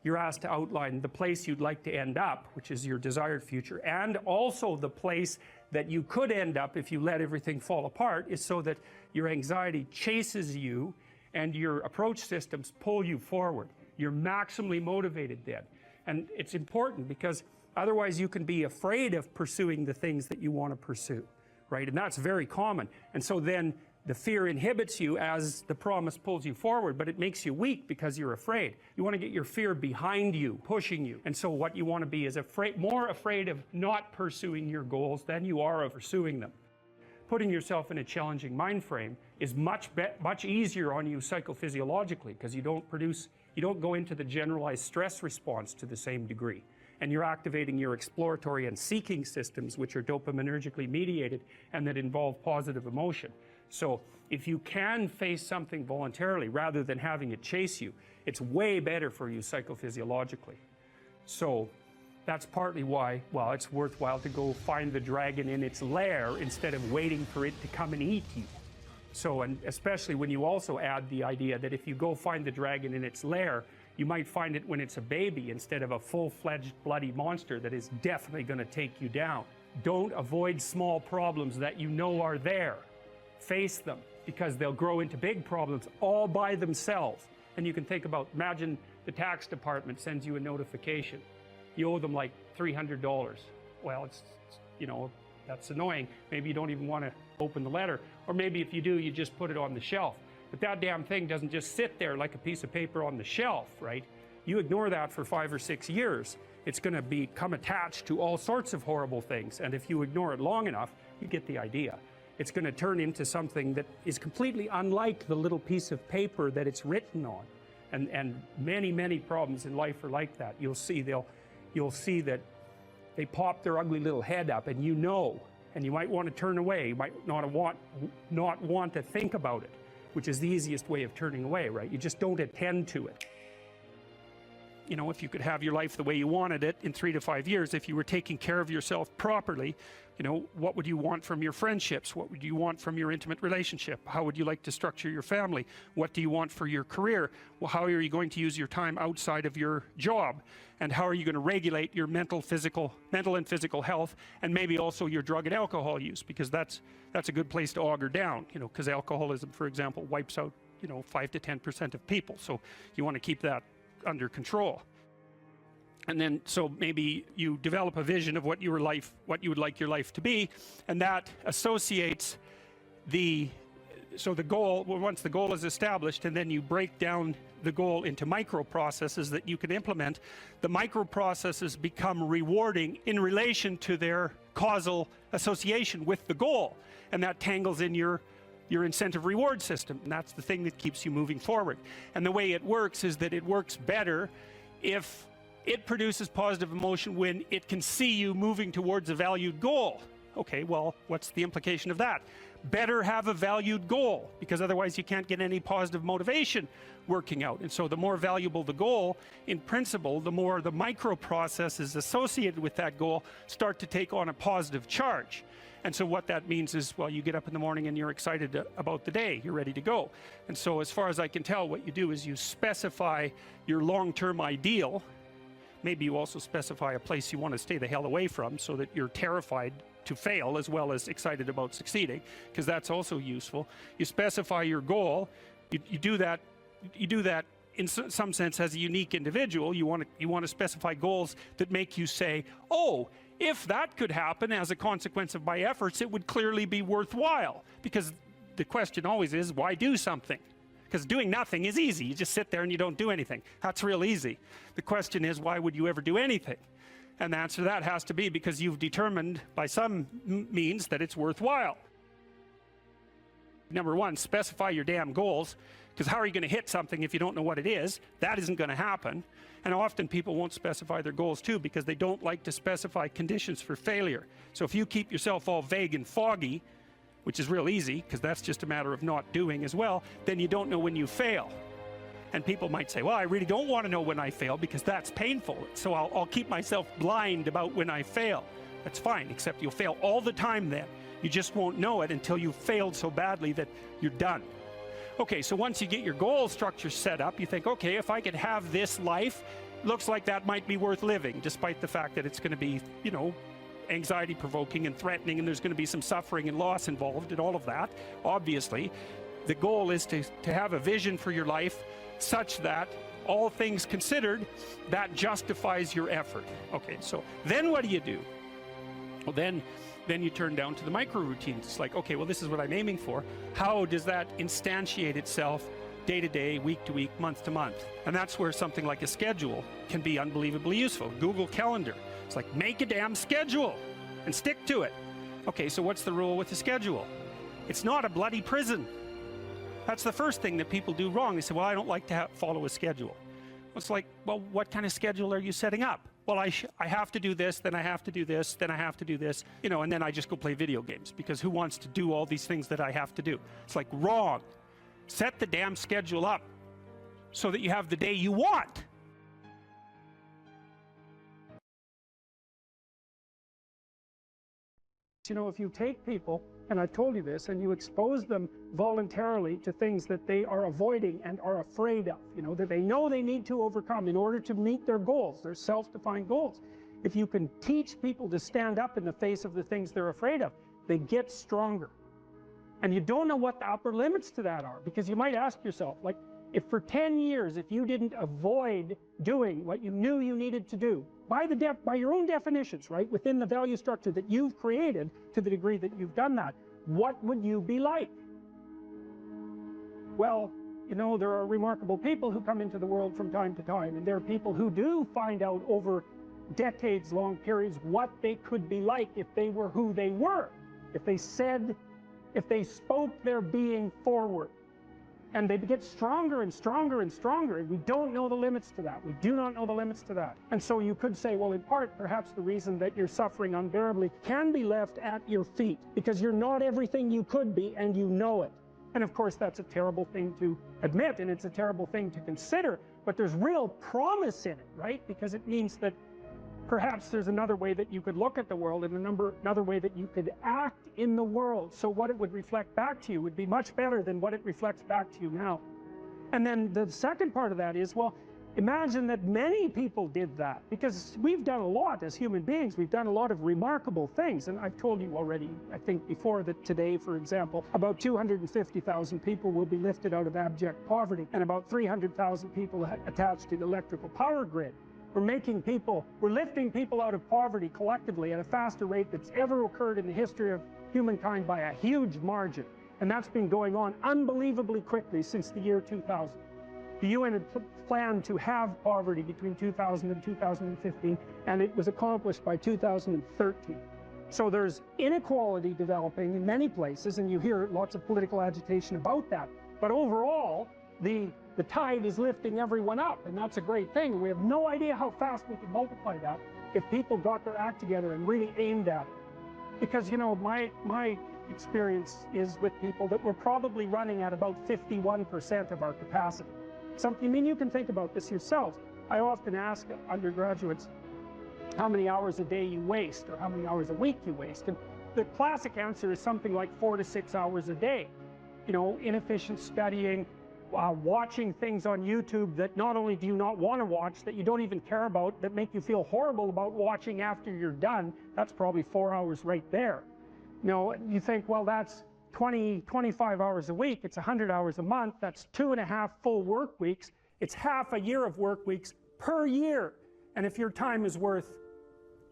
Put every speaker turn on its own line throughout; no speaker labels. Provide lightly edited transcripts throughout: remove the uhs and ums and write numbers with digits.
you're asked to outline the place you'd like to end up, which is your desired future, and also the place that you could end up if you let everything fall apart, is so that your anxiety chases you and your approach systems pull you forward. You're maximally motivated then. And it's important because otherwise you can be afraid of pursuing the things that you want to pursue, right? And that's very common. And so then the fear inhibits you as the promise pulls you forward, but it makes you weak because you're afraid. You want to get your fear behind you, pushing you. And so what you want to be is more afraid of not pursuing your goals than you are of pursuing them. Putting yourself in a challenging mind frame is much easier on you psychophysiologically, because you don't go into the generalized stress response to the same degree. And you're activating your exploratory and seeking systems, which are dopaminergically mediated and that involve positive emotion. So if you can face something voluntarily rather than having it chase you, it's way better for you psychophysiologically. So that's partly why, well, it's worthwhile to go find the dragon in its lair instead of waiting for it to come and eat you. So, and especially when you also add the idea that if you go find the dragon in its lair, you might find it when it's a baby instead of a full-fledged bloody monster that is definitely going to take you down. Don't avoid small problems that you know are there. Face them, because they'll grow into big problems all by themselves. And you can think about, imagine the tax department sends you a notification. You owe them like $300. Well, it's you know, that's annoying. Maybe you don't even want to open the letter. Or maybe if you do, you just put it on the shelf. But that damn thing doesn't just sit there like a piece of paper on the shelf, right? You ignore that for 5 or 6 years, it's going to become attached to all sorts of horrible things. And if you ignore it long enough, you get the idea. It's going to turn into something that is completely unlike the little piece of paper that it's written on. And many, many problems in life are like that. You'll see that they pop their ugly little head up, and you know, and you might want to turn away. You might not want to think about it, which is the easiest way of turning away, right? You just don't attend to it. You know, if you could have your life the way you wanted it in 3 to 5 years, if you were taking care of yourself properly, you know, what would you want from your friendships? What would you want from your intimate relationship? How would you like to structure your family? What do you want for your career? Well, how are you going to use your time outside of your job? And how are you going to regulate your mental and physical health, and maybe also your drug and alcohol use? Because that's a good place to auger down, you know, because alcoholism, for example, wipes out, you know, 5 to 10% of people. So you want to keep that under control. And then, so maybe you develop a vision of what you would like your life to be, and that associates the goal. Well, once the goal is established, and then you break down the goal into micro processes that you can implement, the micro processes become rewarding in relation to their causal association with the goal, and that tangles in your incentive reward system, and that's the thing that keeps you moving forward. And the way it works is that it works better if it produces positive emotion when it can see you moving towards a valued goal. Okay, well, what's the implication of that? Better have a valued goal, because otherwise you can't get any positive motivation working out. And so the more valuable the goal, in principle, the more the micro processes associated with that goal start to take on a positive charge. And so what that means is, well, you get up in the morning and you're excited about the day, you're ready to go. And so as far as I can tell, what you do is you specify your long-term ideal. Maybe you also specify a place you want to stay the hell away from, so that you're terrified to fail as well as excited about succeeding, because that's also useful. You specify your goal. You do that in some sense as a unique individual. You want to specify goals that make you say, oh, if that could happen as a consequence of my efforts, it would clearly be worthwhile. Because the question always is, why do something? Because doing nothing is easy. You just sit there and you don't do anything. That's real easy. The question is, why would you ever do anything? And the answer to that has to be because you've determined by some means that it's worthwhile. Number one, specify your damn goals, because how are you going to hit something if you don't know what it is? That isn't going to happen. And often people won't specify their goals too, because they don't like to specify conditions for failure. So if you keep yourself all vague and foggy, which is real easy, because that's just a matter of not doing as well, then you don't know when you fail. And people might say, well, I really don't want to know when I fail, because that's painful. So I'll keep myself blind about when I fail. That's fine, except you'll fail all the time then. You just won't know it until you've failed so badly that you're done. Okay, so once you get your goal structure set up, you think, okay, if I could have this life looks like that might be worth living, despite the fact that it's going to be, you know, anxiety provoking and threatening, and there's going to be some suffering and loss involved and all of that. Obviously, the goal is to have a vision for your life such that, all things considered, that justifies your effort. Okay, so then what do you do? Well, then you turn down to the micro routines. It's like, okay, well, this is what I'm aiming for. How does that instantiate itself day to day, week to week, month to month? And that's where something like a schedule can be unbelievably useful. Google Calendar. It's like, make a damn schedule and stick to it. Okay, so what's the rule with the schedule? It's not a bloody prison. That's the first thing that people do wrong. They say, well, I don't like to follow a schedule. It's like, well, what kind of schedule are you setting up? Well, I have to do this, then I have to do this, then I have to do this, you know, and then I just go play video games, because who wants to do all these things that I have to do? It's like, wrong. Set the damn schedule up so that you have the day you want. You know, if you take people, and I've told you this, and you expose them voluntarily to things that they are avoiding and are afraid of, you know, that they know they need to overcome in order to meet their goals, their self-defined goals. If you can teach people to stand up in the face of the things they're afraid of, they get stronger. And you don't know what the upper limits to that are, because you might ask yourself, like, if for 10 years, if you didn't avoid doing what you knew you needed to do, by your own definitions, right, within the value structure that you've created, to the degree that you've done that, what would you be like? Well, you know, there are remarkable people who come into the world from time to time, and there are people who do find out over decades-long periods what they could be like if they were who they were, if they spoke their being forward. And they get stronger and stronger and stronger, and we don't know the limits to that. We do not know the limits to that. And so you could say, well, in part, perhaps the reason that you're suffering unbearably can be left at your feet, because you're not everything you could be, and you know it. And of course, that's a terrible thing to admit, and it's a terrible thing to consider, but there's real promise in it, right? Because it means that perhaps there's another way that you could look at the world, and another way that you could act in the world. So what it would reflect back to you would be much better than what it reflects back to you now. And then the second part of that is, well, imagine that many people did that, because we've done a lot as human beings. We've done a lot of remarkable things. And I've told you already, I think before, that today, for example, about 250,000 people will be lifted out of abject poverty, and about 300,000 people attached to the electrical power grid. We're lifting people out of poverty collectively at a faster rate that's ever occurred in the history of humankind by a huge margin. And that's been going on unbelievably quickly since the year 2000. The UN had planned to have poverty between 2000 and 2015, and it was accomplished by 2013. So there's inequality developing in many places, and you hear lots of political agitation about that. But overall, the tide is lifting everyone up, and that's a great thing. We have no idea how fast we can multiply that if people got their act together and really aimed at it. Because, you know, my experience is with people that we're probably running at about 51% of our capacity. I mean, you can think about this yourself. I often ask undergraduates how many hours a day you waste, or how many hours a week you waste. And the classic answer is something like 4 to 6 hours a day. You know, inefficient studying, watching things on YouTube that not only do you not want to watch, that you don't even care about, that make you feel horrible about watching after you're done. That's probably 4 hours right there. You know, you think, well, that's 25 hours a week, it's 100 hours a month, that's 2.5 full work weeks, it's half a year of work weeks per year. And if your time is worth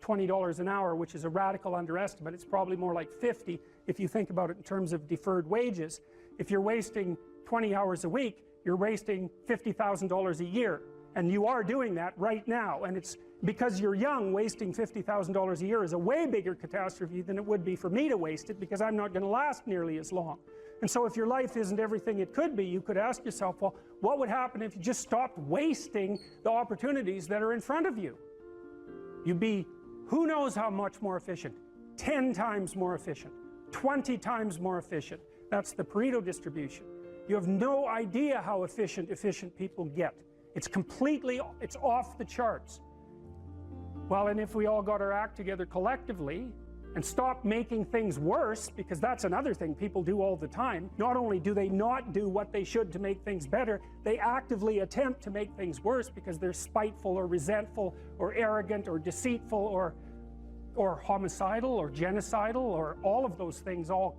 $20 an hour, which is a radical underestimate, it's probably more like 50 if you think about it in terms of deferred wages. If you're wasting 20 hours a week, you're wasting $50,000 a year. And you are doing that right now. And it's because you're young, wasting $50,000 a year is a way bigger catastrophe than it would be for me to waste it, because I'm not going to last nearly as long. And so if your life isn't everything it could be, you could ask yourself, well, what would happen if you just stopped wasting the opportunities that are in front of you? You'd be, who knows how much more efficient? 10 times more efficient, 20 times more efficient. That's the Pareto distribution. You have no idea how efficient people get. It's off the charts. Well, and if we all got our act together collectively, and stop making things worse, because that's another thing people do all the time. Not only do they not do what they should to make things better, they actively attempt to make things worse because they're spiteful or resentful or arrogant or deceitful or homicidal or genocidal, or all of those things all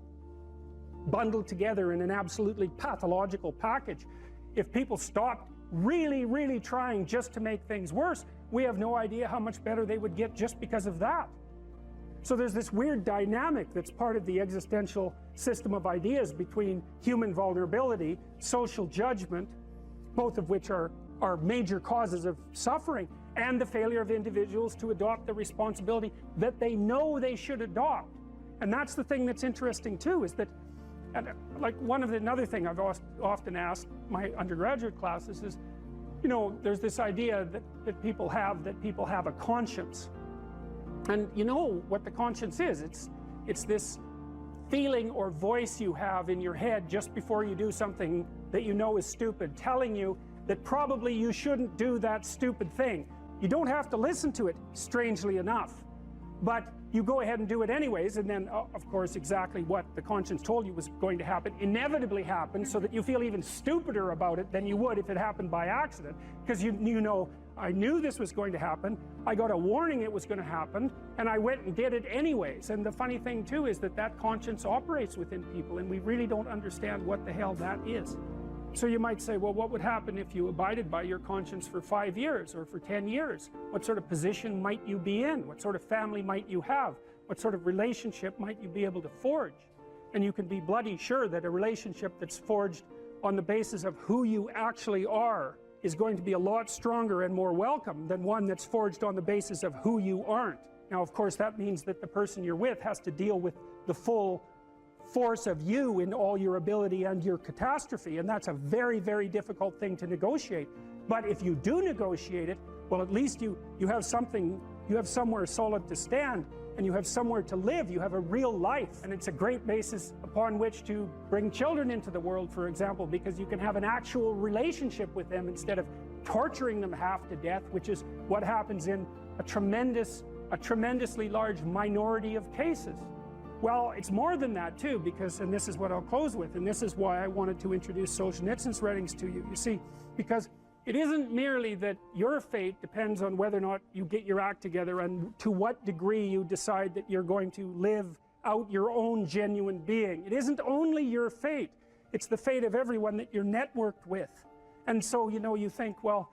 bundled together in an absolutely pathological package. If people stopped really trying just to make things worse, we have no idea how much better they would get just because of that. So there's this weird dynamic that's part of the existential system of ideas between human vulnerability, social judgment, both of which are major causes of suffering, and the failure of individuals to adopt the responsibility that they know they should adopt. And that's the thing that's interesting too, is that, like another thing I've often asked my undergraduate classes is, you know, there's this idea that people have a conscience. And you know what the conscience is. It's this feeling or voice you have in your head just before you do something that you know is stupid, telling you that probably you shouldn't do that stupid thing. You don't have to listen to it, strangely enough, but you go ahead and do it anyways, and then of course exactly what the conscience told you was going to happen inevitably happens, so that you feel even stupider about it than you would if it happened by accident, because you know, I knew this was going to happen, I got a warning it was going to happen, and I went and did it anyways. And the funny thing too is that conscience operates within people, and we really don't understand what the hell that is. So you might say, well, what would happen if you abided by your conscience for 5 years or for 10 years? What sort of position might you be in? What sort of family might you have? What sort of relationship might you be able to forge? And you can be bloody sure that a relationship that's forged on the basis of who you actually are is going to be a lot stronger and more welcome than one that's forged on the basis of who you aren't. Now, of course, that means that the person you're with has to deal with the full force of you in all your ability and your catastrophe, and that's a very difficult thing to negotiate. But if you do negotiate it, well, at least you have something, you have somewhere solid to stand, and you have somewhere to live. You have a real life, and it's a great basis upon which to bring children into the world, for example, because you can have an actual relationship with them instead of torturing them half to death, which is what happens in a tremendously large minority of cases. Well, it's more than that too, because, and this is what I'll close with, and this is why I wanted to introduce Solzhenitsyn's writings to you. You see, because it isn't merely that your fate depends on whether or not you get your act together and to what degree you decide that you're going to live out your own genuine being. It isn't only your fate, it's the fate of everyone that you're networked with. And so, you know, you think, well,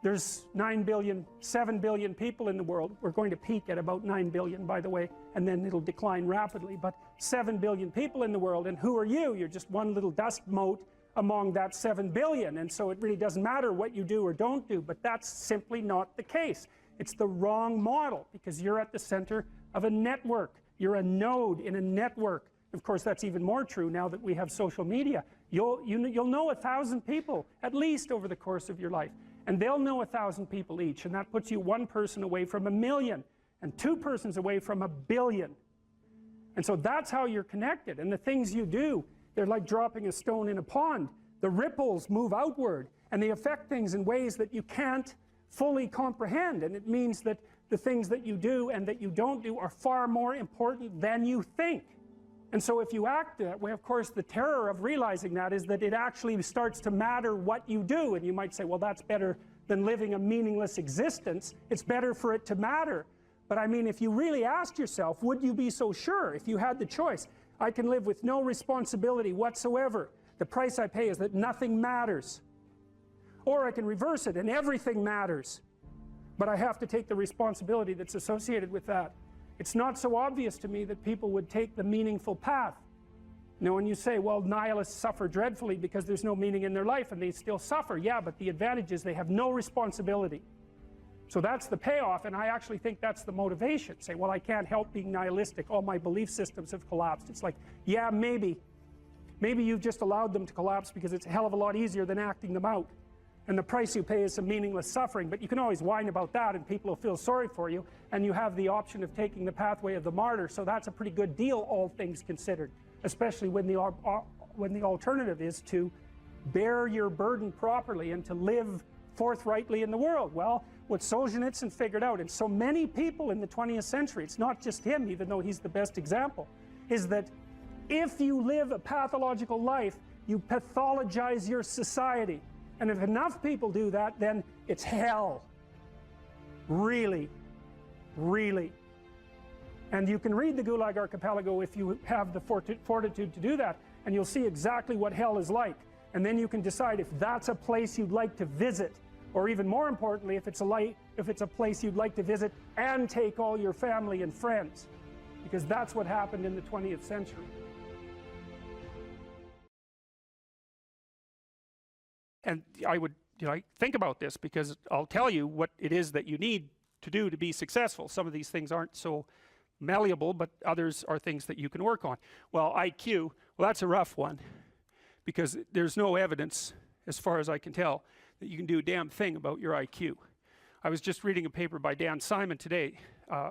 there's 9 billion, 7 billion people in the world. We're going to peak at about 9 billion, by the way, and then it'll decline rapidly. But 7 billion people in the world, and who are you? You're just one little dust mote among that 7 billion, and so it really doesn't matter what you do or don't do. But that's simply not the case. It's the wrong model, because you're at the center of a network. You're a node in a network. Of course, that's even more true now that we have social media. You'll know 1,000 people, at least, over the course of your life. And they'll know 1,000 people each, and that puts you one person away from 1,000,000, and 2 persons away from 1,000,000,000. And so that's how you're connected. And the things you do, they're like dropping a stone in a pond. The ripples move outward, and they affect things in ways that you can't fully comprehend. And it means that the things that you do and that you don't do are far more important than you think. And so if you act that way, of course, the terror of realizing that is that it actually starts to matter what you do. And you might say, well, that's better than living a meaningless existence. It's better for it to matter. But I mean, if you really asked yourself, would you be so sure if you had the choice? I can live with no responsibility whatsoever. The price I pay is that nothing matters. Or I can reverse it and everything matters. But I have to take the responsibility that's associated with that. It's not so obvious to me that people would take the meaningful path. You know, when you say, well, nihilists suffer dreadfully because there's no meaning in their life, and they still suffer. Yeah, but the advantage is they have no responsibility. So that's the payoff, and I actually think that's the motivation. Say, well, I can't help being nihilistic. All my belief systems have collapsed. It's like, yeah, maybe. Maybe you've just allowed them to collapse because it's a hell of a lot easier than acting them out. And the price you pay is some meaningless suffering, but you can always whine about that and people will feel sorry for you, and you have the option of taking the pathway of the martyr, so that's a pretty good deal, all things considered, especially when the alternative is to bear your burden properly and to live forthrightly in the world. Well, what Solzhenitsyn figured out, and so many people in the 20th century, it's not just him, even though he's the best example, is that if you live a pathological life, you pathologize your society. And if enough people do that, then it's hell. Really, really. And you can read the Gulag Archipelago if you have the fortitude to do that, and you'll see exactly what hell is like. And then you can decide if that's a place you'd like to visit, or even more importantly, if it's a place you'd like to visit and take all your family and friends, because that's what happened in the 20th century. And I would, think about this, because I'll tell you what it is that you need to do to be successful. Some of these things aren't so malleable, but others are things that you can work on. Well, IQ, well, that's a rough one, because there's no evidence, as far as I can tell, that you can do a damn thing about your IQ. I was just reading a paper by Dan Simon today.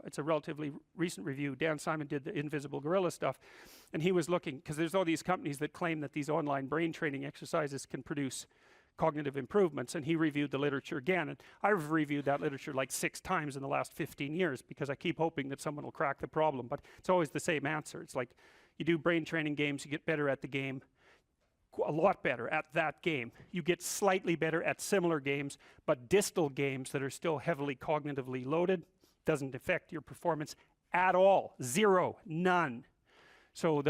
It's a relatively recent review. Dan Simon did the invisible gorilla stuff, and he was looking, because there's all these companies that claim that these online brain training exercises can produce cognitive improvements, and he reviewed the literature again, and I've reviewed that literature like 6 times in the last 15 years, because I keep hoping that someone will crack the problem, but it's always the same answer. It's like, you do brain training games, you get better at the game, a lot better at that game. You get slightly better at similar games, but distal games that are still heavily cognitively loaded doesn't affect your performance at all. Zero, none. So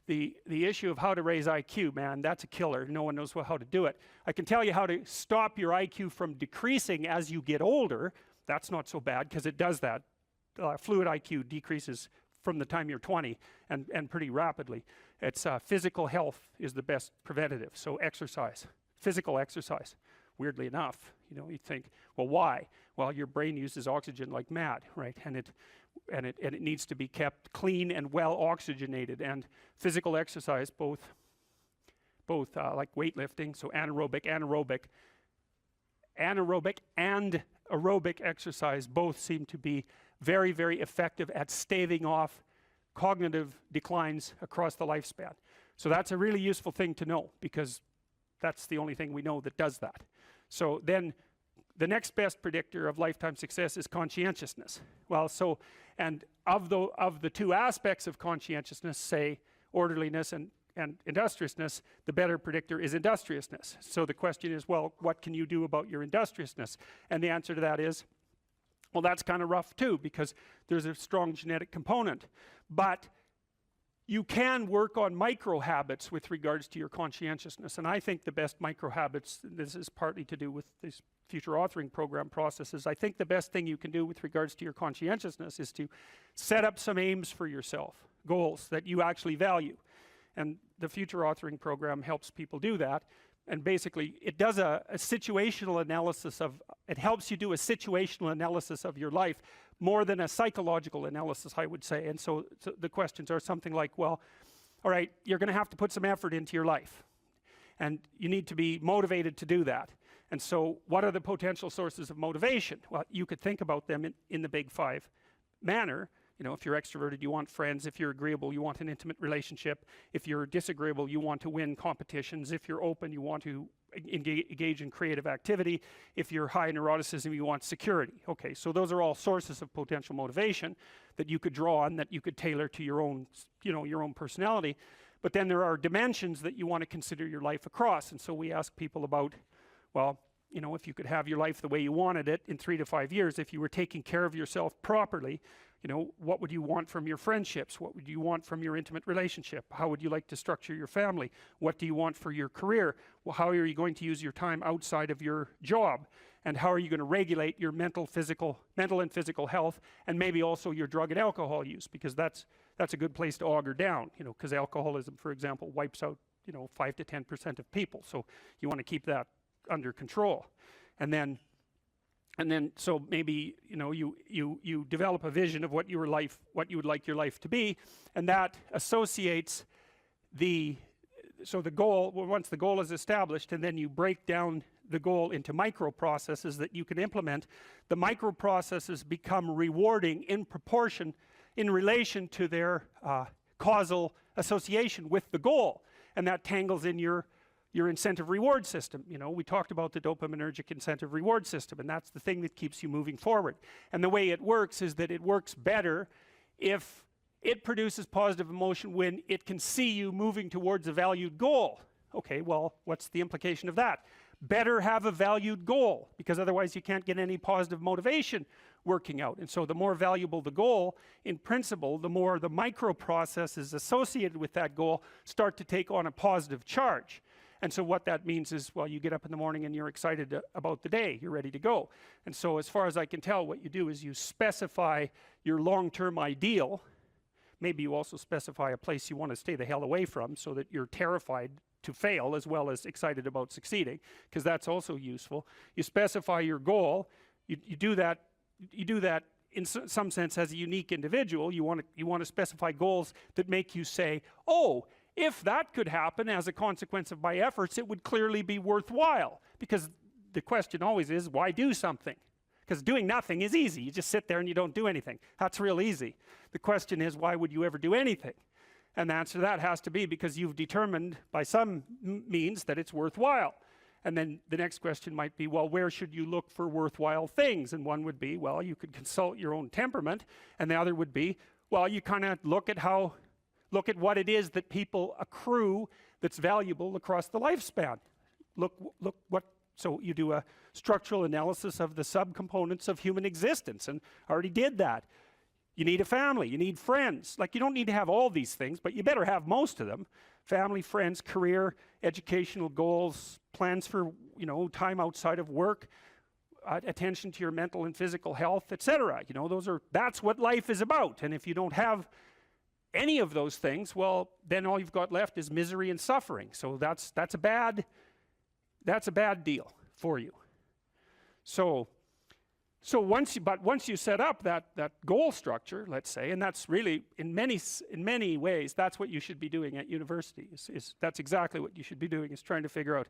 the issue of how to raise IQ, man, that's a killer. No one knows how to do it. I can tell you how to stop your IQ from decreasing as you get older. That's not so bad, because it does that. Fluid IQ decreases from the time you're 20 and pretty rapidly. It's physical health is the best preventative. So exercise, physical exercise. Weirdly enough, you think, well, why? Well, your brain uses oxygen like mad, right? And it needs to be kept clean and well oxygenated. And physical exercise, both like weightlifting, so anaerobic and aerobic exercise, both seem to be very, very effective at staving off cognitive declines across the lifespan. So that's a really useful thing to know, because that's the only thing we know that does that. So then the next best predictor of lifetime success is conscientiousness. Well, so, and of the 2 aspects of conscientiousness, say orderliness and industriousness, the better predictor is industriousness. So the question is, well, what can you do about your industriousness? And the answer to that is, well, that's kind of rough too, because there's a strong genetic component. But you can work on micro habits with regards to your conscientiousness. And I think the best micro habits, this is partly to do with this future authoring program processes, I think the best thing you can do with regards to your conscientiousness is to set up some aims for yourself, goals that you actually value. And the future authoring program helps people do that. And basically, it does a situational analysis of, it helps you do a situational analysis of your life more than a psychological analysis, I would say. And so the questions are something like, well, all right, you're going to have to put some effort into your life, and you need to be motivated to do that. And so what are the potential sources of motivation? Well, you could think about them in the big 5 manner. If you're extroverted, you want friends. If you're agreeable, you want an intimate relationship. If you're disagreeable, you want to win competitions. If you're open, you want to engage in creative activity. If you're high in neuroticism, you want security. Okay, so those are all sources of potential motivation that you could draw on, that you could tailor to your own, your own personality. But then there are dimensions that you want to consider your life across. And so we ask people about, well, if you could have your life the way you wanted it in 3 to 5 years, if you were taking care of yourself properly, what would you want from your friendships? What would you want from your intimate relationship? How would you like to structure your family? What do you want for your career? Well, how are you going to use your time outside of your job? And how are you going to regulate your mental and physical health, and maybe also your drug and alcohol use? Because that's a good place to auger down, because alcoholism, for example, wipes out 5 to 10% of people. So you want to keep that under control. And then so maybe you develop a vision of what you would like your life to be, and that associates the goal. Well, once the goal is established, and then you break down the goal into micro processes that you can implement. The micro processes become rewarding in proportion, in relation to their causal association with the goal, and that tangles in your your incentive reward system. You know, we talked about the dopaminergic incentive reward system, and that's the thing that keeps you moving forward. And the way it works is that it works better if it produces positive emotion when it can see you moving towards a valued goal. Okay, well, what's the implication of that? Better have a valued goal, because otherwise you can't get any positive motivation working out. And so the more valuable the goal, in principle, the more the microprocesses associated with that goal start to take on a positive charge. And so what that means is, well, you get up in the morning and you're excited about the day, you're ready to go. And so as far as I can tell, what you do is you specify your long-term ideal. Maybe you also specify a place you want to stay the hell away from, so that you're terrified to fail as well as excited about succeeding, because that's also useful. You specify your goal. You do that in some sense as a unique individual. You want to specify goals that make you say, oh, if that could happen as a consequence of my efforts, it would clearly be worthwhile. Because the question always is, why do something? Because doing nothing is easy. You just sit there and you don't do anything. That's real easy. The question is, why would you ever do anything? And the answer to that has to be because you've determined by some means that it's worthwhile. And then the next question might be, well, where should you look for worthwhile things? And one would be, well, you could consult your own temperament. And the other would be, well, you kind of look at what it is that people accrue that's valuable across the lifespan. So you do a structural analysis of the subcomponents of human existence, and I already did that. You need a family, you need friends. Like, you don't need to have all these things, but you better have most of them. Family, friends, career, educational goals, plans for, you know, time outside of work, attention to your mental and physical health, etc. You know, that's what life is about. And if you don't have any of those things, well, then all you've got left is misery and suffering. So that's a bad deal for you. So once you set up that goal structure, let's say, and that's really in many ways that's what you should be doing at university. That's exactly what you should be doing, is trying to figure out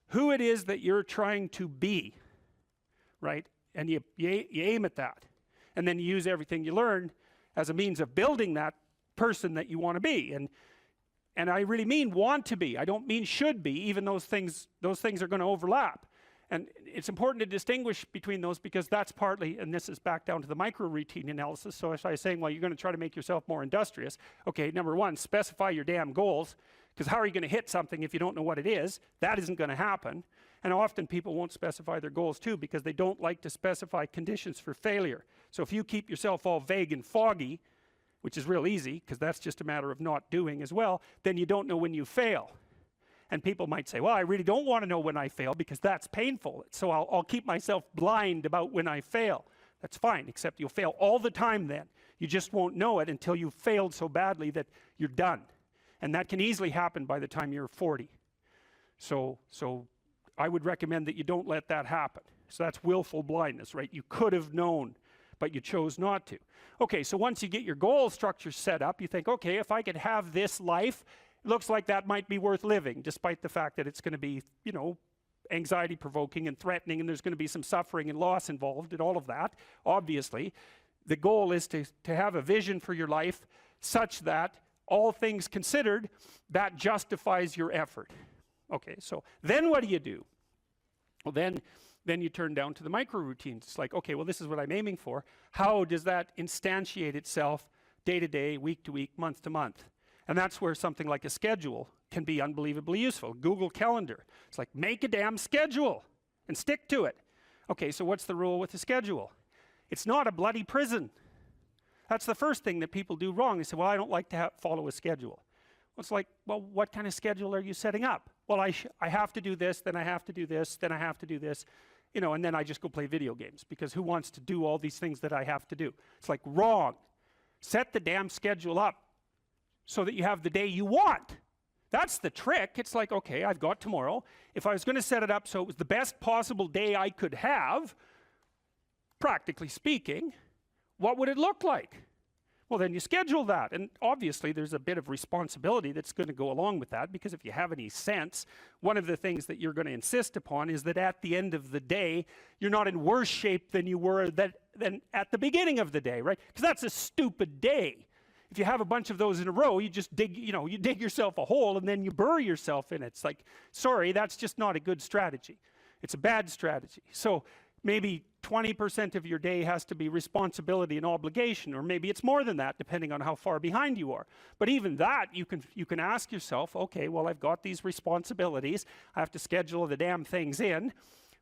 who it is that you're trying to be, right? And you aim at that, and then you use everything you learn as a means of building that person that you want to be. And I really mean want to be. I don't mean should be, even those things are going to overlap. And it's important to distinguish between those, because that's partly, and this is back down to the micro-routine analysis. So if I was saying, well, you're going to try to make yourself more industrious. Okay, number one, specify your damn goals, because how are you going to hit something if you don't know what it is? That isn't going to happen. And often people won't specify their goals too, because they don't like to specify conditions for failure. So if you keep yourself all vague and foggy, which is real easy, because that's just a matter of not doing as well, then you don't know when you fail. And people might say, well, I really don't want to know when I fail, because that's painful. So I'll keep myself blind about when I fail. That's fine, except you'll fail all the time then. You just won't know it until you've failed so badly that you're done. And that can easily happen by the time you're 40. So I would recommend that you don't let that happen. So that's willful blindness, right? You could have known, but you chose not to. Okay, so once you get your goal structure set up, you think, okay, if I could have this life, it looks like that might be worth living, despite the fact that it's going to be, you know, anxiety provoking and threatening, and there's going to be some suffering and loss involved and all of that. Obviously, the goal is to have a vision for your life such that, all things considered, that justifies your effort. Okay, so then what do? Well, then you turn down to the micro routines. It's like, okay, well, this is what I'm aiming for. How does that instantiate itself day to day, week to week, month to month? And that's where something like a schedule can be unbelievably useful. Google Calendar. It's like, make a damn schedule and stick to it. Okay, so what's the rule with the schedule? It's not a bloody prison. That's the first thing that people do wrong. They say, well, I don't like to follow a schedule. Well, it's like, well, what kind of schedule are you setting up? Well, I have to do this, then I have to do this, then I have to do this, you know, and then I just go play video games, because who wants to do all these things that I have to do? It's like, wrong. Set the damn schedule up so that you have the day you want. That's the trick. It's like, okay, I've got tomorrow. If I was going to set it up so it was the best possible day I could have, practically speaking, what would it look like? Well, then you schedule that. And obviously, there's a bit of responsibility that's going to go along with that, because if you have any sense, one of the things that you're going to insist upon is that at the end of the day, you're not in worse shape than you were than at the beginning of the day, right? Because that's a stupid day. if you have a bunch of those in a row, you just dig, you dig yourself a hole and then you bury yourself in it. It's like, sorry, that's just not a good strategy. It's a bad strategy. So maybe 20% of your day has to be responsibility and obligation, or maybe it's more than that depending on how far behind you are. But even that, you can ask yourself, okay, well, I've got these responsibilities, I have to schedule the damn things in.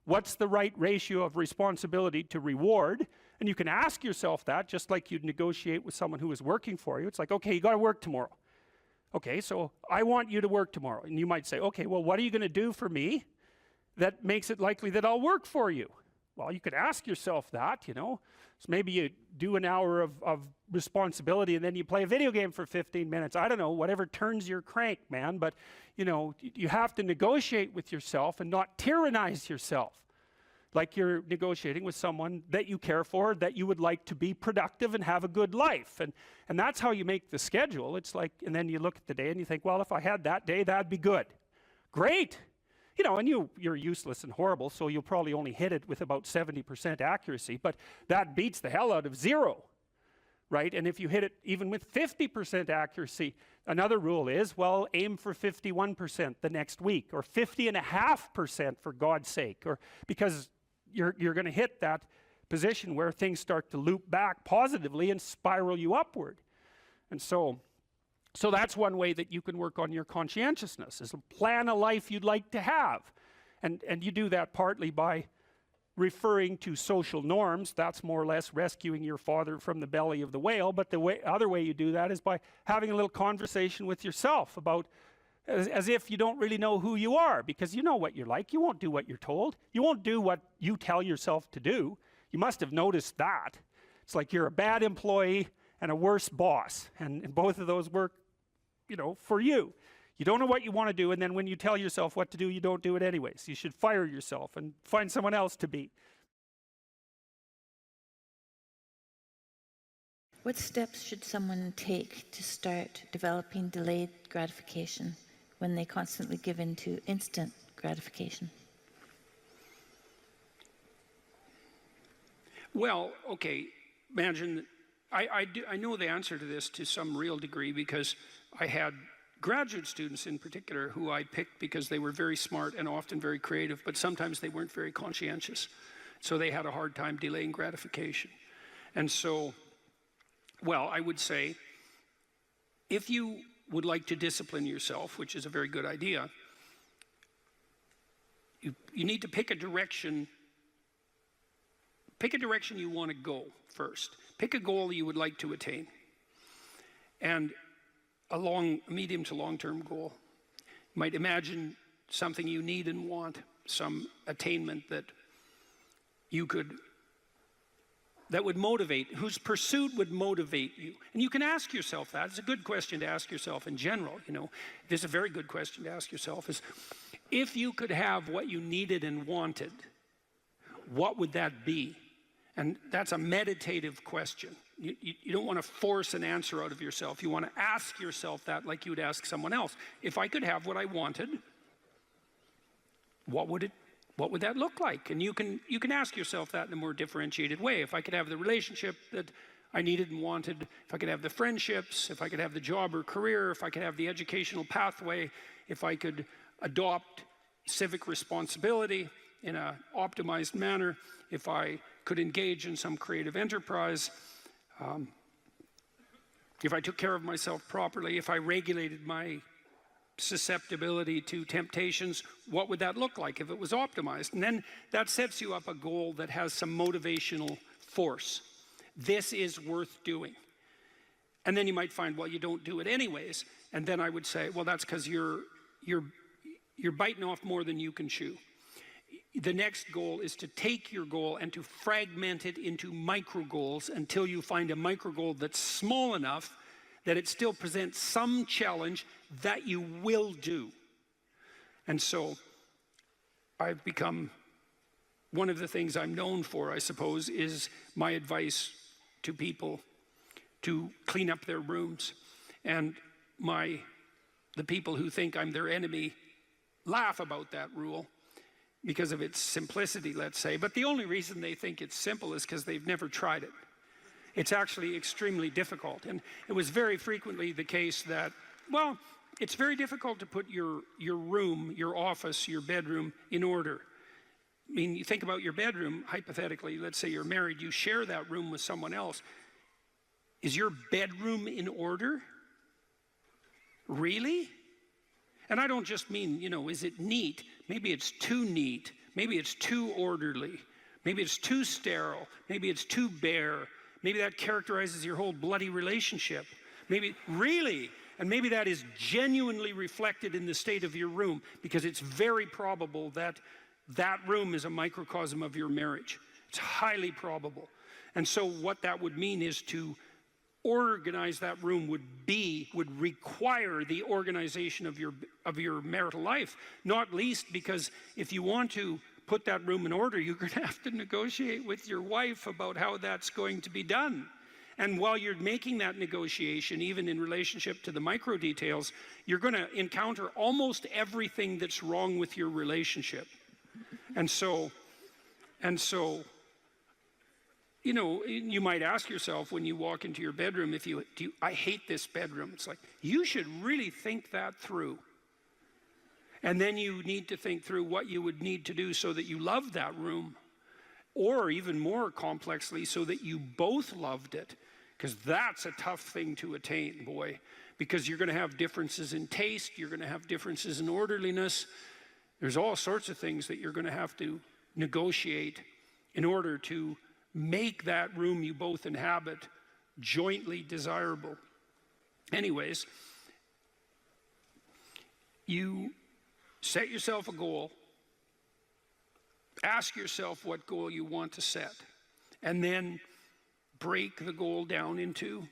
What's the right ratio of responsibility to reward? And you can ask yourself that just like you'd negotiate with someone who is working for you. It's like, okay, you got to work tomorrow. Okay, so I want you to work tomorrow. And you might say, okay, well, what are you going to do for me that makes it likely that I'll work for you? Well, you could ask yourself that, So maybe you do an hour of responsibility and then you play a video game for 15 minutes. I don't know, whatever turns your crank, man. But, you have to negotiate with yourself and not tyrannize yourself. Like you're negotiating with someone that you care for, that you would like to be productive and have a good life. And that's how you make the schedule. It's like, and then you look at the day and you think, well, if I had that day, that'd be good. Great. And you're useless and horrible, so you'll probably only hit it with about 70% accuracy, but that beats the hell out of 0, right? And if you hit it even with 50% accuracy, another rule is, well, aim for 51% the next week, or 50.5% for God's sake, or because you're going to hit that position where things start to loop back positively and spiral you upward. And so that's one way that you can work on your conscientiousness, is plan a life you'd like to have. And you do that partly by referring to social norms. That's more or less rescuing your father from the belly of the whale. But the other way you do that is by having a little conversation with yourself about, as if you don't really know who you are, because you know what you're like. You won't do what you're told. You won't do what you tell yourself to do. You must have noticed that. It's like you're a bad employee and a worse boss, and both of those work for you. You don't know what you want to do, and then when you tell yourself what to do, you don't do it anyways. You should fire yourself and find someone else to be.
What steps should someone take to start developing delayed gratification when they constantly give in to instant gratification?
Well, okay, imagine, I know the answer to this to some real degree, because I had graduate students in particular who I picked because they were very smart and often very creative, but sometimes they weren't very conscientious. So they had a hard time delaying gratification. And so, well, I would say, if you would like to discipline yourself, which is a very good idea, you need to pick a direction you want to go first. Pick a goal you would like to attain. And a medium to long-term goal. You might imagine something you need and want, some attainment that would motivate, whose pursuit would motivate you. And you can ask yourself that. It's a good question to ask yourself in general, It's a very good question to ask yourself, is if you could have what you needed and wanted, what would that be? And that's a meditative question. You don't want to force an answer out of yourself. You want to ask yourself that like you would ask someone else. If I could have what I wanted, what would that look like? And you can ask yourself that in a more differentiated way. If I could have the relationship that I needed and wanted, if I could have the friendships, if I could have the job or career, if I could have the educational pathway, if I could adopt civic responsibility in an optimized manner, if I could engage in some creative enterprise, if I took care of myself properly, if I regulated my susceptibility to temptations, what would that look like if it was optimized? And then that sets you up a goal that has some motivational force. This is worth doing. And then you might find, well, you don't do it anyways. And then I would say, well, that's because you're biting off more than you can chew. The next goal is to take your goal and to fragment it into micro goals until you find a micro goal that's small enough that it still presents some challenge that you will do. And so I've become, one of the things I'm known for, I suppose, is my advice to people to clean up their rooms. And the people who think I'm their enemy laugh about that rule because of its simplicity, let's say. But the only reason they think it's simple is because they've never tried it. It's actually extremely difficult. And it was very frequently the case that, well, it's very difficult to put your room, your office, your bedroom in order. I mean, you think about your bedroom, hypothetically, let's say you're married, you share that room with someone else. Is your bedroom in order? Really? And I don't just mean, you know, is it neat? Maybe it's too neat. Maybe it's too orderly. Maybe it's too sterile. Maybe it's too bare. Maybe that characterizes your whole bloody relationship. Maybe, really? And maybe that is genuinely reflected in the state of your room, because it's very probable that that room is a microcosm of your marriage. It's highly probable. And so what that would mean is to organize that room would require the organization of your marital life, not least because if you want to put that room in order, you're going to have to negotiate with your wife about how that's going to be done. And while you're making that negotiation, even in relationship to the micro details, you're going to encounter almost everything that's wrong with your relationship. And so, you know, you might ask yourself when you walk into your bedroom, I hate this bedroom. It's like, you should really think that through. And then you need to think through what you would need to do so that you love that room, or even more complexly, so that you both loved it. Because that's a tough thing to attain, boy. Because you're going to have differences in taste, you're going to have differences in orderliness. There's all sorts of things that you're going to have to negotiate in order to make that room you both inhabit jointly desirable. Anyways, you set yourself a goal, ask yourself what goal you want to set, and then break the goal down into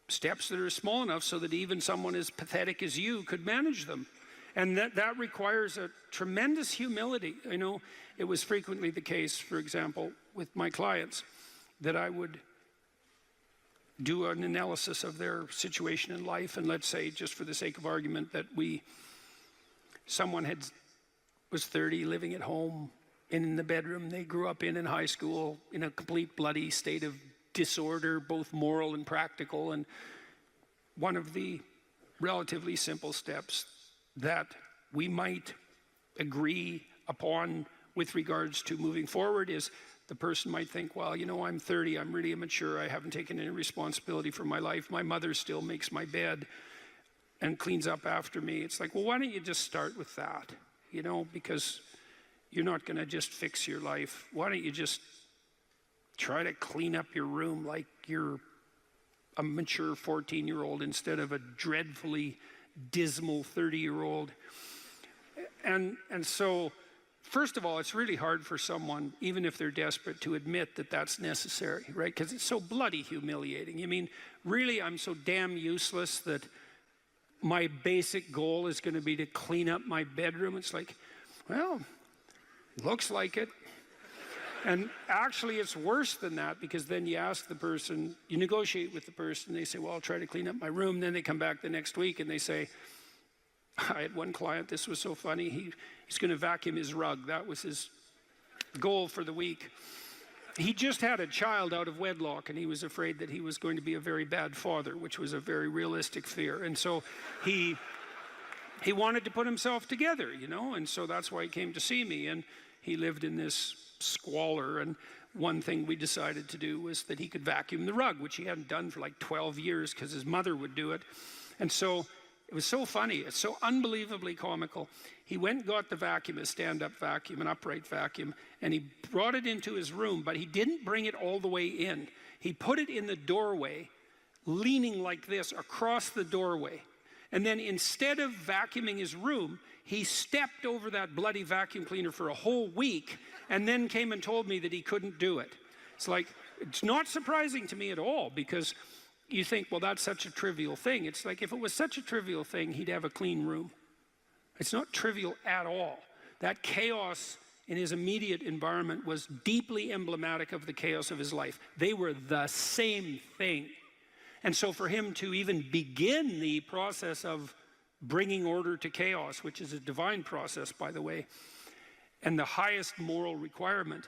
steps that are small enough so that even someone as pathetic as you could manage them. And that requires a tremendous humility. I know it was frequently the case, for example, with my clients, that I would do an analysis of their situation in life, and let's say, just for the sake of argument, that someone was 30, living at home, in the bedroom they grew up in high school, in a complete bloody state of disorder, both moral and practical. And one of the relatively simple steps that we might agree upon with regards to moving forward is the person might think, well, you know, I'm 30, I'm really immature, I haven't taken any responsibility for my life, my mother still makes my bed and cleans up after me. It's like, well, why don't you just start with that? You know, because you're not going to just fix your life. Why don't you just try to clean up your room like you're a mature 14-year-old instead of a dreadfully dismal 30-year-old. And so, first of all, it's really hard for someone, even if they're desperate, to admit that that's necessary, right? Because it's so bloody humiliating. I mean, really, I'm so damn useless that my basic goal is going to be to clean up my bedroom. It's like, well, looks like it. And actually, it's worse than that, because then you ask the person, you negotiate with the person, they say, well, I'll try to clean up my room. Then they come back the next week and they say, I had one client, this was so funny, he's going to vacuum his rug. That was his goal for the week. He just had a child out of wedlock, and he was afraid that he was going to be a very bad father, which was a very realistic fear. And so he wanted to put himself together, you know, and so that's why he came to see me. And he lived in this squalor, and one thing we decided to do was that he could vacuum the rug, which he hadn't done for like 12 years because his mother would do it. And so it was so funny, it's so unbelievably comical. He went and got the vacuum, a stand-up vacuum, an upright vacuum, and he brought it into his room, but he didn't bring it all the way in. He put it in the doorway, leaning like this across the doorway. And then instead of vacuuming his room, he stepped over that bloody vacuum cleaner for a whole week and then came and told me that he couldn't do it. It's like, it's not surprising to me at all, because you think, well, that's such a trivial thing. It's like, if it was such a trivial thing, he'd have a clean room. It's not trivial at all. That chaos in his immediate environment was deeply emblematic of the chaos of his life. They were the same thing. And so for him to even begin the process of bringing order to chaos, which is a divine process, by the way, and the highest moral requirement,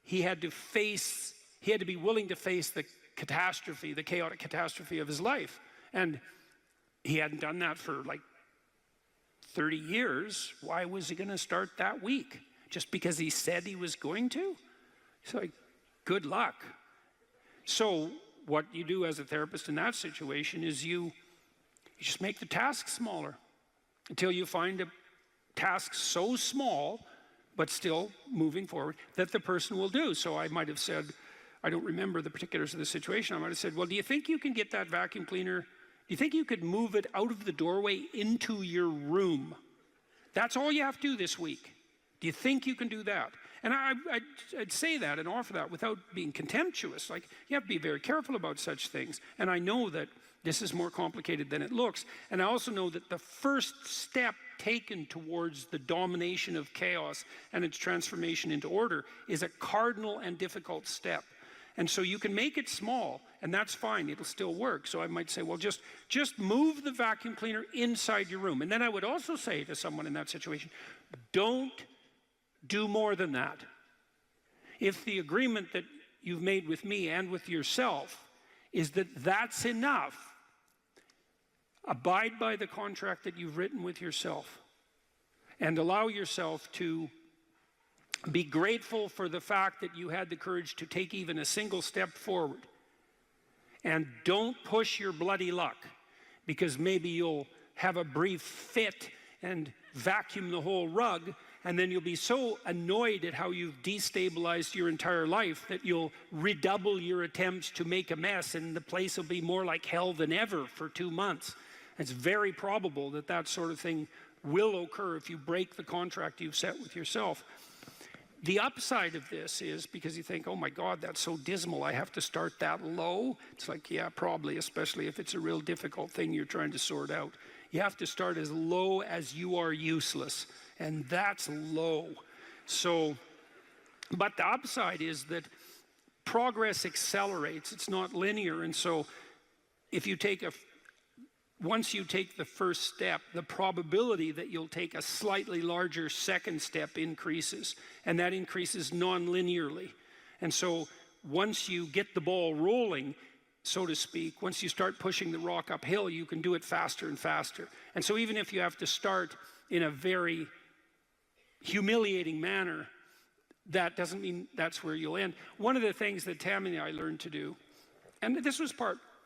he had to face he had to be willing to face the catastrophe, the chaotic catastrophe of his life. And he hadn't done that for like 30 years. Why was he going to start that week? Just because he said he was going to? It's like, good luck. So what you do as a therapist in that situation is you just make the task smaller until you find a task so small, but still moving forward, that the person will do. So I might have said, I don't remember the particulars of the situation, I might have said, well, do you think you can get that vacuum cleaner? Do you think you could move it out of the doorway into your room? That's all you have to do this week. Do you think you can do that? And I'd say that and offer that without being contemptuous. Like, you have to be very careful about such things. And I know that this is more complicated than it looks. And I also know that the first step taken towards the domination of chaos and its transformation into order is a cardinal and difficult step. And so you can make it small, and that's fine, it'll still work. So I might say, well, just move the vacuum cleaner inside your room. And then I would also say to someone in that situation, don't do more than that. If the agreement that you've made with me and with yourself is that that's enough, abide by the contract that you've written with yourself and allow yourself to be grateful for the fact that you had the courage to take even a single step forward. And don't push your bloody luck, because maybe you'll have a brief fit and vacuum the whole rug, and then you'll be so annoyed at how you've destabilized your entire life that you'll redouble your attempts to make a mess, and the place will be more like hell than ever for 2 months. It's very probable that that sort of thing will occur if you break the contract you've set with yourself. The upside of this is, because you think, oh my God, that's so dismal, I have to start that low. It's like, yeah, probably, especially if it's a real difficult thing you're trying to sort out. You have to start as low as you are useless, and that's low. So, but the upside is that progress accelerates. It's not linear, and so if you take once you take the first step, the probability that you'll take a slightly larger second step increases, and that increases non-linearly. And so once you get the ball rolling, so to speak, once you start pushing the rock uphill, you can do it faster and faster. And so even if you have to start in a very humiliating manner, that doesn't mean that's where you'll end. One of the things that Tammy and I learned to do, and this was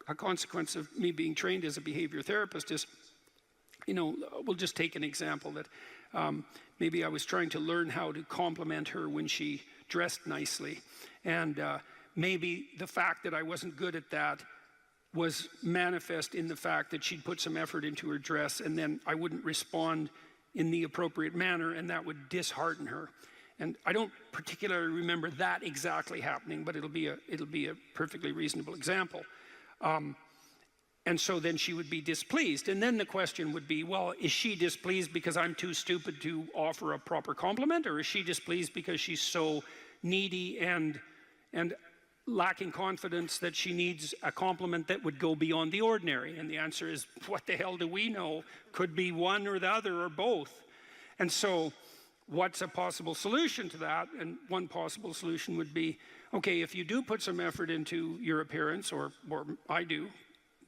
a consequence of me being trained as a behavior therapist, is, you know, we'll just take an example that maybe I was trying to learn how to compliment her when she dressed nicely. And maybe the fact that I wasn't good at that was manifest in the fact that she'd put some effort into her dress, and then I wouldn't respond in the appropriate manner, and that would dishearten her. And I don't particularly remember that exactly happening, but it'll be a perfectly reasonable example. And so then she would be displeased. And then the question would be, well, is she displeased because I'm too stupid to offer a proper compliment, or is she displeased because she's so needy and lacking confidence that she needs a compliment that would go beyond the ordinary? And the answer is, what the hell do we know? Could be one or the other or both. And so what's a possible solution to that? And one possible solution would be, okay, if you do put some effort into your appearance, or I do,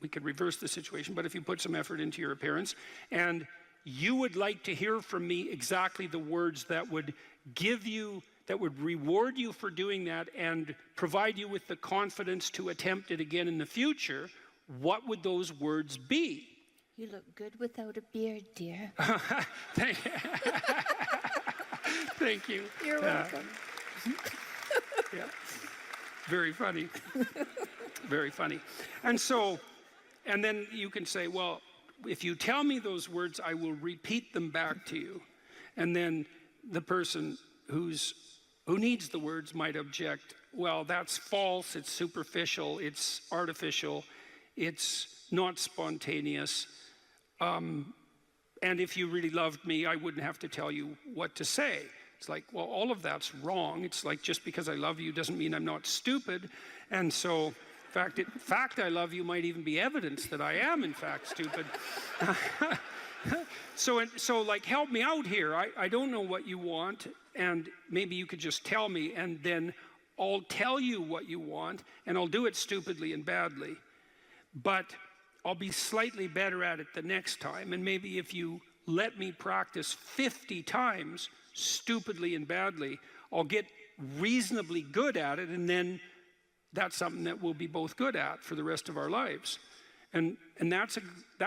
we could reverse the situation, but if you put some effort into your appearance, and you would like to hear from me exactly the words that would give you, that would reward you for doing that and provide you with the confidence to attempt it again in the future, what would those words be?
You look good without a beard, dear.
Thank you.
You're welcome.
Yeah. Very funny. Very funny. And so, and then you can say, well, if you tell me those words, I will repeat them back to you. And then the person who needs the words might object, well, that's false, it's superficial, it's artificial, it's not spontaneous. And if you really loved me, I wouldn't have to tell you what to say. It's like, well, all of that's wrong. It's like, just because I love you doesn't mean I'm not stupid. And so, in fact, I love you might even be evidence that I am, in fact, stupid. So like, help me out here. I don't know what you want, and maybe you could just tell me, and then I'll tell you what you want, and I'll do it stupidly and badly, but I'll be slightly better at it the next time. And maybe if you let me practice 50 times stupidly and badly, I'll get reasonably good at it, and then that's something that we'll be both good at for the rest of our lives. And that's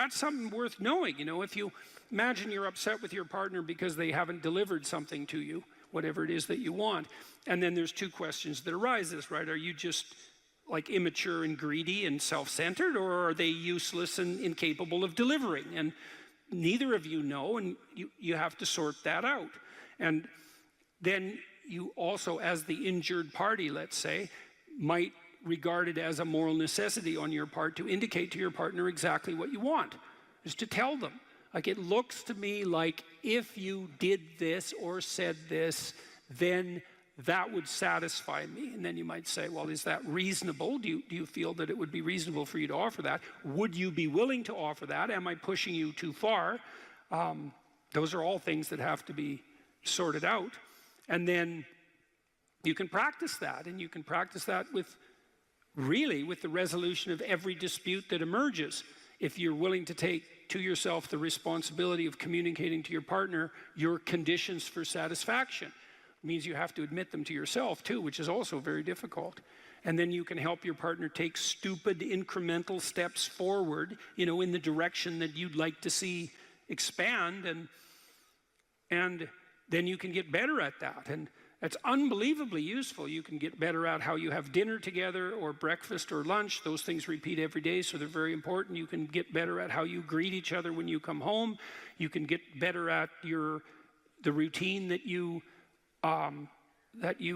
something worth knowing. You know, if you imagine you're upset with your partner because they haven't delivered something to you, whatever it is that you want, and then there's two questions that arises, right? Are you just like immature and greedy and self-centered, or are they useless and incapable of delivering? And neither of you know, and you have to sort that out. And then you also, as the injured party, let's say, might regard it as a moral necessity on your part to indicate to your partner exactly what you want, is to tell them. Like, it looks to me like if you did this or said this, then that would satisfy me. And then you might say, well, is that reasonable? Do you feel that it would be reasonable for you to offer that? Would you be willing to offer that? Am I pushing you too far? Those are all things that have to be sorted out. And then you can practice that, and you can practice that with the resolution of every dispute that emerges. If you're willing to take to yourself the responsibility of communicating to your partner your conditions for satisfaction. It means you have to admit them to yourself too, which is also very difficult. And then you can help your partner take stupid incremental steps forward, you know, in the direction that you'd like to see expand, and then you can get better at that. And that's unbelievably useful. You can get better at how you have dinner together, or breakfast or lunch. Those things repeat every day, so they're very important. You can get better at how you greet each other when you come home. You can get better at the routine that you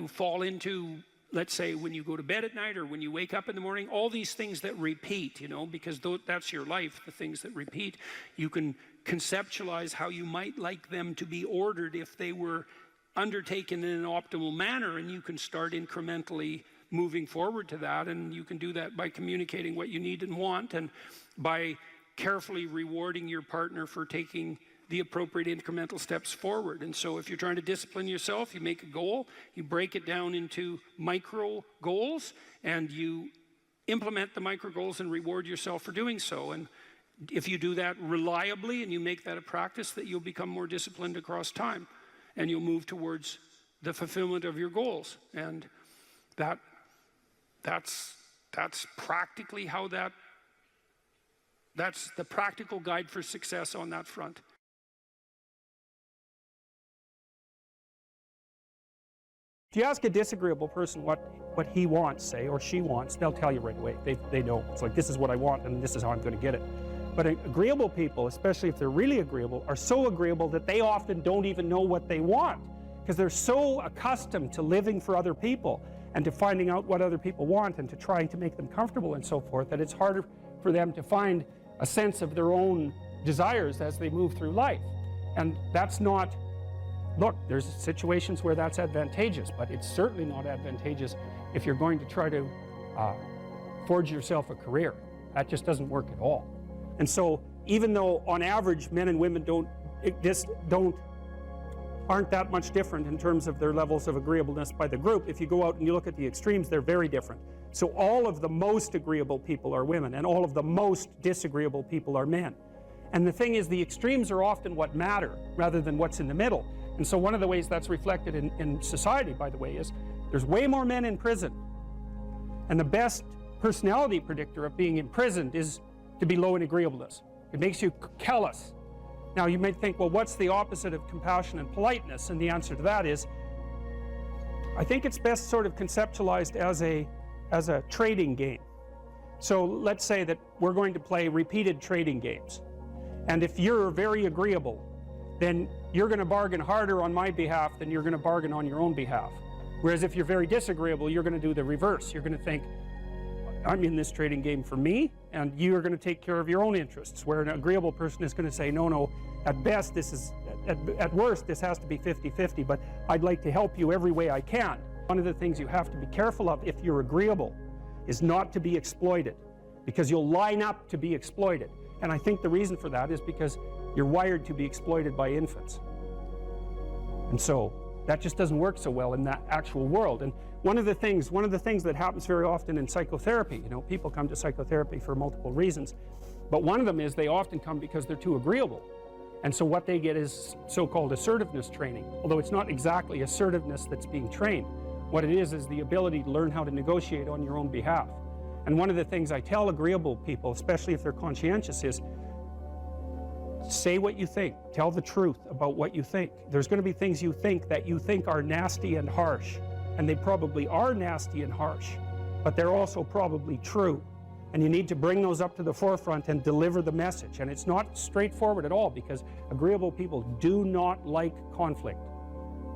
fall into, let's say, when you go to bed at night or when you wake up in the morning. All these things that repeat, you know, because that's your life, the things that repeat. You can conceptualize how you might like them to be ordered if they were undertaken in an optimal manner, and you can start incrementally moving forward to that. And you can do that by communicating what you need and want, and by carefully rewarding your partner for taking the appropriate incremental steps forward. And so if you're trying to discipline yourself, you make a goal, you break it down into micro goals, and you implement the micro goals and reward yourself for doing so. And if you do that reliably and you make that a practice, that you'll become more disciplined across time, and you'll move towards the fulfillment of your goals. And that's practically how that's the practical guide for success on that front.
If you ask a disagreeable person what he wants, say, or she wants, they'll tell you right away. They know. It's like, this is what I want, and this is how I'm going to get it. But agreeable people, especially if they're really agreeable, are so agreeable that they often don't even know what they want, because they're so accustomed to living for other people and to finding out what other people want and to trying to make them comfortable and so forth, that it's harder for them to find a sense of their own desires as they move through life. And that's not, look, there's situations where that's advantageous, but it's certainly not advantageous if you're going to try to forge yourself a career. That just doesn't work at all. And so, even though on average men and women aren't that much different in terms of their levels of agreeableness by the group, if you go out and you look at the extremes, they're very different. So all of the most agreeable people are women, and all of the most disagreeable people are men. And the thing is, the extremes are often what matter rather than what's in the middle. And so one of the ways that's reflected in society, by the way, is there's way more men in prison. And the best personality predictor of being imprisoned is to be low in agreeableness. It makes you callous. Now you might think, well, what's the opposite of compassion and politeness? And the answer to that is, I think it's best sort of conceptualized as a trading game. So let's say that we're going to play repeated trading games. And if you're very agreeable, then you're going to bargain harder on my behalf than you're going to bargain on your own behalf. Whereas if you're very disagreeable, you're going to do the reverse. You're going to think, I'm in this trading game for me, and you're going to take care of your own interests. Where an agreeable person is going to say, no, at best this is, at worst this has to be 50-50, but I'd like to help you every way I can. One of the things you have to be careful of if you're agreeable is not to be exploited, because you'll line up to be exploited. And I think the reason for that is because you're wired to be exploited by infants. And so That just doesn't work so well in that actual world. And one of the things that happens very often in psychotherapy, you know, people come to psychotherapy for multiple reasons, but one of them is they often come because they're too agreeable. And so what they get is so-called assertiveness training, although it's not exactly assertiveness that's being trained. What it is the ability to learn how to negotiate on your own behalf. And one of the things I tell agreeable people, especially if they're conscientious, is say what you think. Tell the truth about what you think. There's going to be things you think are nasty and harsh, and they probably are nasty and harsh, but they're also probably true. And you need to bring those up to the forefront and deliver the message. And it's not straightforward at all, because agreeable people do not like conflict.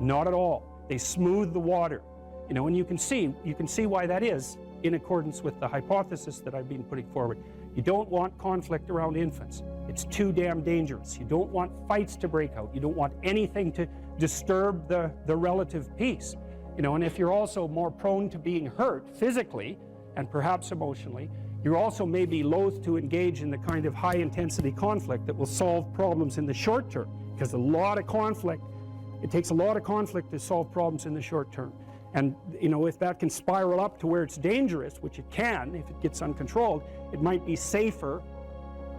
Not at all. They smooth the water. You know, and you can see why that is in accordance with the hypothesis that I've been putting forward. You don't want conflict around infants. It's too damn dangerous. You don't want fights to break out. You don't want anything to disturb the relative peace. You know, and if you're also more prone to being hurt physically and perhaps emotionally, you're also maybe loath to engage in the kind of high-intensity conflict that will solve problems in the short term, because it takes a lot of conflict to solve problems in the short term. And, you know, if that can spiral up to where it's dangerous, which it can if it gets uncontrolled, it might be safer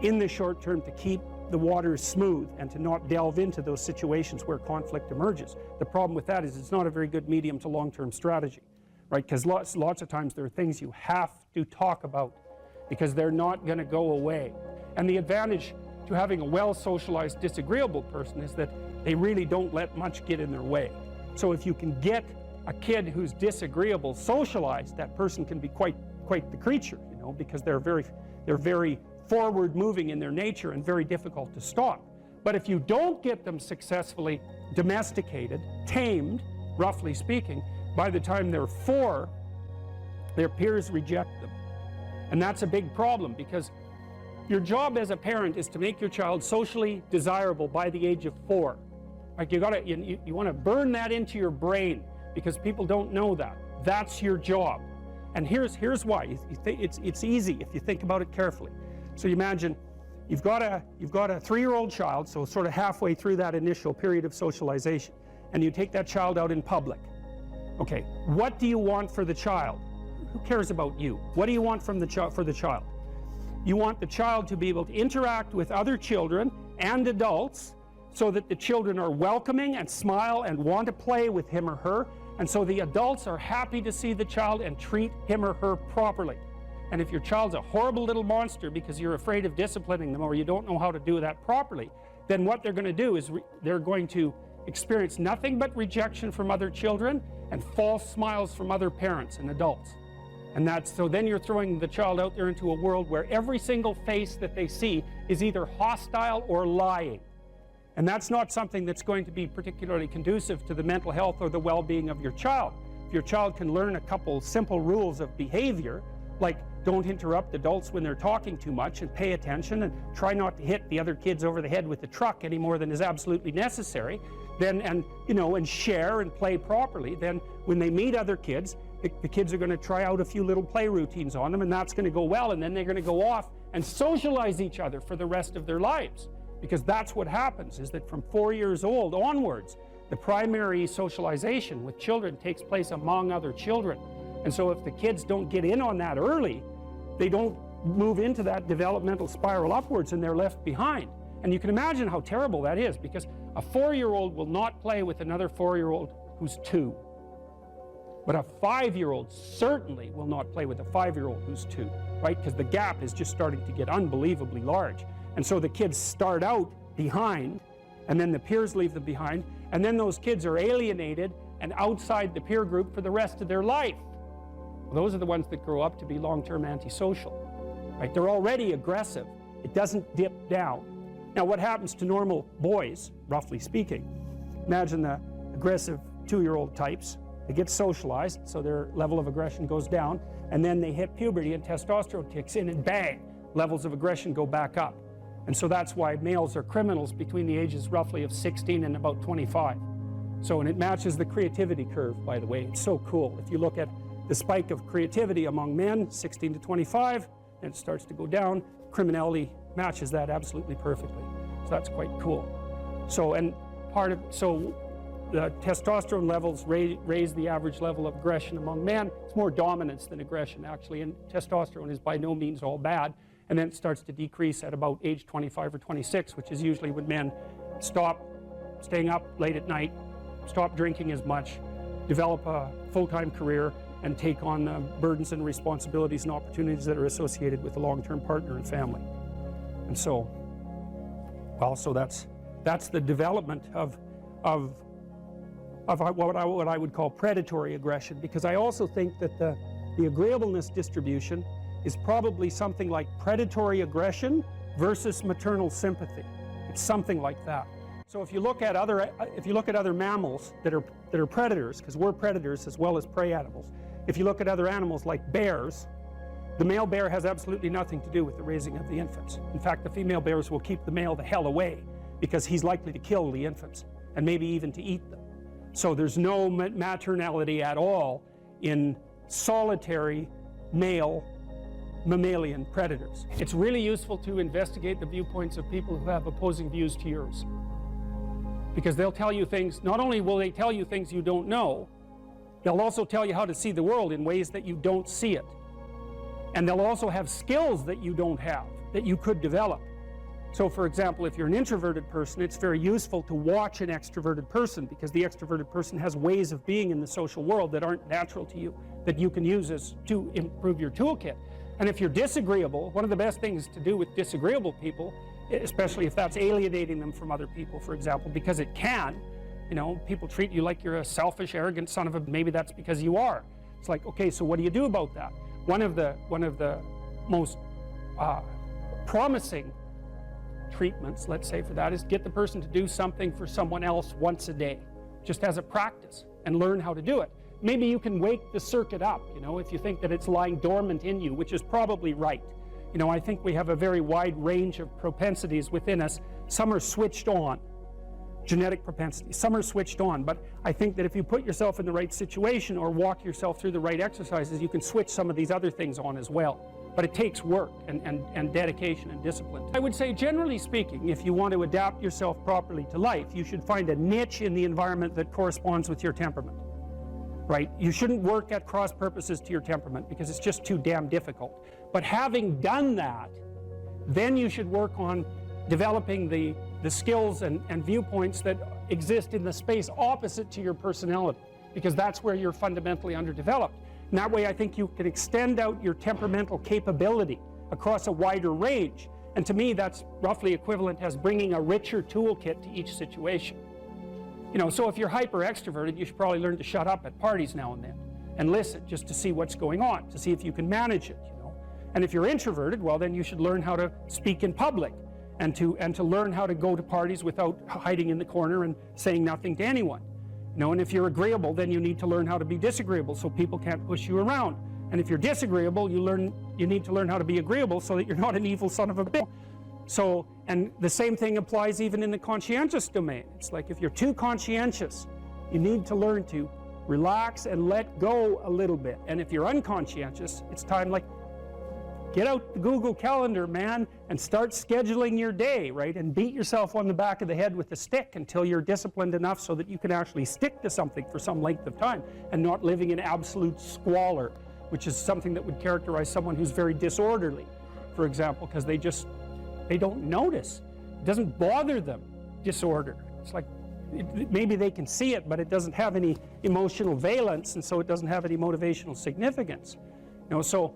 in the short term to keep the waters smooth and to not delve into those situations where conflict emerges. The problem with that is it's not a very good medium to long-term strategy, right? Because lots of times there are things you have to talk about because they're not going to go away. And the advantage to having a well-socialized disagreeable person is that they really don't let much get in their way. So if you can get a kid who's disagreeable socialized, that person can be quite the creature, you know, because they're very forward-moving in their nature and very difficult to stop. But if you don't get them successfully domesticated, tamed, roughly speaking, by the time they're 4, their peers reject them. And that's a big problem, because your job as a parent is to make your child socially desirable by the age of 4. Like you want to burn that into your brain, because people don't know that. That's your job. And here's why. It's easy if you think about it carefully. So you imagine you've got a 3-year-old child, so sort of halfway through that initial period of socialization, and you take that child out in public. Okay, what do you want for the child? Who cares about you? What do you want from for the child? You want the child to be able to interact with other children and adults so that the children are welcoming and smile and want to play with him or her, and so the adults are happy to see the child and treat him or her properly. And if your child's a horrible little monster because you're afraid of disciplining them or you don't know how to do that properly, then what they're going to do is they're going to experience nothing but rejection from other children and false smiles from other parents and adults. And so then you're throwing the child out there into a world where every single face that they see is either hostile or lying. And that's not something that's going to be particularly conducive to the mental health or the well-being of your child. If your child can learn a couple simple rules of behavior, like don't interrupt adults when they're talking too much and pay attention and try not to hit the other kids over the head with the truck any more than is absolutely necessary, and share and play properly, then when they meet other kids, the kids are going to try out a few little play routines on them, and that's going to go well, and then they're going to go off and socialize each other for the rest of their lives. Because that's what happens, is that from 4 years old onwards, the primary socialization with children takes place among other children. And so if the kids don't get in on that early, they don't move into that developmental spiral upwards and they're left behind. And you can imagine how terrible that is, because a 4-year-old will not play with another 4-year-old who's 2. But a 5-year-old certainly will not play with a 5-year-old who's 2, right? Because the gap is just starting to get unbelievably large. And so the kids start out behind, and then the peers leave them behind, and then those kids are alienated and outside the peer group for the rest of their life. Well, those are the ones that grow up to be long-term antisocial, right? They're already aggressive. It doesn't dip down. Now, what happens to normal boys, roughly speaking? Imagine the aggressive 2-year-old types. They get socialized, so their level of aggression goes down, and then they hit puberty and testosterone kicks in, and bang, levels of aggression go back up. And so that's why males are criminals between the ages roughly of 16 and about 25. So, and it matches the creativity curve, by the way. It's so cool. If you look at the spike of creativity among men, 16 to 25, and it starts to go down, criminality matches that absolutely perfectly. So that's quite cool. So, and testosterone levels raise the average level of aggression among men. It's more dominance than aggression, actually, and testosterone is by no means all bad. And then it starts to decrease at about age 25 or 26, which is usually when men stop staying up late at night, stop drinking as much, develop a full-time career, and take on the burdens and responsibilities and opportunities that are associated with a long-term partner and family. And so, well, so that's the development of what I would call predatory aggression, because I also think that the agreeableness distribution is probably something like predatory aggression versus maternal sympathy. It's something like that. So if you look at other mammals that are predators, because we're predators as well as prey animals, if you look at other animals like bears, the male bear has absolutely nothing to do with the raising of the infants. In fact, the female bears will keep the male the hell away because he's likely to kill the infants and maybe even to eat them. So there's no maternality at all in solitary male mammalian predators. It's really useful to investigate the viewpoints of people who have opposing views to yours, because they'll tell you things. Not only will they tell you things you don't know, they'll also tell you how to see the world in ways that you don't see it. And they'll also have skills that you don't have, that you could develop. So for example, if you're an introverted person, it's very useful to watch an extroverted person, because the extroverted person has ways of being in the social world that aren't natural to you, that you can use to improve your toolkit. And if you're disagreeable, one of the best things to do with disagreeable people, especially if that's alienating them from other people, for example, because it can, you know, people treat you like you're a selfish, arrogant son of a, maybe that's because you are. It's like, okay, so what do you do about that? One of the most promising treatments, let's say, for that is get the person to do something for someone else once a day, just as a practice, and learn how to do it. Maybe you can wake the circuit up, you know, if you think that it's lying dormant in you, which is probably right. You know, I think we have a very wide range of propensities within us. Some are switched on, genetic propensities. Some are switched on, but I think that if you put yourself in the right situation or walk yourself through the right exercises, you can switch some of these other things on as well. But it takes work and dedication and discipline. I would say, generally speaking, if you want to adapt yourself properly to life, you should find a niche in the environment that corresponds with your temperament. Right? You shouldn't work at cross purposes to your temperament because it's just too damn difficult. But having done that, then you should work on developing the skills and viewpoints that exist in the space opposite to your personality, because that's where you're fundamentally underdeveloped. And that way I think you can extend out your temperamental capability across a wider range. And to me, that's roughly equivalent as bringing a richer toolkit to each situation. You know, so if you're hyper extroverted, you should probably learn to shut up at parties now and then and listen just to see what's going on, to see if you can manage it, you know. And if you're introverted, well, then you should learn how to speak in public and to learn how to go to parties without hiding in the corner and saying nothing to anyone. You know, and if you're agreeable, then you need to learn how to be disagreeable so people can't push you around. And if you're disagreeable, you need to learn how to be agreeable so that you're not an evil son of a bitch. So, and the same thing applies even in the conscientious domain. It's like if you're too conscientious, you need to learn to relax and let go a little bit. And if you're unconscientious, it's time, like, get out the Google Calendar, man, and start scheduling your day, right? And beat yourself on the back of the head with a stick until you're disciplined enough so that you can actually stick to something for some length of time and not living in absolute squalor, which is something that would characterize someone who's very disorderly, for example, because they don't notice. It doesn't bother them, disorder. It's like, maybe they can see it, but it doesn't have any emotional valence, and so it doesn't have any motivational significance. You know, so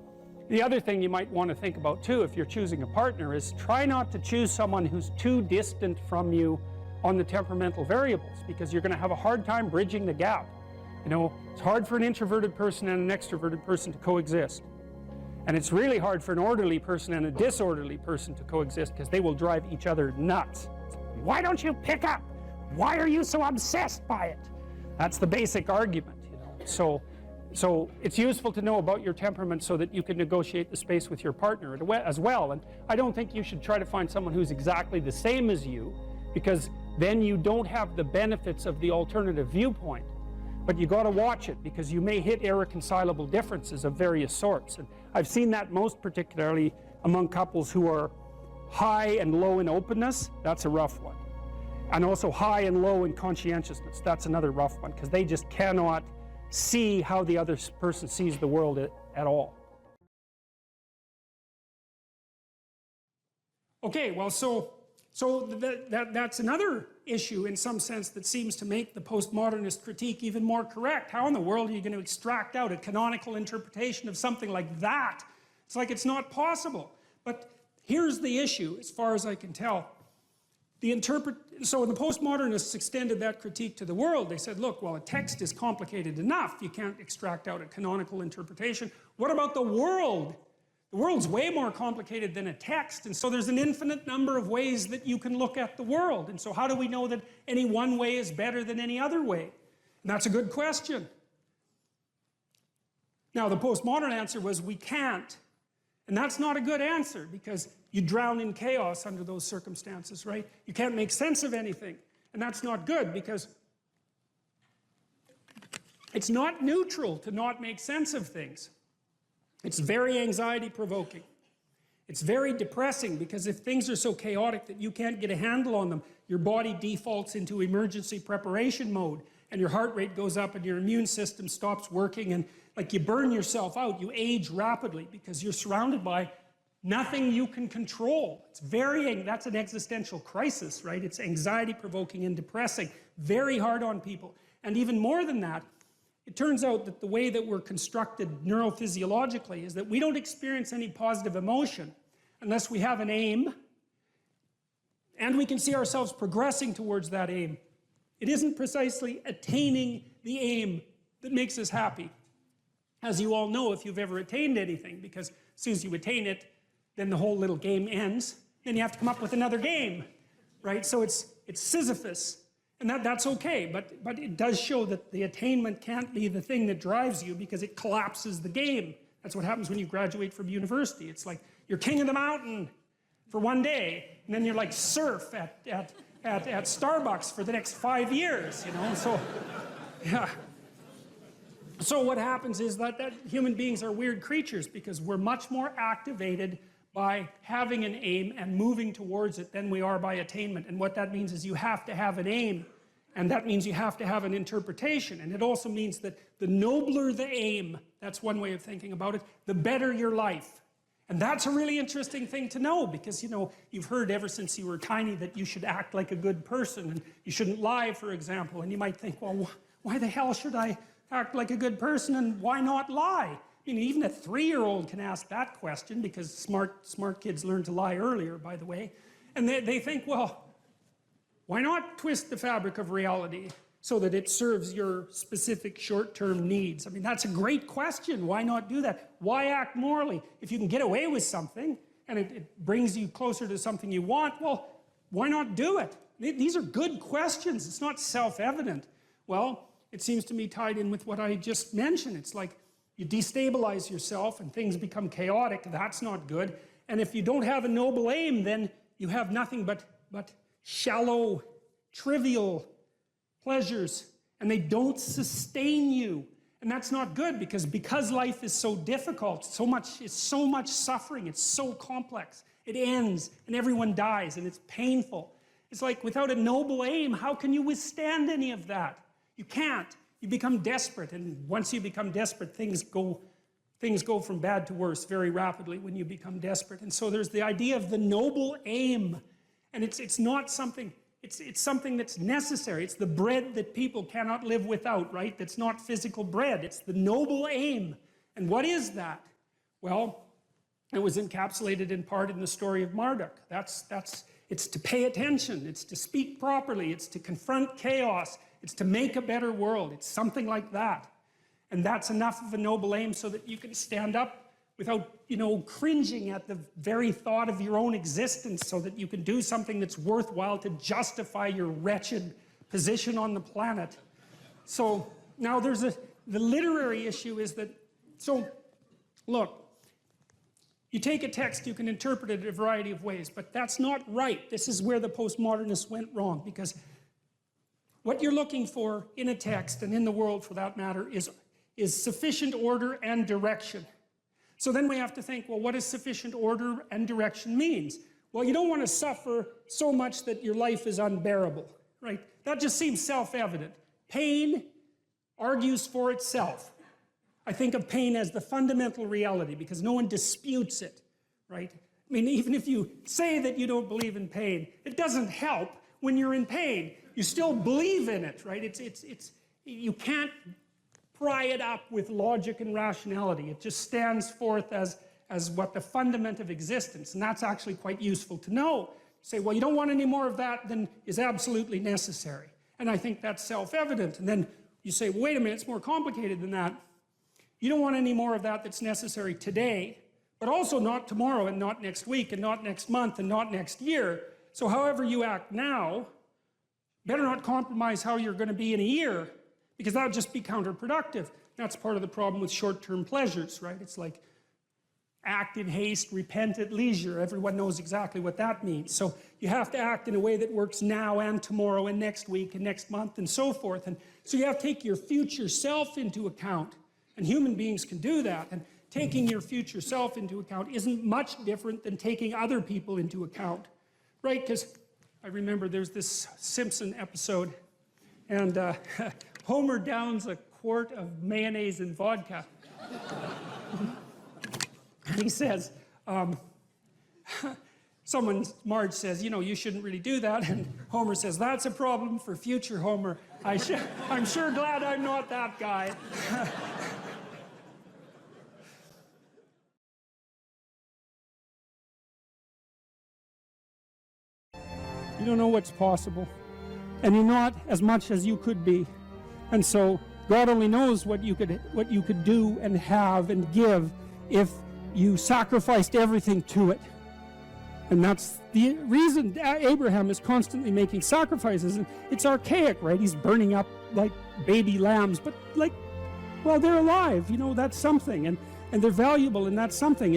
the other thing you might want to think about too, if you're choosing a partner, is try not to choose someone who's too distant from you on the temperamental variables, because you're going to have a hard time bridging the gap. You know, it's hard for an introverted person and an extroverted person to coexist. And it's really hard for an orderly person and a disorderly person to coexist, because they will drive each other nuts. Why don't you pick up? Why are you so obsessed by it? That's the basic argument, you know. So it's useful to know about your temperament so that you can negotiate the space with your partner as well. And I don't think you should try to find someone who's exactly the same as you, because then you don't have the benefits of the alternative viewpoint. But you got to watch it, because you may hit irreconcilable differences of various sorts. And I've seen that most particularly among couples who are high and low in openness. That's a rough one. And also high and low in conscientiousness. That's another rough one, because they just cannot see how the other person sees the world at all. Okay, well, so that's another issue in some sense that seems to make the postmodernist critique even more correct. How in the world are you going to extract out a canonical interpretation of something like that? It's like it's not possible. But here's the issue, as far as I can tell. So the postmodernists extended that critique to the world. They said, look, well, a text is complicated enough. You can't extract out a canonical interpretation. What about the world? The world's way more complicated than a text, and so there's an infinite number of ways that you can look at the world. And so how do we know that any one way is better than any other way? And that's a good question. Now, the postmodern answer was, we can't. And that's not a good answer, because you drown in chaos under those circumstances, right? You can't make sense of anything. And that's not good, because it's not neutral to not make sense of things. It's very anxiety-provoking. It's very depressing, because if things are so chaotic that you can't get a handle on them, your body defaults into emergency preparation mode, and your heart rate goes up and your immune system stops working, and like you burn yourself out. You age rapidly because you're surrounded by nothing you can control. That's an existential crisis, right? It's anxiety-provoking and depressing, very hard on people. And even more than that, it turns out that the way that we're constructed neurophysiologically is that we don't experience any positive emotion unless we have an aim and we can see ourselves progressing towards that aim. It isn't precisely attaining the aim that makes us happy, as you all know if you've ever attained anything, because as soon as you attain it, then the whole little game ends. Then you have to come up with another game, right? So it's Sisyphus. And that's okay, but it does show that the attainment can't be the thing that drives you, because it collapses the game. That's what happens when you graduate from university. It's like you're king of the mountain for one day, and then you're like surf at Starbucks for the next 5 years, you know? So, yeah. So what happens is that human beings are weird creatures, because we're much more activated by having an aim and moving towards it than we are by attainment. And what that means is you have to have an aim, and that means you have to have an interpretation. And it also means that the nobler the aim, that's one way of thinking about it, the better your life. And that's a really interesting thing to know, because, you know, you've heard ever since you were tiny that you should act like a good person, and you shouldn't lie, for example. And you might think, well, why the hell should I act like a good person, and why not lie? I mean, even a 3-year-old can ask that question, because smart kids learn to lie earlier, by the way. And they think, well, why not twist the fabric of reality so that it serves your specific short-term needs? I mean, that's a great question. Why not do that? Why act morally? If you can get away with something, and it brings you closer to something you want, well, why not do it? These are good questions. It's not self-evident. Well, it seems to me tied in with what I just mentioned. It's like, you destabilize yourself and things become chaotic. That's not good. And if you don't have a noble aim, then you have nothing but shallow, trivial pleasures, and they don't sustain you. And that's not good, because life is so difficult, it's so much suffering, it's so complex. It ends, and everyone dies, and it's painful. It's like, without a noble aim, how can you withstand any of that? You can't. You become desperate, and once you become desperate, things go from bad to worse very rapidly when you become desperate. And so there's the idea of the noble aim, and it's not something, it's something that's necessary. It's the bread that people cannot live without, right? That's not physical bread. It's the noble aim. And what is that? Well, it was encapsulated in part in the story of Marduk. It's to pay attention. It's to speak properly. It's to confront chaos. It's to make a better world. It's something like that. And that's enough of a noble aim so that you can stand up without, you know, cringing at the very thought of your own existence, so that you can do something that's worthwhile to justify your wretched position on the planet. So now the literary issue is that, so look, you take a text, you can interpret it a variety of ways, but that's not right. This is where the postmodernists went wrong, because what you're looking for in a text, and in the world for that matter, is sufficient order and direction. So then we have to think, well, what does sufficient order and direction means? Well, you don't want to suffer so much that your life is unbearable. right? That just seems self-evident. Pain argues for itself. I think of pain as the fundamental reality because no one disputes it, right? I mean, even if you say that you don't believe in pain, it doesn't help when you're in pain. You still believe in it, right? You can't pry it up with logic and rationality. It just stands forth as what the fundament of existence, and that's actually quite useful to know. Say, well, you don't want any more of that than is absolutely necessary. And I think that's self-evident. And then you say, well, wait a minute, it's more complicated than that. You don't want any more of that that's necessary today, but also not tomorrow and not next week and not next month and not next year. So however you act now, better not compromise how you're going to be in a year, because that would just be counterproductive. That's part of the problem with short-term pleasures, right? It's like act in haste, repent at leisure. Everyone knows exactly what that means. So you have to act in a way that works now and tomorrow and next week and next month and so forth. And so you have to take your future self into account. And human beings can do that. And taking your future self into account isn't much different than taking other people into account, right? Because I remember there's this Simpson episode, and Homer downs a quart of mayonnaise and vodka. He says, Marge says, you know, you shouldn't really do that. And Homer says, that's a problem for future Homer. I'm sure glad I'm not that guy. You don't know what's possible, and you're not as much as you could be. And so God only knows what you could do and have and give if you sacrificed everything to it. And that's the reason Abraham is constantly making sacrifices. And it's archaic, right? He's burning up like baby lambs, but like, well, they're alive, you know, that's something, and they're valuable, and that's something.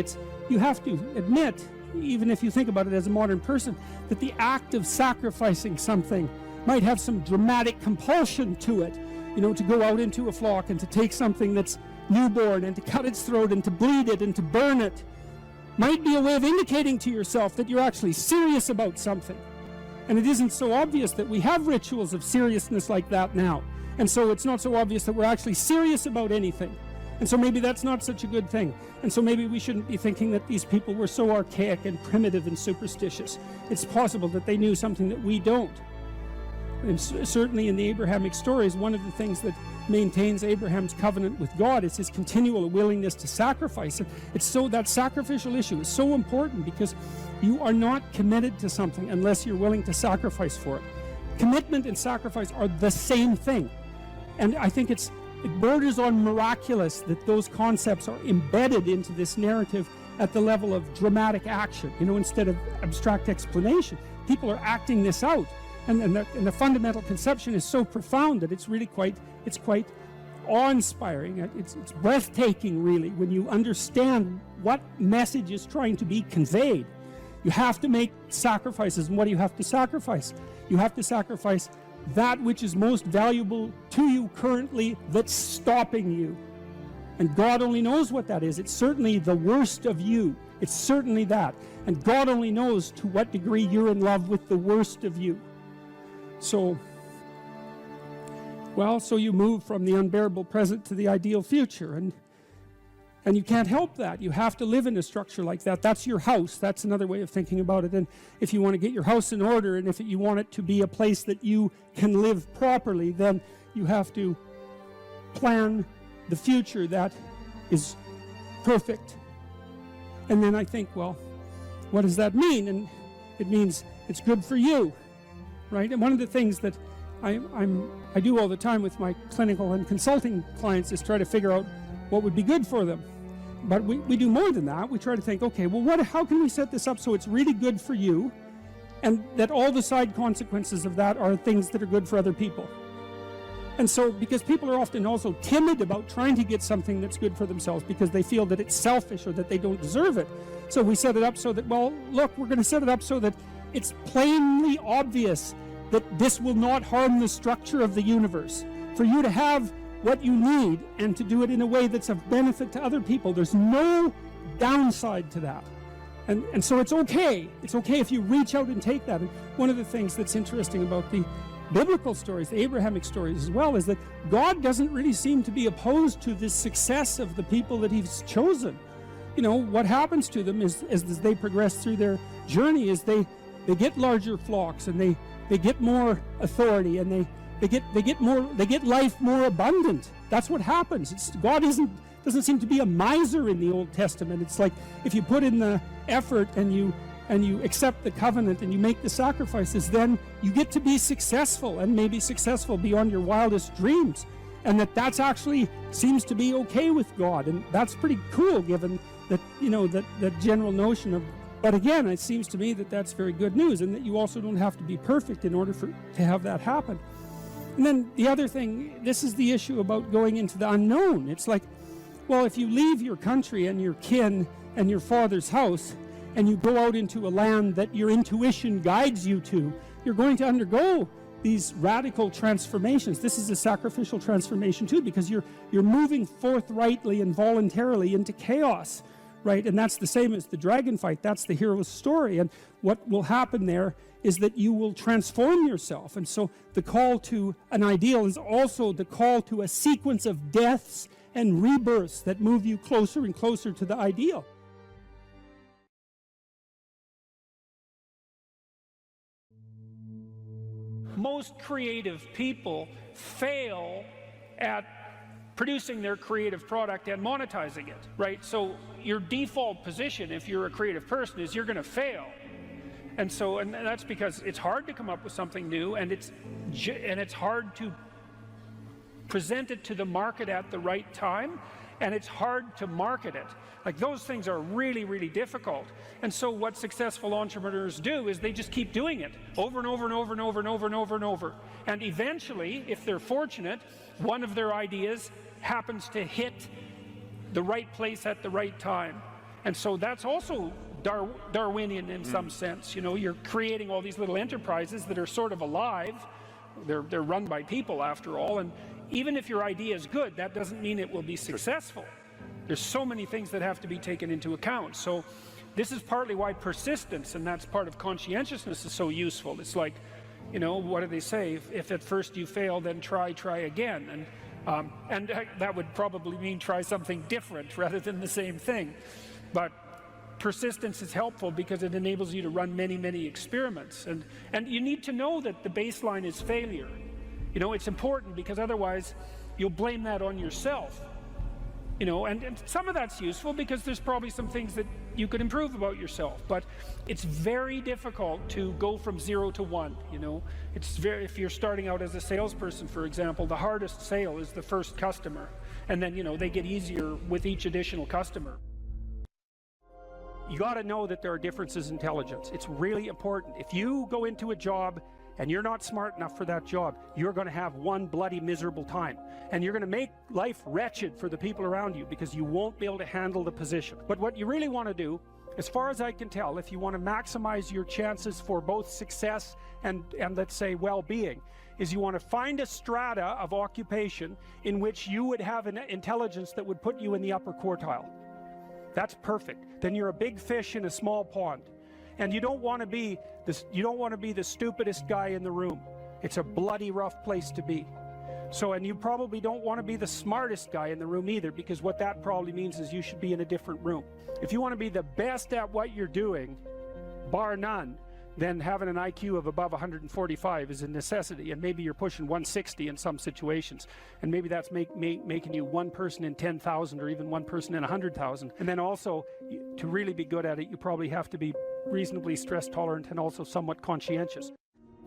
You have to admit, even if you think about it as a modern person, that the act of sacrificing something might have some dramatic compulsion to it, you know, to go out into a flock and to take something that's newborn and to cut its throat and to bleed it and to burn it, might be a way of indicating to yourself that you're actually serious about something. And it isn't so obvious that we have rituals of seriousness like that now. And so it's not so obvious that we're actually serious about anything. And so maybe that's not such a good thing. And so maybe we shouldn't be thinking that these people were so archaic and primitive and superstitious. It's possible that they knew something that we don't. And certainly in the Abrahamic stories, one of the things that maintains Abraham's covenant with God is his continual willingness to sacrifice. And it's so that sacrificial issue is so important because you are not committed to something unless you're willing to sacrifice for it. Commitment and sacrifice are the same thing. And I think it borders on miraculous that those concepts are embedded into this narrative at the level of dramatic action, you know, instead of abstract explanation. People are acting this out. And the fundamental conception is so profound that it's really quite awe-inspiring. It's breathtaking, really, when you understand what message is trying to be conveyed. You have to make sacrifices. And what do you have to sacrifice? You have to sacrifice that which is most valuable to you currently that's stopping you. And God only knows what that is. It's certainly the worst of you. It's certainly that. And God only knows to what degree you're in love with the worst of you. So you move from the unbearable present to the ideal future, and you can't help that. You have to live in a structure like that. That's your house. That's another way of thinking about it. And if you want to get your house in order, and if you want it to be a place that you can live properly, then you have to plan the future that is perfect. And then I think, well, what does that mean? And it means it's good for you. Right? And one of the things that I do all the time with my clinical and consulting clients is try to figure out what would be good for them. But we do more than that. We try to think, okay, well, how can we set this up so it's really good for you, and that all the side consequences of that are things that are good for other people. And so, because people are often also timid about trying to get something that's good for themselves because they feel that it's selfish or that they don't deserve it. So we set it up so that, well, look, we're going to set it up so that it's plainly obvious that this will not harm the structure of the universe. For you to have what you need and to do it in a way that's of benefit to other people, there's no downside to that. And so it's okay. It's okay if you reach out and take that. And one of the things that's interesting about the biblical stories, the Abrahamic stories as well, is that God doesn't really seem to be opposed to the success of the people that he's chosen. You know, what happens to them is as they progress through their journey is they get larger flocks, and they get more authority, and they get life more abundant. That's what happens. God doesn't seem to be a miser in the Old Testament. It's like if you put in the effort and you accept the covenant and you make the sacrifices, then you get to be successful, and maybe successful beyond your wildest dreams. And that's actually seems to be okay with God, and that's pretty cool given that, you know, that general notion of. But again, it seems to me that that's very good news, and that you also don't have to be perfect in order to have that happen. And then the other thing, this is the issue about going into the unknown. It's like, well, if you leave your country and your kin and your father's house, and you go out into a land that your intuition guides you to, you're going to undergo these radical transformations. This is a sacrificial transformation too, because you're moving forthrightly and voluntarily into chaos, right? And that's the same as the dragon fight. That's the hero's story. And what will happen there is that you will transform yourself. And so the call to an ideal is also the call to a sequence of deaths and rebirths that move you closer and closer to the ideal. Most creative people fail at producing their creative product and monetizing it, right? So your default position, if you're a creative person, is you're going to fail. And that's because it's hard to come up with something new, and it's hard to present it to the market at the right time, and it's hard to market it. Like, those things are really, really difficult. And so what successful entrepreneurs do is they just keep doing it over and over and over and over and over and over and over. And eventually, if they're fortunate, one of their ideas happens to hit the right place at the right time. And so that's also Darwinian in some sense. You know, you're creating all these little enterprises that are sort of alive. They're run by people, after all. And even if your idea is good, that doesn't mean it will be successful. There's so many things that have to be taken into account. So this is partly why persistence, and that's part of conscientiousness, is so useful. It's like, you know, what do they say? If at first you fail, then try again. And that would probably mean try something different rather than the same thing. But persistence is helpful because it enables you to run many, many experiments. And you need to know that the baseline is failure. You know, it's important, because otherwise you'll blame that on yourself. You know, and some of that's useful because there's probably some things that you could improve about yourself, but it's very difficult to go from 0 to 1. You know, if you're starting out as a salesperson, for example, the hardest sale is the first customer, and then, you know, they get easier with each additional customer. You got to know that there are differences in intelligence. It's really important. If you go into a job and you're not smart enough for that job, you're going to have one bloody miserable time, and you're going to make life wretched for the people around you because you won't be able to handle the position. But what you really want to do, as far as I can tell, if you want to maximize your chances for both success and let's say well-being, is you want to find a strata of occupation in which you would have an intelligence that would put you in the upper quartile. That's perfect. Then you're a big fish in a small pond. And you don't want to be the stupidest guy in the room. It's a bloody rough place to be. So, and you probably don't want to be the smartest guy in the room either, because what that probably means is you should be in a different room. If you want to be the best at what you're doing, bar none, then having an IQ of above 145 is a necessity, and maybe you're pushing 160 in some situations, and maybe that's making you one person in 10,000 or even one person in 100,000. And then also, to really be good at it, you probably have to be reasonably stress tolerant and also somewhat conscientious.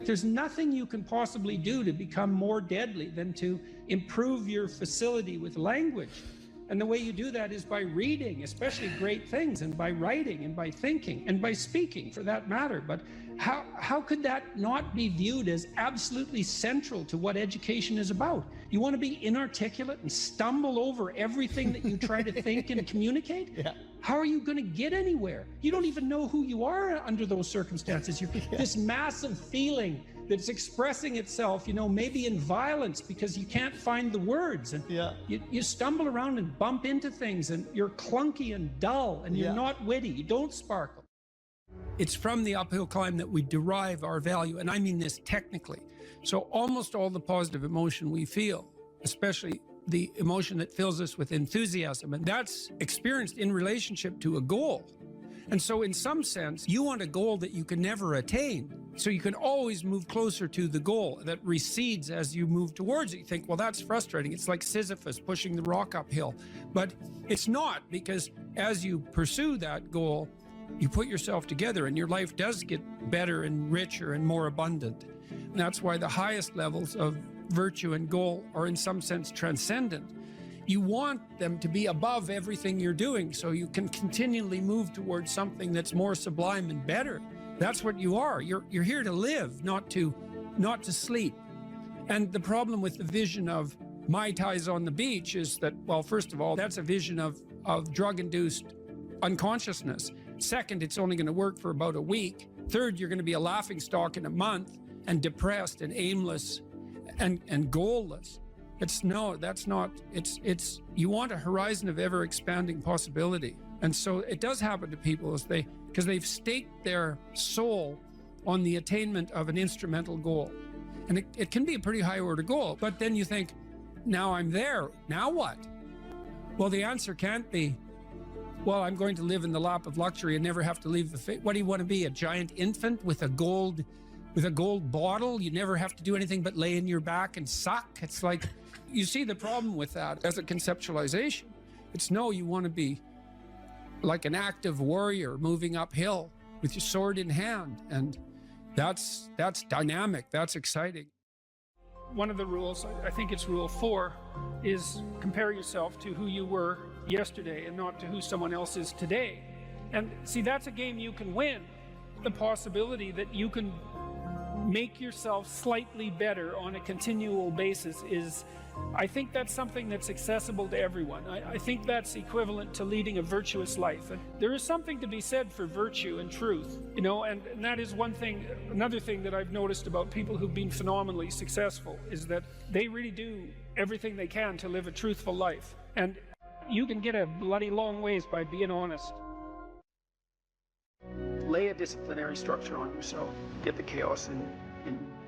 There's nothing you can possibly do to become more deadly than to improve your facility with language. And the way you do that is by reading, especially great things, and by writing, and by thinking, and by speaking, for that matter. But how could that not be viewed as absolutely central to what education is about? You want to be inarticulate and stumble over everything that you try to think and communicate? Yeah. How are you going to get anywhere? You don't even know who you are under those circumstances. You're this massive feeling that's expressing itself, you know, maybe in violence because you can't find the words, and you stumble around and bump into things, and you're clunky and dull, and you're not witty, you don't sparkle.
It's from the uphill climb that we derive our value, and I mean this technically. So almost all the positive emotion we feel, especially the emotion that fills us with enthusiasm, and that's experienced in relationship to a goal. And so in some sense, you want a goal that you can never attain. So you can always move closer to the goal that recedes as you move towards it. You think, well, that's frustrating. It's like Sisyphus pushing the rock uphill. But it's not, because as you pursue that goal, you put yourself together and your life does get better and richer and more abundant. And that's why the highest levels of virtue and goal are in some sense transcendent. You want them to be above everything you're doing so you can continually move towards something that's more sublime and better. That's what you are. You're here to live, not to sleep. And the problem with the vision of Mai Tais on the beach is that, well, first of all, that's a vision of drug-induced unconsciousness. Second, it's only going to work for about a week. Third, you're going to be a laughingstock in a month and depressed and aimless and goalless. You want a horizon of ever expanding possibility. And so it does happen to people because they've staked their soul on the attainment of an instrumental goal. And it can be a pretty high order goal, but then you think, now I'm there, now what? Well, the answer can't be, well, I'm going to live in the lap of luxury and never have to leave the face. What do you want to be, a giant infant with a gold bottle? You never have to do anything but lay in your back and suck. It's like, you see the problem with that as a conceptualization. It's no, you want to be like an active warrior moving uphill with your sword in hand. And that's dynamic, that's exciting. One of the rules, I think it's rule 4, is compare yourself to who you were yesterday and not to who someone else is today. And see, that's a game you can win. The possibility that you can make yourself slightly better on a continual basis is, I think that's something that's accessible to everyone. I think that's equivalent to leading a virtuous life. And there is something to be said for virtue and truth, and that is one thing. Another thing that I've noticed about people who've been phenomenally successful is that they really do everything they can to live a truthful life. And you can get a bloody long ways by being honest. Lay a disciplinary structure on yourself, get the chaos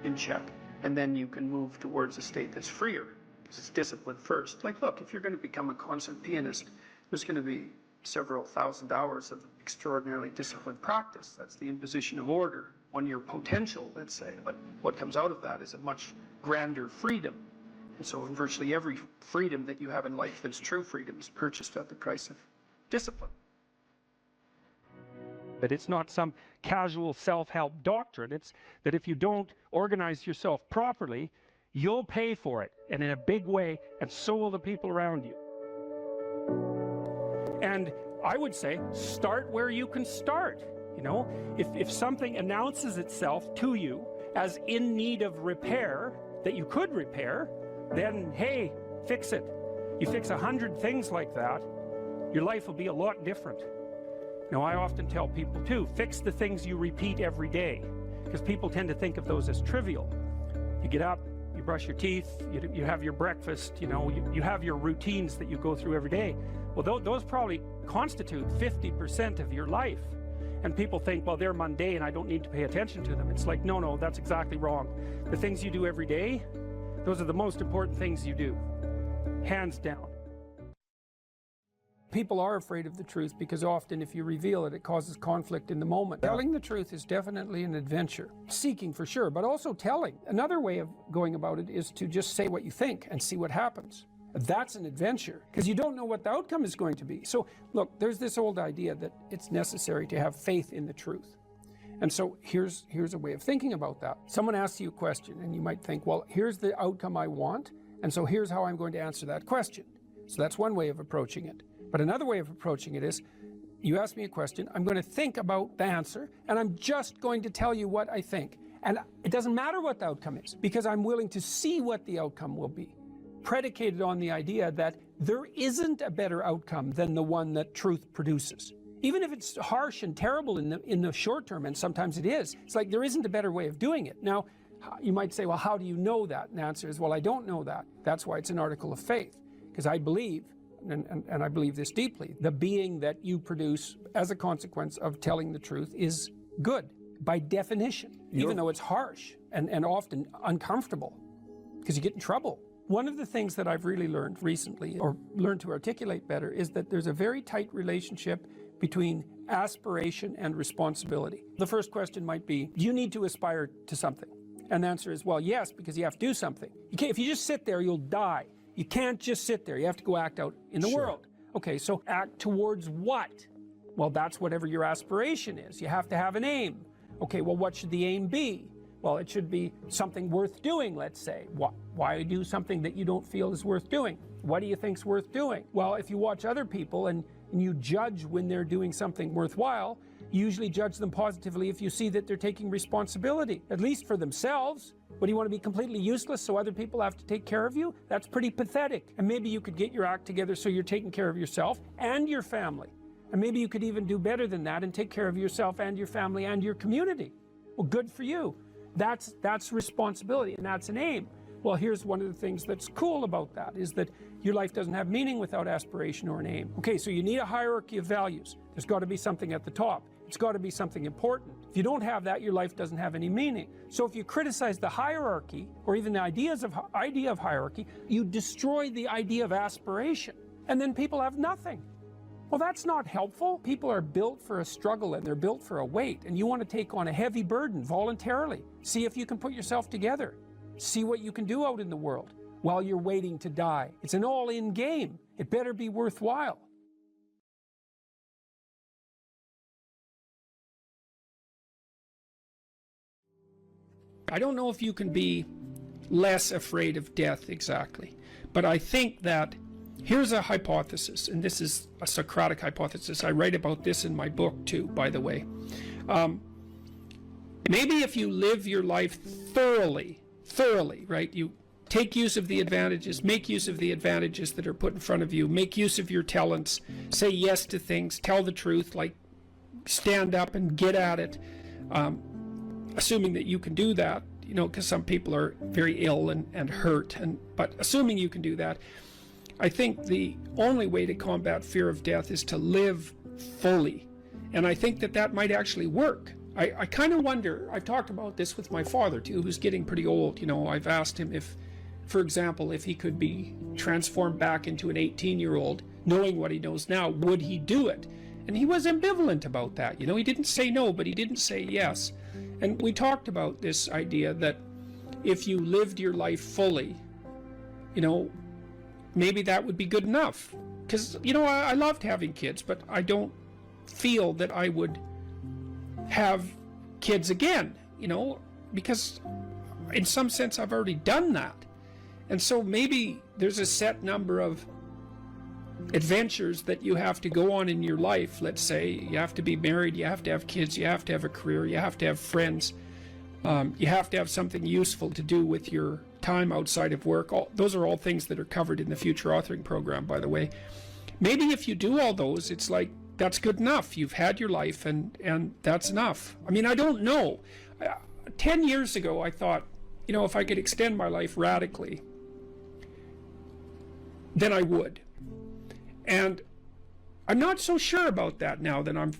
in check, and then you can move towards a state that's freer. It's discipline first. Like, look, if you're going to become a concert pianist, there's going to be several thousand hours of extraordinarily disciplined practice. That's the imposition of order on your potential, let's say. But what comes out of that is a much grander freedom. And so virtually every freedom that you have in life that's true freedom is purchased at the price of discipline. But it's not some casual self-help doctrine. It's that if you don't organize yourself properly, you'll pay for it, and in a big way, and so will the people around you. And I would say, start where you can start. If something announces itself to you as in need of repair, that you could repair, then hey, fix it. You fix 100 things like that, your life will be a lot different. I often tell people too, fix the things you repeat every day, because people tend to think of those as trivial. You get up, you brush your teeth, you have your breakfast, you have your routines that you go through every day. Well, those probably constitute 50% of your life. And people think, well, they're mundane, I don't need to pay attention to them. It's like, no, that's exactly wrong. The things you do every day, those are the most important things you do, hands down. People are afraid of the truth because often if you reveal it, it causes conflict in the moment. Telling the truth is definitely an adventure. Seeking for sure, but also telling. Another way of going about it is to just say what you think and see what happens. That's an adventure because you don't know what the outcome is going to be. So look, there's this old idea that it's necessary to have faith in the truth. And so here's a way of thinking about that. Someone asks you a question and you might think, well, here's the outcome I want, and so here's how I'm going to answer that question. So that's one way of approaching it. But another way of approaching it is, you ask me a question, I'm going to think about the answer, and I'm just going to tell you what I think. And it doesn't matter what the outcome is, because I'm willing to see what the outcome will be, predicated on the idea that there isn't a better outcome than the one that truth produces. Even if it's harsh and terrible in the short term, and sometimes it is, it's like there isn't a better way of doing it. Now, you might say, well, how do you know that? And the answer is, well, I don't know that. That's why it's an article of faith, because I believe, and I believe this deeply, the being that you produce as a consequence of telling the truth is good by definition, even though it's harsh and often uncomfortable because you get in trouble. One of the things that I've really learned recently, or learned to articulate better, is that there's a very tight relationship between aspiration and responsibility. The first question might be, do you need to aspire to something? And the answer is, well, yes, because you have to do something. You can't, if you just sit there, you'll die. You can't just sit there. You have to go act out in the world. Okay, so act towards what? Well, that's whatever your aspiration is. You have to have an aim. Okay, well, what should the aim be? Well, it should be something worth doing, let's say. Why do something that you don't feel is worth doing? What do you think's worth doing? Well, if you watch other people and you judge when they're doing something worthwhile, you usually judge them positively if you see that they're taking responsibility, at least for themselves. What, do you want to be completely useless so other people have to take care of you? That's pretty pathetic. And maybe you could get your act together so you're taking care of yourself and your family. And maybe you could even do better than that and take care of yourself and your family and your community. Well, good for you. That's responsibility, and that's an aim. Well, here's one of the things that's cool about that, is that your life doesn't have meaning without aspiration or an aim. Okay, so you need a hierarchy of values. There's got to be something at the top. It's got to be something important. If you don't have that, your life doesn't have any meaning. So if you criticize the hierarchy, or even the idea of hierarchy, you destroy the idea of aspiration, and then people have nothing. Well, that's not helpful. People are built for a struggle, and they're built for a weight, and you want to take on a heavy burden voluntarily. See if you can put yourself together. See what you can do out in the world while you're waiting to die. It's an all-in game. It better be worthwhile. I don't know if you can be less afraid of death exactly, but I think that here's a hypothesis, and this is a Socratic hypothesis. I write about this in my book too, by the way. Maybe if you live your life thoroughly, right? You take use of the advantages, make use of the advantages that are put in front of you, make use of your talents, say yes to things, tell the truth, like stand up and get at it, assuming that you can do that, you know, because some people are very ill and hurt, but assuming you can do that, I think the only way to combat fear of death is to live fully. And I think that might actually work. I kind of wonder, I've talked about this with my father too, who's getting pretty old. You know, I've asked him if, for example, if he could be transformed back into an 18-year-old, knowing what he knows now, would he do it? And he was ambivalent about that. You know, he didn't say no, but he didn't say yes. And we talked about this idea that if you lived your life fully, you know, maybe that would be good enough. Because, you know, I loved having kids, but I don't feel that I would have kids again, you know, because in some sense I've already done that. And so maybe there's a set number of adventures that you have to go on in your life. Let's say you have to be married, you have to have kids, you have to have a career, you have to have friends, you have to have something useful to do with your time outside of work. Those are all things that are covered in the future authoring program, by the way. Maybe if you do all those, it's like, that's good enough. You've had your life, and that's enough. I mean, I don't know. 10 years ago, I thought, you know, if I could extend my life radically, then I would. And I'm not so sure about that now that I'm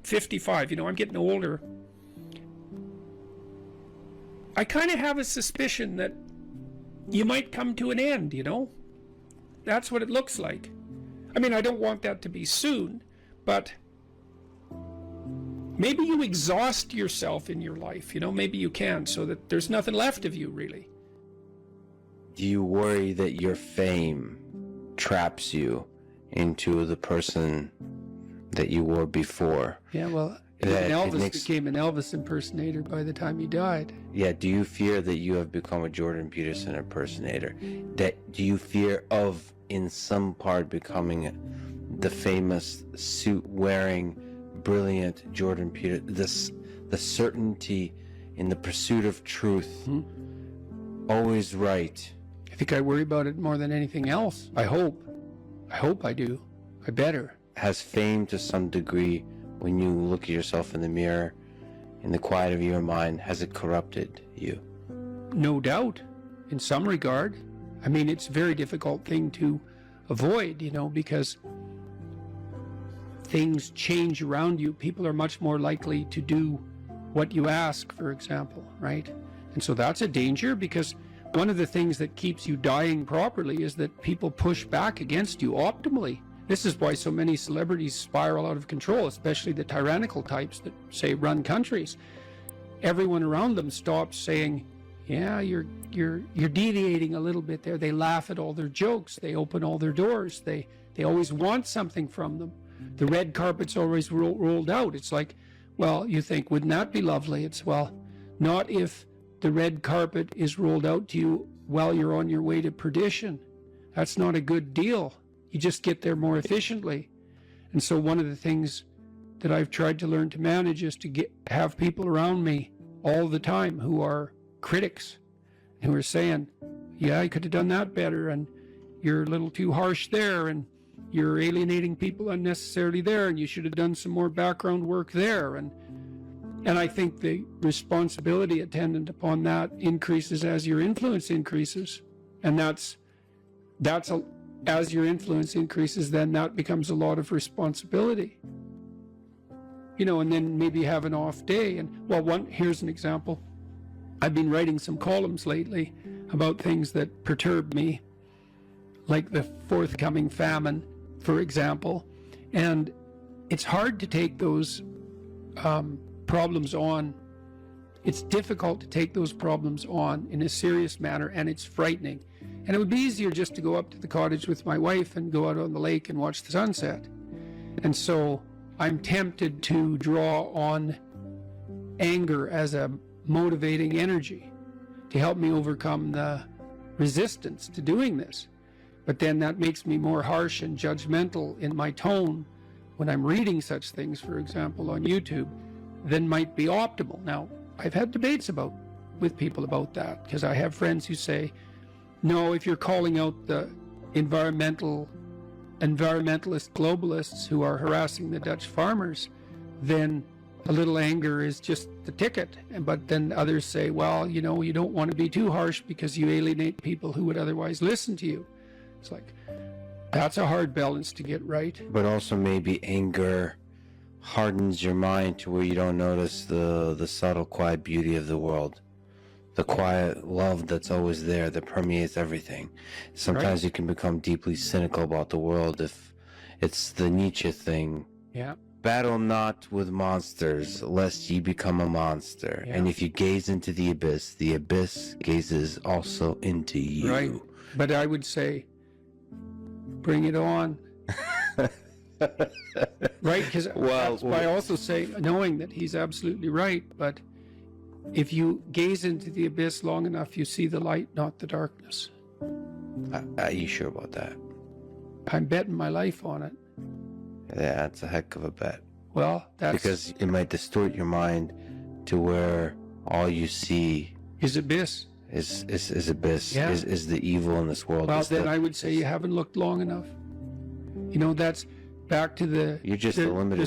55. You know, I'm getting older. I kind of have a suspicion that you might come to an end, you know? That's what it looks like. I mean, I don't want that to be soon, but maybe you exhaust yourself in your life, you know, maybe you can, so that there's nothing left of you, really.
Do you worry that your fame traps you into the person that you were before?
Yeah, well, Elvis became an Elvis impersonator by the time he died.
Yeah, do you fear that you have become a Jordan Peterson impersonator? Do you fear of, in some part, becoming the famous suit-wearing, brilliant Jordan Peterson? The certainty in the pursuit of truth, always right.
I think I worry about it more than anything else. I hope I do. I better.
Has fame to some degree, when you look at yourself in the mirror, in the quiet of your mind, has it corrupted you?
No doubt, in some regard. I mean, it's a very difficult thing to avoid, you know, because things change around you. People are much more likely to do what you ask, for example, right? And so that's a danger, because one of the things that keeps you dying properly is that people push back against you optimally. This is why so many celebrities spiral out of control, especially the tyrannical types that, say, run countries. Everyone around them stops saying, yeah, you're deviating a little bit there. They laugh at all their jokes. They open all their doors. They always want something from them. The red carpet's always rolled out. It's like, well, you think, wouldn't that be lovely? It's, well, not if the red carpet is rolled out to you while you're on your way to perdition. That's not a good deal. You just get there more efficiently. And so one of the things that I've tried to learn to manage is to have people around me all the time who are critics, who are saying, yeah, I could have done that better, and you're a little too harsh there, and you're alienating people unnecessarily there, and you should have done some more background work there. And I think the responsibility attendant upon that increases as your influence increases. And as your influence increases, then that becomes a lot of responsibility. You know, and then maybe have an off day. And well, here's an example. I've been writing some columns lately about things that perturb me, like the forthcoming famine, for example. And it's hard to take those problems on. It's difficult to take those problems on in a serious manner, and it's frightening. And it would be easier just to go up to the cottage with my wife and go out on the lake and watch the sunset. And so I'm tempted to draw on anger as a motivating energy to help me overcome the resistance to doing this. But then that makes me more harsh and judgmental in my tone when I'm reading such things, for example, on YouTube, than might be optimal. Now, I've had debates with people about that, because I have friends who say, no, if you're calling out the environmentalist globalists who are harassing the Dutch farmers, then a little anger is just the ticket. But then others say, well, you know, you don't want to be too harsh because you alienate people who would otherwise listen to you. It's like, that's a hard balance to get right.
But also maybe anger hardens your mind to where you don't notice the subtle, quiet beauty of the world. The quiet love that's always there, that permeates everything. Sometimes you can become deeply cynical about the world if it's the Nietzsche thing.
Yeah.
Battle not with monsters, lest ye become a monster.
Yeah.
And if you gaze into the abyss gazes also into you.
Right. But I would say, bring it on. Right? Because that's why I also say, knowing that he's absolutely right, but if you gaze into the abyss long enough, you see the light, not the darkness.
Are you sure about that?
I'm betting my life on it.
Yeah, that's a heck of a bet.
Well, that's...
Because it might distort your mind to where all you see
is abyss.
Is abyss,
yeah.
is the evil in this world.
Well, then I would say you haven't looked long enough. You know, that's back to the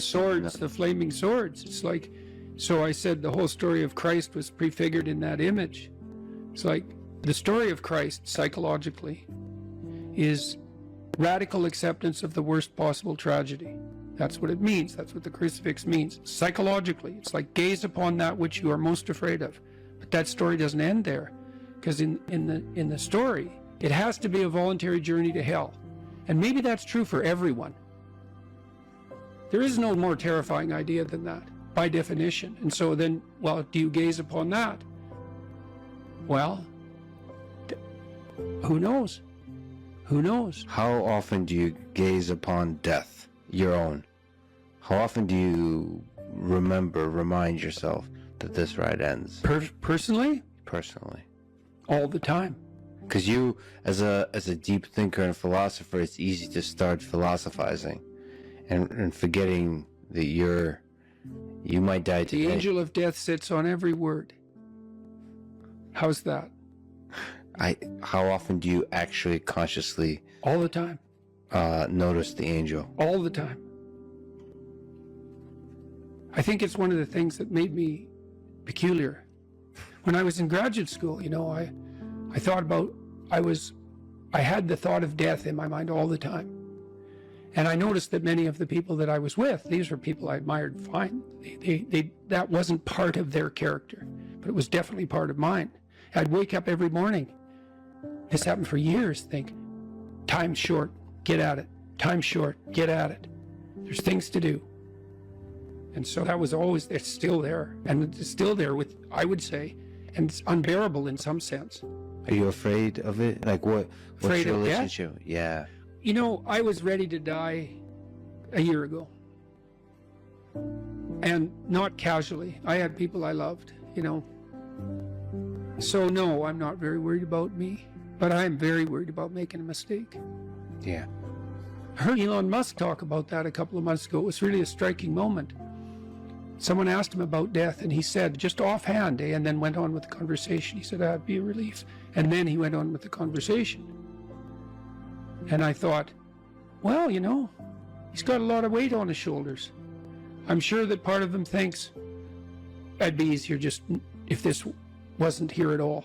swords, the flaming swords. It's like, so I said the whole story of Christ was prefigured in that image. It's like the story of Christ psychologically is radical acceptance of the worst possible tragedy. That's what it means. That's what the crucifix means. Psychologically, it's like gaze upon that which you are most afraid of. But that story doesn't end there, because in the story, it has to be a voluntary journey to hell. And maybe that's true for everyone. There is no more terrifying idea than that, by definition. And so then, well, do you gaze upon that? Well, who knows? Who knows?
How often do you gaze upon death, your own? How often do you remind yourself that this ride ends?
Personally?
Personally.
All the time.
Because you, as a deep thinker and philosopher, it's easy to start philosophizing and forgetting that you might die today.
The angel of death sits on every word. How's that?
How often do you actually consciously...
All the time.
Notice the angel?
All the time. I think it's one of the things that made me peculiar. When I was in graduate school, you know, I thought about, I had the thought of death in my mind all the time.
And I noticed that many of the people that I was with, these were people I admired fine. That wasn't part of their character, but it was definitely part of mine. I'd wake up every morning. This happened for years. Think, time's short, get at it. Time's short, get at it. There's things to do. And so that was always, it's still there. And it's still there with, I would say, and it's unbearable in some sense.
Are you afraid of it? Like what's
Afraid
your
of death?
relationship? Yeah.
You know, I was ready to die a year ago. And not casually. I had people I loved, you know. So no, I'm not very worried about me, but I'm very worried about making a mistake.
Yeah.
I heard Elon Musk talk about that a couple of months ago. It was really a striking moment. Someone asked him about death, and he said, just offhand, and then went on with the conversation. He said, that'd be a relief. And then he went on with the conversation. And I thought, well, you know, he's got a lot of weight on his shoulders. I'm sure that part of him thinks, it'd be easier just if this wasn't here at all.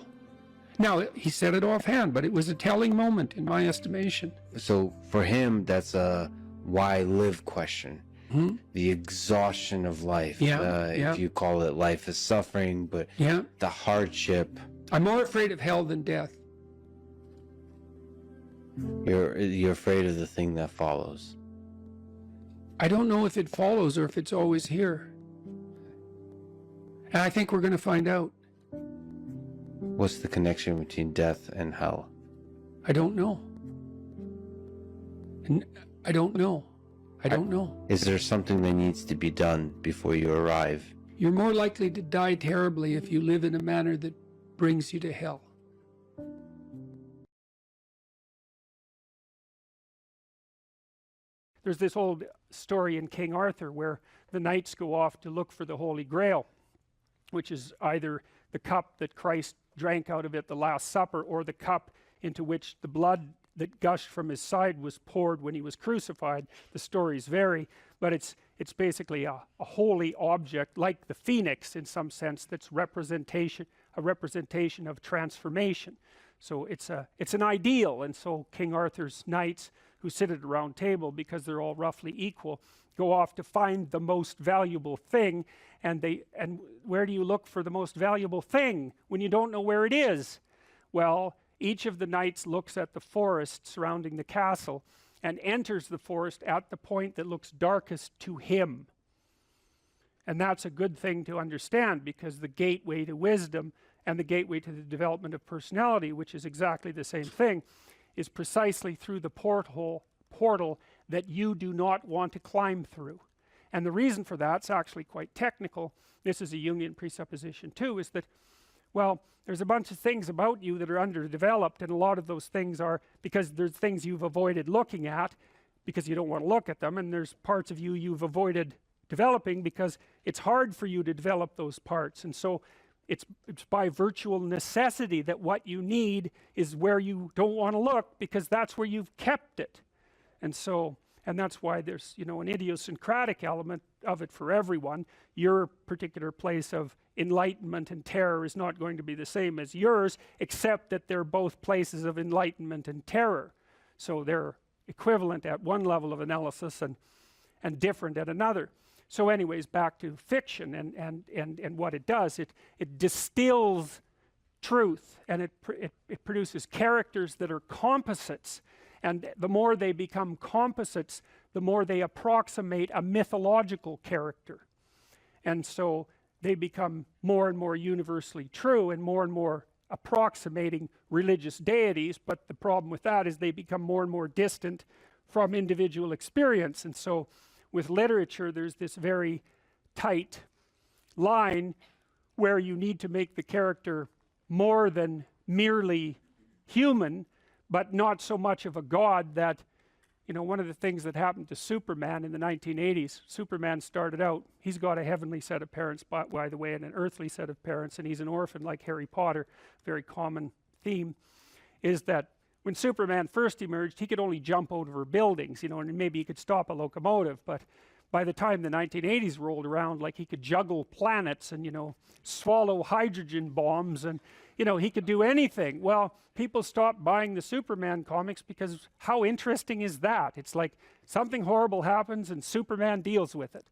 Now, he said it offhand, but it was a telling moment in my estimation.
So for him, that's a why live question.
Hmm?
The exhaustion of life.
Yeah, yeah.
If you call it life is suffering, but
Yeah.
the hardship.
I'm more afraid of hell than death.
You're afraid of the thing that follows.
I don't know if it follows or if it's always here. And I think we're going to find out.
What's the connection between death and hell?
I don't know. And I don't know. I don't know.
Is there something that needs to be done before you arrive?
You're more likely to die terribly if you live in a manner that brings you to hell.
There's this old story in King Arthur where the knights go off to look for the Holy Grail, which is either the cup that Christ drank out of at the Last Supper or the cup into which the blood that gushed from his side was poured when he was crucified. The stories vary, but it's basically a holy object like the phoenix in some sense that's a representation of transformation. So it's an ideal, and so King Arthur's knights who sit at a round table, because they're all roughly equal, go off to find the most valuable thing, and where do you look for the most valuable thing when you don't know where it is? Well, each of the knights looks at the forest surrounding the castle and enters the forest at the point that looks darkest to him. And that's a good thing to understand, because the gateway to wisdom and the gateway to the development of personality, which is exactly the same thing, is precisely through the portal that you do not want to climb through. And the reason for that's actually quite technical. This is a Jungian presupposition too, is that, well, there's a bunch of things about you that are underdeveloped, and a lot of those things are because there's things you've avoided looking at because you don't want to look at them, and there's parts of you you've avoided developing because it's hard for you to develop those parts. And so it's by virtual necessity that what you need is where you don't want to look, because that's where you've kept it. And so, and that's why there's, you know, an idiosyncratic element of it for everyone. Your particular place of enlightenment and terror is not going to be the same as yours, except that they're both places of enlightenment and terror. So they're equivalent at one level of analysis and different at another. So anyways, back to fiction and what it does, it distills truth, and it produces characters that are composites, and the more they become composites, the more they approximate a mythological character, and so they become more and more universally true and more approximating religious deities. But the problem with that is they become more and more distant from individual experience. And so with literature, there's this very tight line where you need to make the character more than merely human, but not so much of a god that, you know, one of the things that happened to Superman in the 1980s, Superman started out, he's got a heavenly set of parents, by the way, and an earthly set of parents, and he's an orphan like Harry Potter. Very common theme is that when Superman first emerged, he could only jump over buildings, you know, and maybe he could stop a locomotive, but
by the time the 1980s rolled around, like he could juggle planets and, you know, swallow hydrogen bombs, and, you know, he could do anything. Well, people stopped buying the Superman comics because how interesting is that? It's like something horrible happens and Superman deals with it.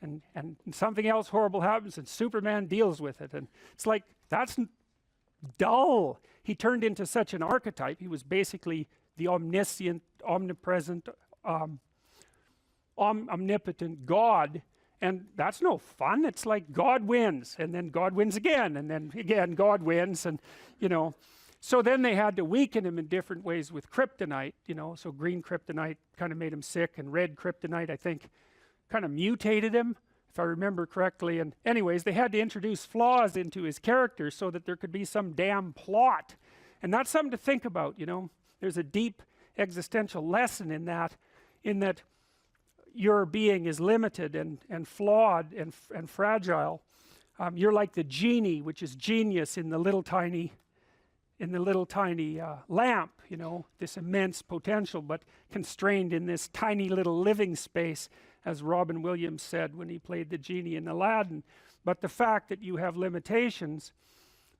And something else horrible happens and Superman deals with it. And it's like, that's dull. He turned into such an archetype. He was basically the omniscient, omnipresent, omnipotent God, and that's no fun. It's like God wins, and then God wins again, and then again God wins, and, you know, so then they had to weaken him in different ways with kryptonite, you know. So green kryptonite kind of made him sick, and red kryptonite, I think, kind of mutated him, if I remember correctly. And anyways, they had to introduce flaws into his character so that there could be some damn plot, and that's something to think about, you know. There's a deep existential lesson in that your being is limited and flawed and fragile. You're like the genie, which is genius in the little tiny lamp, you know, this immense potential, but constrained in this tiny little living space, as Robin Williams said when he played the genie in Aladdin. But the fact that you have limitations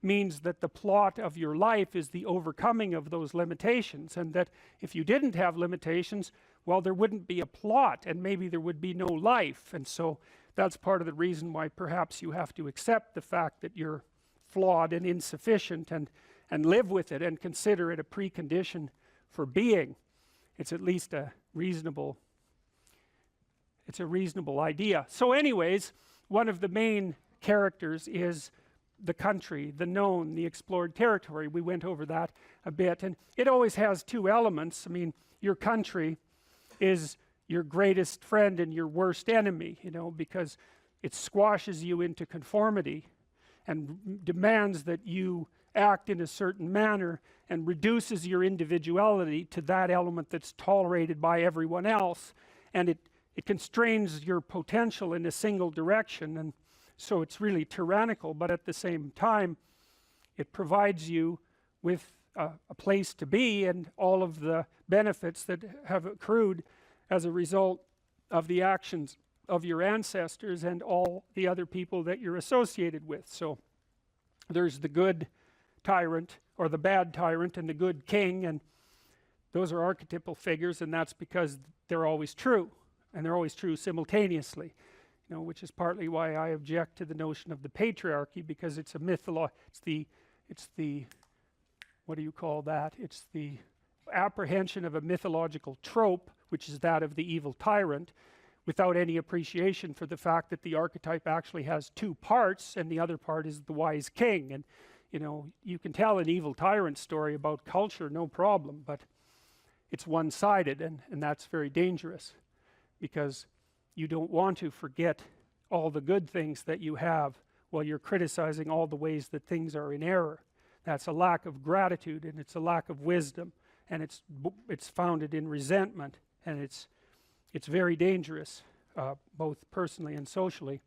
means that the plot of your life is the overcoming of those limitations, and that if you didn't have limitations, well, there wouldn't be a plot, and maybe there would be no life. And so that's part of the reason why perhaps you have to accept the fact that you're flawed and insufficient, and live with it and consider it a precondition for being. It's at least a reasonable idea. So anyways, one of the main characters is the country, the known, the explored territory. We went over that a bit, and it always has two elements. I mean, your country is your greatest friend and your worst enemy, you know, because it squashes you into conformity and demands that you act in a certain manner, and reduces your individuality to that element that's tolerated by everyone else, and it constrains your potential in a single direction. And so it's really tyrannical, but at the same time it provides you with a place to be and all of the benefits that have accrued as a result of the actions of your ancestors and all the other people that you're associated with. So there's the good tyrant, or the bad tyrant, and the good king, and those are archetypal figures, and that's because they're always true, and they're always true simultaneously, you know, which is partly why I object to the notion of the patriarchy, because it's a it's the what do you call that? It's the apprehension of a mythological trope, which is that of the evil tyrant, without any appreciation for the fact that the archetype actually has two parts, and the other part is the wise king. And, you know, you can tell an evil tyrant story about culture, no problem, but it's one-sided, and that's very dangerous, because you don't want to forget all the good things that you have while you're criticizing all the ways that things are in error. That's a lack of gratitude, and it's a lack of wisdom, and it's founded in resentment, and it's very dangerous, both personally and socially.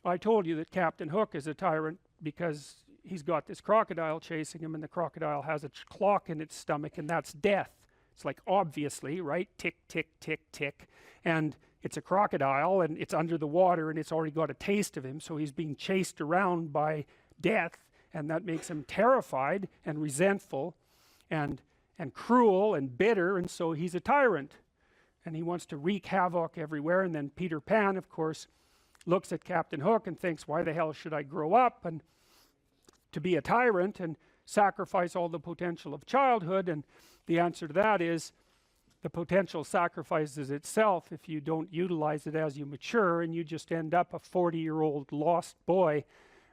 I told you that Captain Hook is a tyrant because he's got this crocodile chasing him, and the crocodile has a clock in its stomach, and that's death. It's like, obviously, right? Tick, tick, tick, tick. And it's a crocodile, and it's under the water, and it's already got a taste of him, so he's being chased around by death, and that makes him terrified and resentful and cruel and bitter, and so he's a tyrant. And he wants to wreak havoc everywhere. And then Peter Pan, of course, looks at Captain Hook and thinks, why the hell should I grow up and to be a tyrant and sacrifice all the potential of childhood? And the answer to that is, the potential sacrifices itself if you don't utilize it as you mature, and you just end up a 40-year-old lost boy,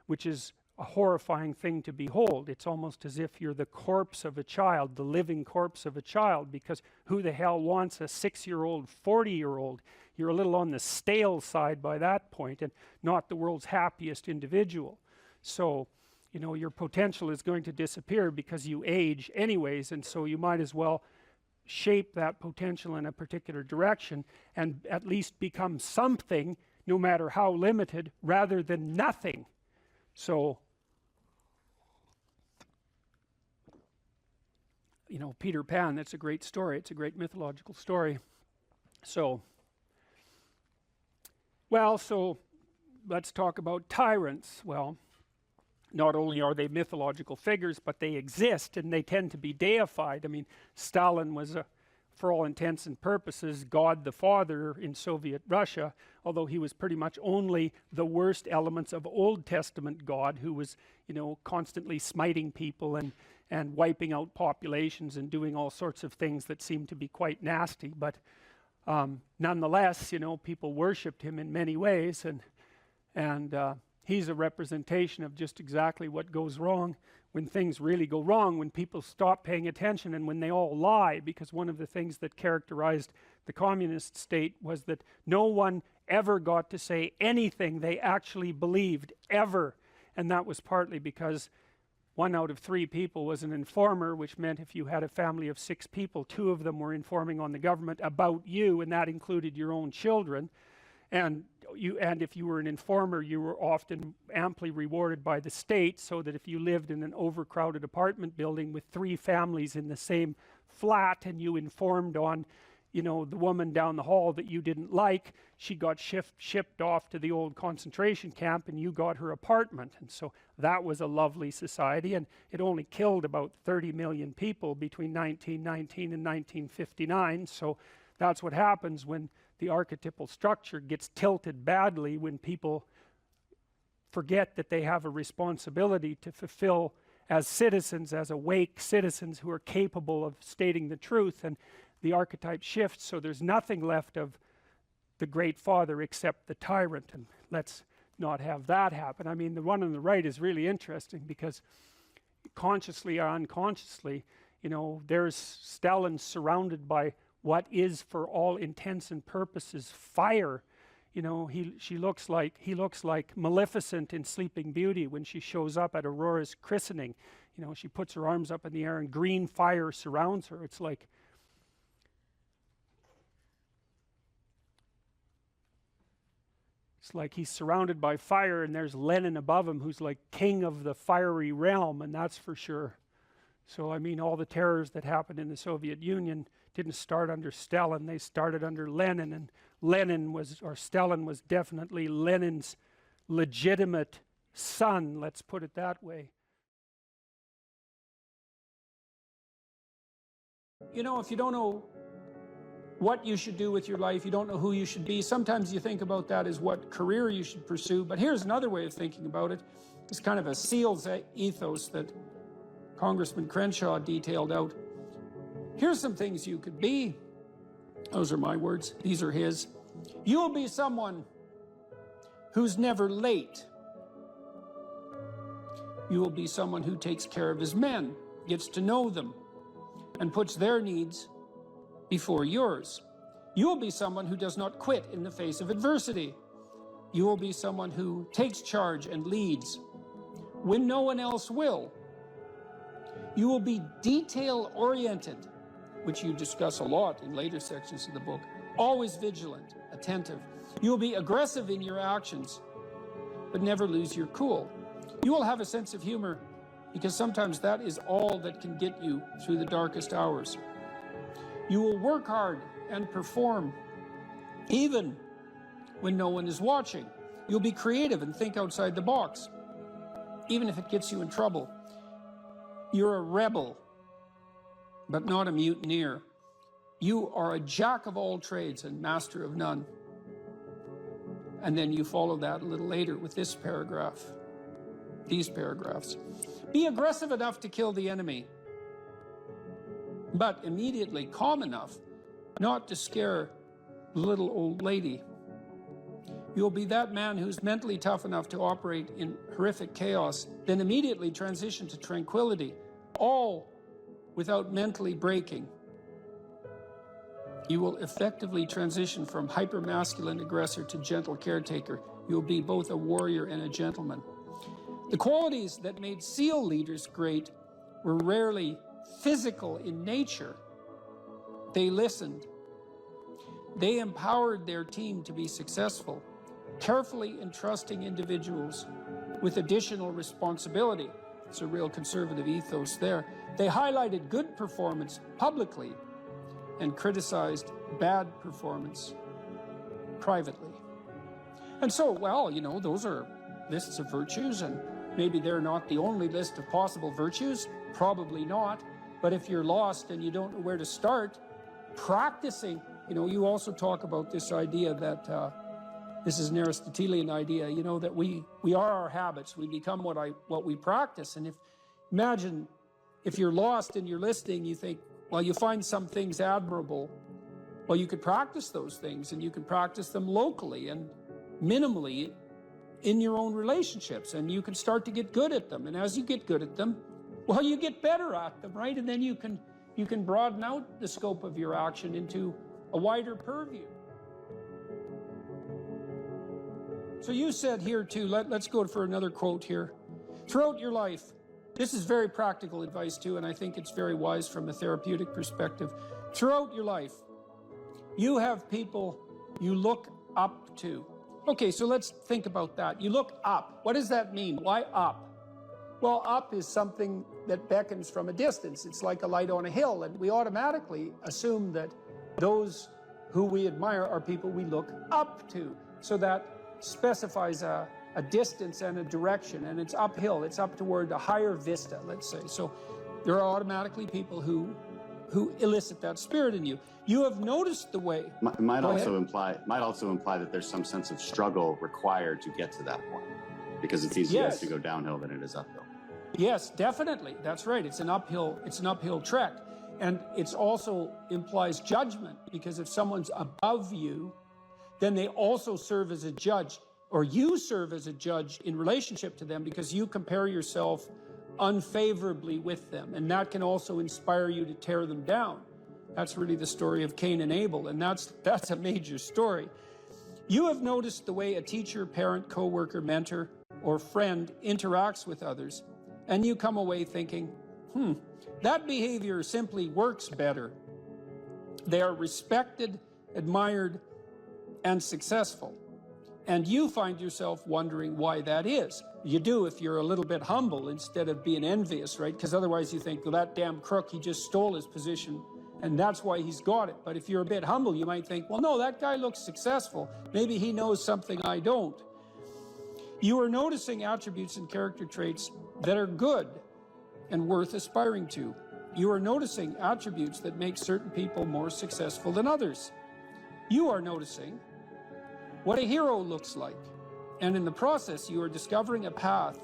which is a horrifying thing to behold. It's almost as if you're the corpse of a child, the living corpse of a child, because who the hell wants a 6-year-old, 40-year-old? You're a little on the stale side by that point, and not the world's happiest individual. So, you know, your potential is going to disappear because you age anyways, and so you might as well shape that potential in a particular direction and at least become something, no matter how limited, rather than nothing. So, you know, Peter Pan, that's a great story. It's a great mythological story. So, well, so let's talk about tyrants. Well, not only are they mythological figures, but they exist and they tend to be deified. I mean, Stalin was, for all intents and purposes, God the Father in Soviet Russia, although he was pretty much only the worst elements of Old Testament God, who was, you know, constantly smiting people and wiping out populations and doing all sorts of things that seemed to be quite nasty. But nonetheless, you know, people worshipped him in many ways, and he's a representation of just exactly what goes wrong when things really go wrong, when people stop paying attention and when they all lie. Because one of the things that characterized the communist state was that no one ever got to say anything they actually believed, ever. And that was partly because 1 out of 3 people was an informer, which meant if you had a family of 6 people, 2 of them were informing on the government about you, and that included your own children. And if you were an informer, you were often amply rewarded by the state, so that if you lived in an overcrowded apartment building with 3 families in the same flat, and you informed on, you know, the woman down the hall that you didn't like, she got shipped off to the old concentration camp, and you got her apartment. And so that was a lovely society, and it only killed about 30 million people between 1919 and 1959. So that's what happens when the archetypal structure gets tilted badly, when people forget that they have a responsibility to fulfill as citizens, as awake citizens who are capable of stating the truth, and the archetype shifts, so there's nothing left of the great father except the tyrant. And let's not have that happen. I mean, the one on the right is really interesting, because consciously or unconsciously, you know, there's Stalin surrounded by what is, for all intents and purposes, fire. You know, he looks like Maleficent in Sleeping Beauty when she shows up at Aurora's christening. You know, she puts her arms up in the air and green fire surrounds her. It's like he's surrounded by fire, and there's Lenin above him, who's like king of the fiery realm, and that's for sure. So I mean, all the terrors that happened in the Soviet Union didn't start under Stalin, they started under Lenin, and Stalin was definitely Lenin's legitimate son, let's put it that way. You know, if you don't know what you should do with your life, you don't know who you should be, sometimes you think about that as what career you should pursue. But here's another way of thinking about it. It's kind of a SEAL's ethos that Congressman Crenshaw detailed out. Here's some things you could be. Those are my words, these are his. You'll be someone who's never late. You will be someone who takes care of his men, gets to know them, and puts their needs before yours. You will be someone who does not quit in the face of adversity. You will be someone who takes charge and leads when no one else will. You will be detail-oriented, which you discuss a lot in later sections of the book, always vigilant, attentive. You will be aggressive in your actions, but never lose your cool. You will have a sense of humor, because sometimes that is all that can get you through the darkest hours. You will work hard and perform, even when no one is watching. You'll be creative and think outside the box, even if it gets you in trouble. You're a rebel, but not a mutineer. You are a jack of all trades and master of none. And then you follow that a little later with this paragraph, these paragraphs. Be aggressive enough to kill the enemy, but immediately calm enough not to scare the little old lady. You'll be that man who's mentally tough enough to operate in horrific chaos, then immediately transition to tranquility, all without mentally breaking. You will effectively transition from hyper-masculine aggressor to gentle caretaker. You'll be both a warrior and a gentleman. The qualities that made SEAL leaders great were rarely physical in nature. They listened. They empowered their team to be successful, carefully entrusting individuals with additional responsibility. It's a real conservative ethos there. They highlighted good performance publicly, and criticized bad performance privately. And so, well, you know, those are lists of virtues, and maybe they're not the only list of possible virtues, probably not. But if you're lost and you don't know where to start, practicing, you know, you also talk about this idea that, this is an Aristotelian idea, you know, that we are our habits. We become what we practice. And imagine if you're lost in your listing, you think, well, you find some things admirable. Well, you could practice those things, and you can practice them locally and minimally in your own relationships, and you can start to get good at them. And as you get good at them, well, you get better at them, right? And then you can broaden out the scope of your action into a wider purview. So you said here too, let's go for another quote here. Throughout your life, this is very practical advice too, and I think it's very wise from a therapeutic perspective. Throughout your life, you have people you look up to. Okay, so let's think about that. You look up. What does that mean? Why up? Well, up is something that beckons from a distance. It's like a light on a hill, and we automatically assume that those who we admire are people we look up to. So that specifies a distance and a direction, and it's uphill. It's up toward a higher vista, let's say. So there are automatically people who elicit that spirit in you. You have noticed the way.
Might also imply that there's some sense of struggle required to get to that point, because it's easier to go downhill than it is uphill.
Yes, definitely. That's right. It's an uphill trek. And it also implies judgment, because if someone's above you, then they also serve as a judge, or you serve as a judge in relationship to them, because you compare yourself unfavorably with them. And that can also inspire you to tear them down. That's really the story of Cain and Abel, and that's a major story. You have noticed the way a teacher, parent, coworker, mentor, or friend interacts with others, and you come away thinking, that behavior simply works better. They are respected, admired, and successful. And you find yourself wondering why that is. You do if you're a little bit humble instead of being envious, right? Because otherwise you think, well, that damn crook, he just stole his position, and that's why he's got it. But if you're a bit humble, you might think, well, no, that guy looks successful. Maybe he knows something I don't. You are noticing attributes and character traits that are good and worth aspiring to. You are noticing attributes that make certain people more successful than others. You are noticing what a hero looks like. And in the process, you are discovering a path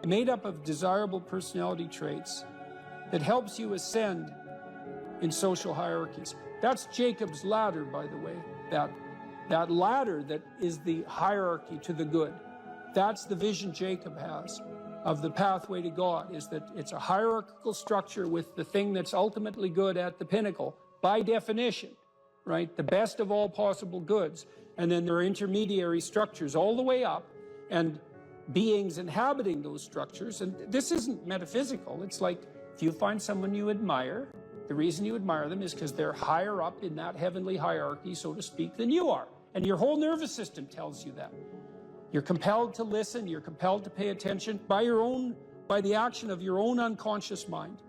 made up of desirable personality traits that helps you ascend in social hierarchies. That's Jacob's ladder, by the way. That ladder that is the hierarchy to the good. That's the vision Jacob has of the pathway to God, is that it's a hierarchical structure with the thing that's ultimately good at the pinnacle, by definition, right? The best of all possible goods. And then there are intermediary structures all the way up, and beings inhabiting those structures. And this isn't metaphysical. It's like if you find someone you admire, the reason you admire them is because they're higher up in that heavenly hierarchy, so to speak, than you are. And your whole nervous system tells you that. You're compelled to listen. You're compelled to pay attention by the action of your own unconscious mind.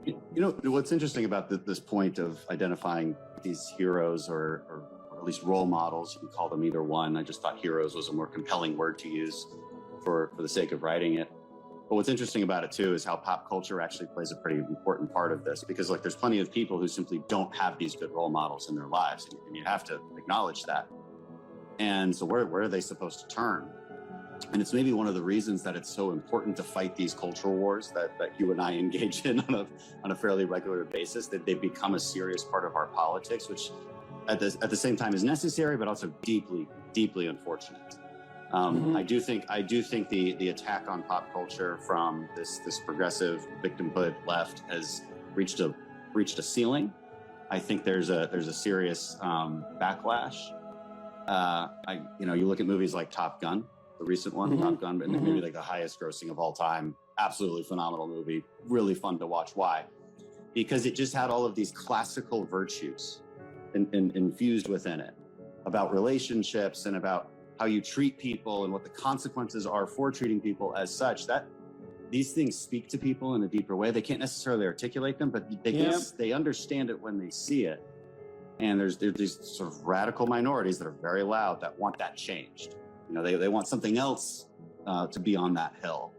You know, what's interesting about this point of identifying these heroes or at least role models, you can call them either one. I just thought heroes was a more compelling word to use for the sake of writing it. But what's interesting about it too is how pop culture actually plays a pretty important part of this, because like there's plenty of people who simply don't have these good role models in their lives, and you have to acknowledge that. And so where are they supposed to turn? And it's maybe one of the reasons that it's so important to fight these cultural wars that you and I engage in on a fairly regular basis, that they become a serious part of our politics, which at the same time is necessary, but also deeply, deeply unfortunate. I do think the attack on pop culture from this progressive victimhood left has reached a ceiling. I think there's a serious backlash. You look at movies like Top Gun, the recent one, Top Gun, and maybe like the highest grossing of all time. Absolutely phenomenal movie, really fun to watch. Why? Because it just had all of these classical virtues infused within it, about relationships and about how you treat people and what the consequences are for treating people as such. these things speak to people in a deeper way. They can't necessarily articulate them, but they understand it when they see it. And there's these sort of radical minorities that are very loud that want that changed. You know, they want something else to be on that hill.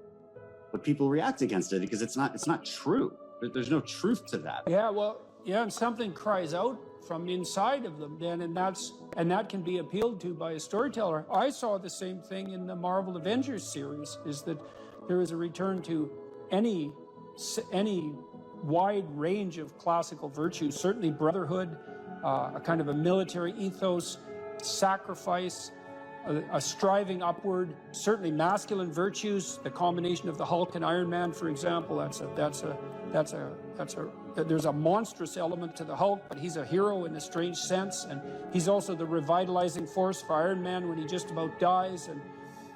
But people react against it because it's not true. There's no truth to that.
Yeah, well, yeah, and something cries out from inside of them then, and that can be appealed to by a storyteller. I saw the same thing in the Marvel Avengers series, is that there is a return to any wide range of classical virtues, certainly brotherhood, a kind of a military ethos, sacrifice, a striving upward, certainly masculine virtues, the combination of the Hulk and Iron Man, for example. There's a monstrous element to the Hulk, but he's a hero in a strange sense, and he's also the revitalizing force for Iron Man when he just about dies,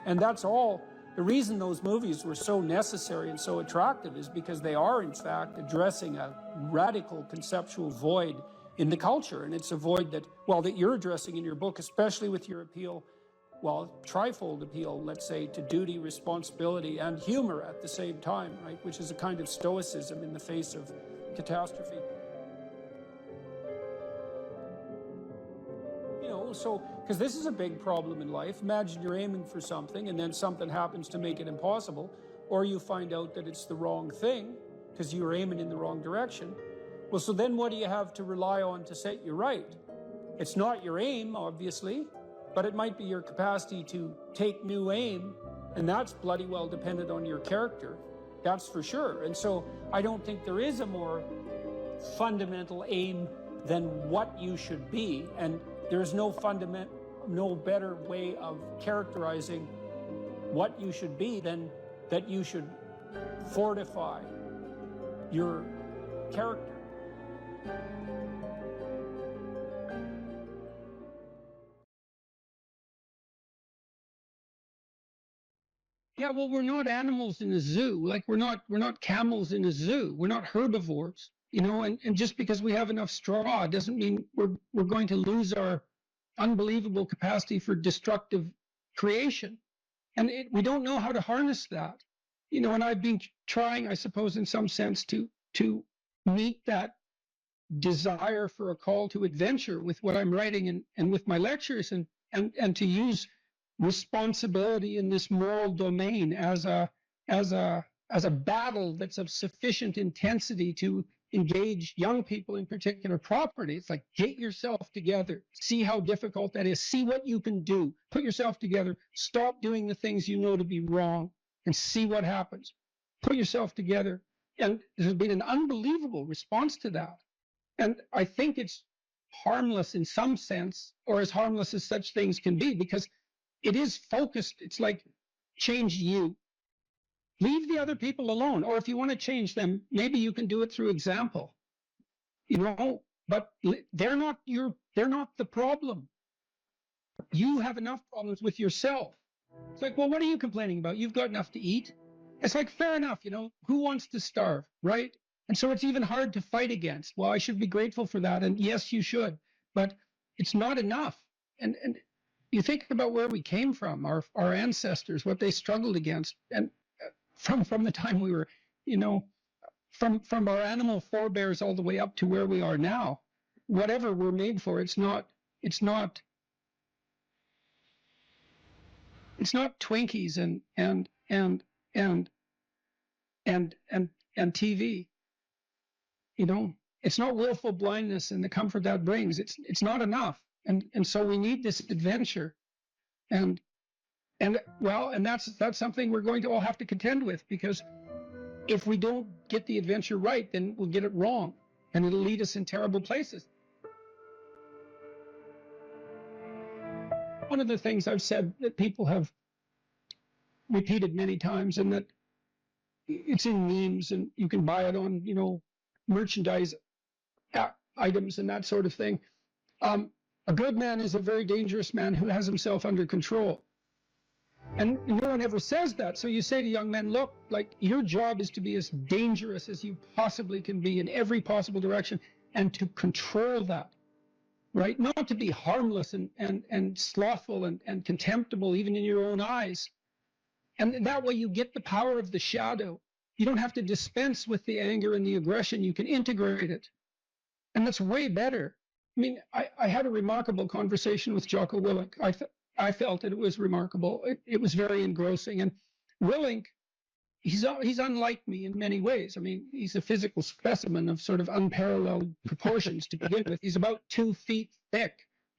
and that's all. The reason those movies were so necessary and so attractive is because they are, in fact, addressing a radical conceptual void in the culture, and it's a void that you're addressing in your book, especially with your appeal, trifold appeal, let's say, to duty, responsibility, and humor at the same time, right? Which is a kind of stoicism in the face of catastrophe. You know, so, because this is a big problem in life. Imagine you're aiming for something and then something happens to make it impossible, or you find out that it's the wrong thing because you were aiming in the wrong direction. Well, so then what do you have to rely on to set you right? It's not your aim, obviously, but it might be your capacity to take new aim, and that's bloody well dependent on your character. That's for sure. And so I don't think there is a more fundamental aim than what you should be, and there's no better way of characterizing what you should be than that you should fortify your character. Yeah, well, we're not animals in a zoo. Like we're not camels in a zoo. We're not herbivores, you know. And just because we have enough straw doesn't mean we're going to lose our unbelievable capacity for destructive creation. And we don't know how to harness that, you know. And I've been trying, I suppose, in some sense, to meet that desire for a call to adventure with what I'm writing and with my lectures, and to use responsibility in this moral domain as a battle that's of sufficient intensity to engage young people in particular property. It's like, get yourself together, see how difficult that is, see what you can do, put yourself together, stop doing the things you know to be wrong, and see what happens. Put yourself together. And there's been an unbelievable response to that. And I think it's harmless in some sense, or as harmless as such things can be, because it is focused. It's like, change you. Leave the other people alone. Or if you want to change them, maybe you can do it through example. You know, but they're not the problem. You have enough problems with yourself. It's like, well, what are you complaining about? You've got enough to eat. It's like, fair enough, you know, who wants to starve, right? And so it's even hard to fight against. Well, I should be grateful for that. And yes, you should, but it's not enough. And you think about where we came from, our ancestors, what they struggled against, and from the time we were, you know, from our animal forebears all the way up to where we are now, whatever we're made for, it's not Twinkies and TV. You know, it's not willful blindness and the comfort that brings. It's not enough. And so we need this adventure. And that's something we're going to all have to contend with, because if we don't get the adventure right, then we'll get it wrong, and it'll lead us in terrible places. One of the things I've said that people have repeated many times, and that it's in memes, and you can buy it on, you know, merchandise items and that sort of thing. A good man is a very dangerous man who has himself under control. And no one ever says that. So you say to young men, look, like, your job is to be as dangerous as you possibly can be in every possible direction, and to control that, right? Not to be harmless and slothful and contemptible even in your own eyes,
And that way you get the power of the shadow. You don't have to dispense with the anger and the aggression. You can integrate it. And that's way better. I mean, I had a remarkable conversation with Jocko Willink. I felt that it was remarkable. It was very engrossing. And Willink, he's unlike me in many ways. I mean, he's a physical specimen of sort of unparalleled proportions to begin with. He's about 2 feet thick,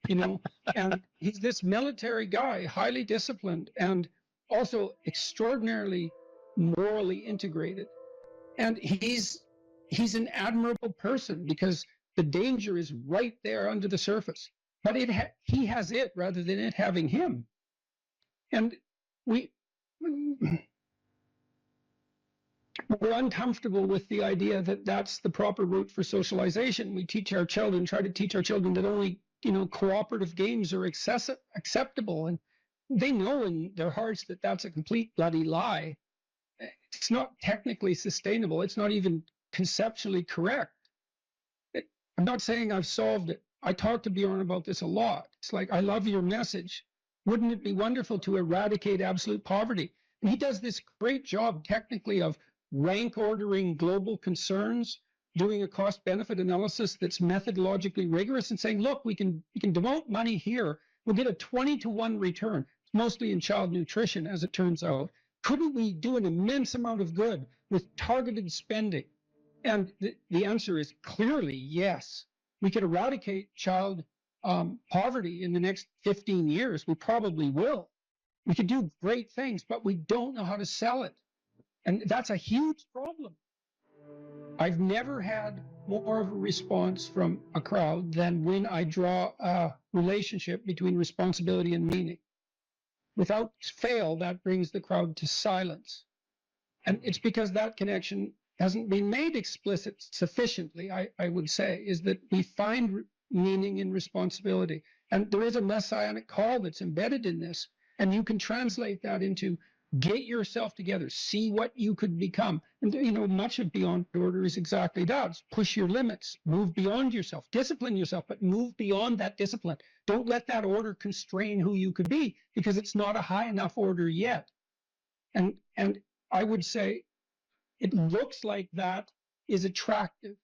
you know, and he's this military guy, highly disciplined and also extraordinarily morally integrated. And he's an admirable person because the danger is right there under the surface. But he has it rather than it having him. And we're uncomfortable with the idea that that's the proper route for socialization. We teach our children, try to teach our children that only, you know, cooperative games are acceptable. And they know in their hearts that that's a complete bloody lie. It's not technically sustainable. It's not even conceptually correct. I'm not saying I've solved it. I talk to Bjorn about this a lot. It's like, I love your message. Wouldn't it be wonderful to eradicate absolute poverty? And he does this great job technically of rank ordering global concerns, doing a cost-benefit analysis that's methodologically rigorous and saying, look, we can devote money here. We'll get a 20-to-1 return, mostly in child nutrition, as it turns out. Couldn't we do an immense amount of good with targeted spending? And the answer is clearly yes. We could eradicate child poverty in the next 15 years. We probably will. We could do great things, but we don't know how to sell it. And that's a huge problem. I've never had more of a response from a crowd than when I draw a relationship between responsibility and meaning. Without fail, that brings the crowd to silence. And it's because that connection hasn't been made explicit sufficiently, I would say, is that we find meaning in responsibility. And there is a messianic call that's embedded in this. And you can translate that into get yourself together, see what you could become. And, you know, much of Beyond Order is exactly that. It's push your limits, move beyond yourself, discipline yourself, but move beyond that discipline. Don't let that order constrain who you could be, because it's not a high enough order yet. And I would say it looks like that is attractive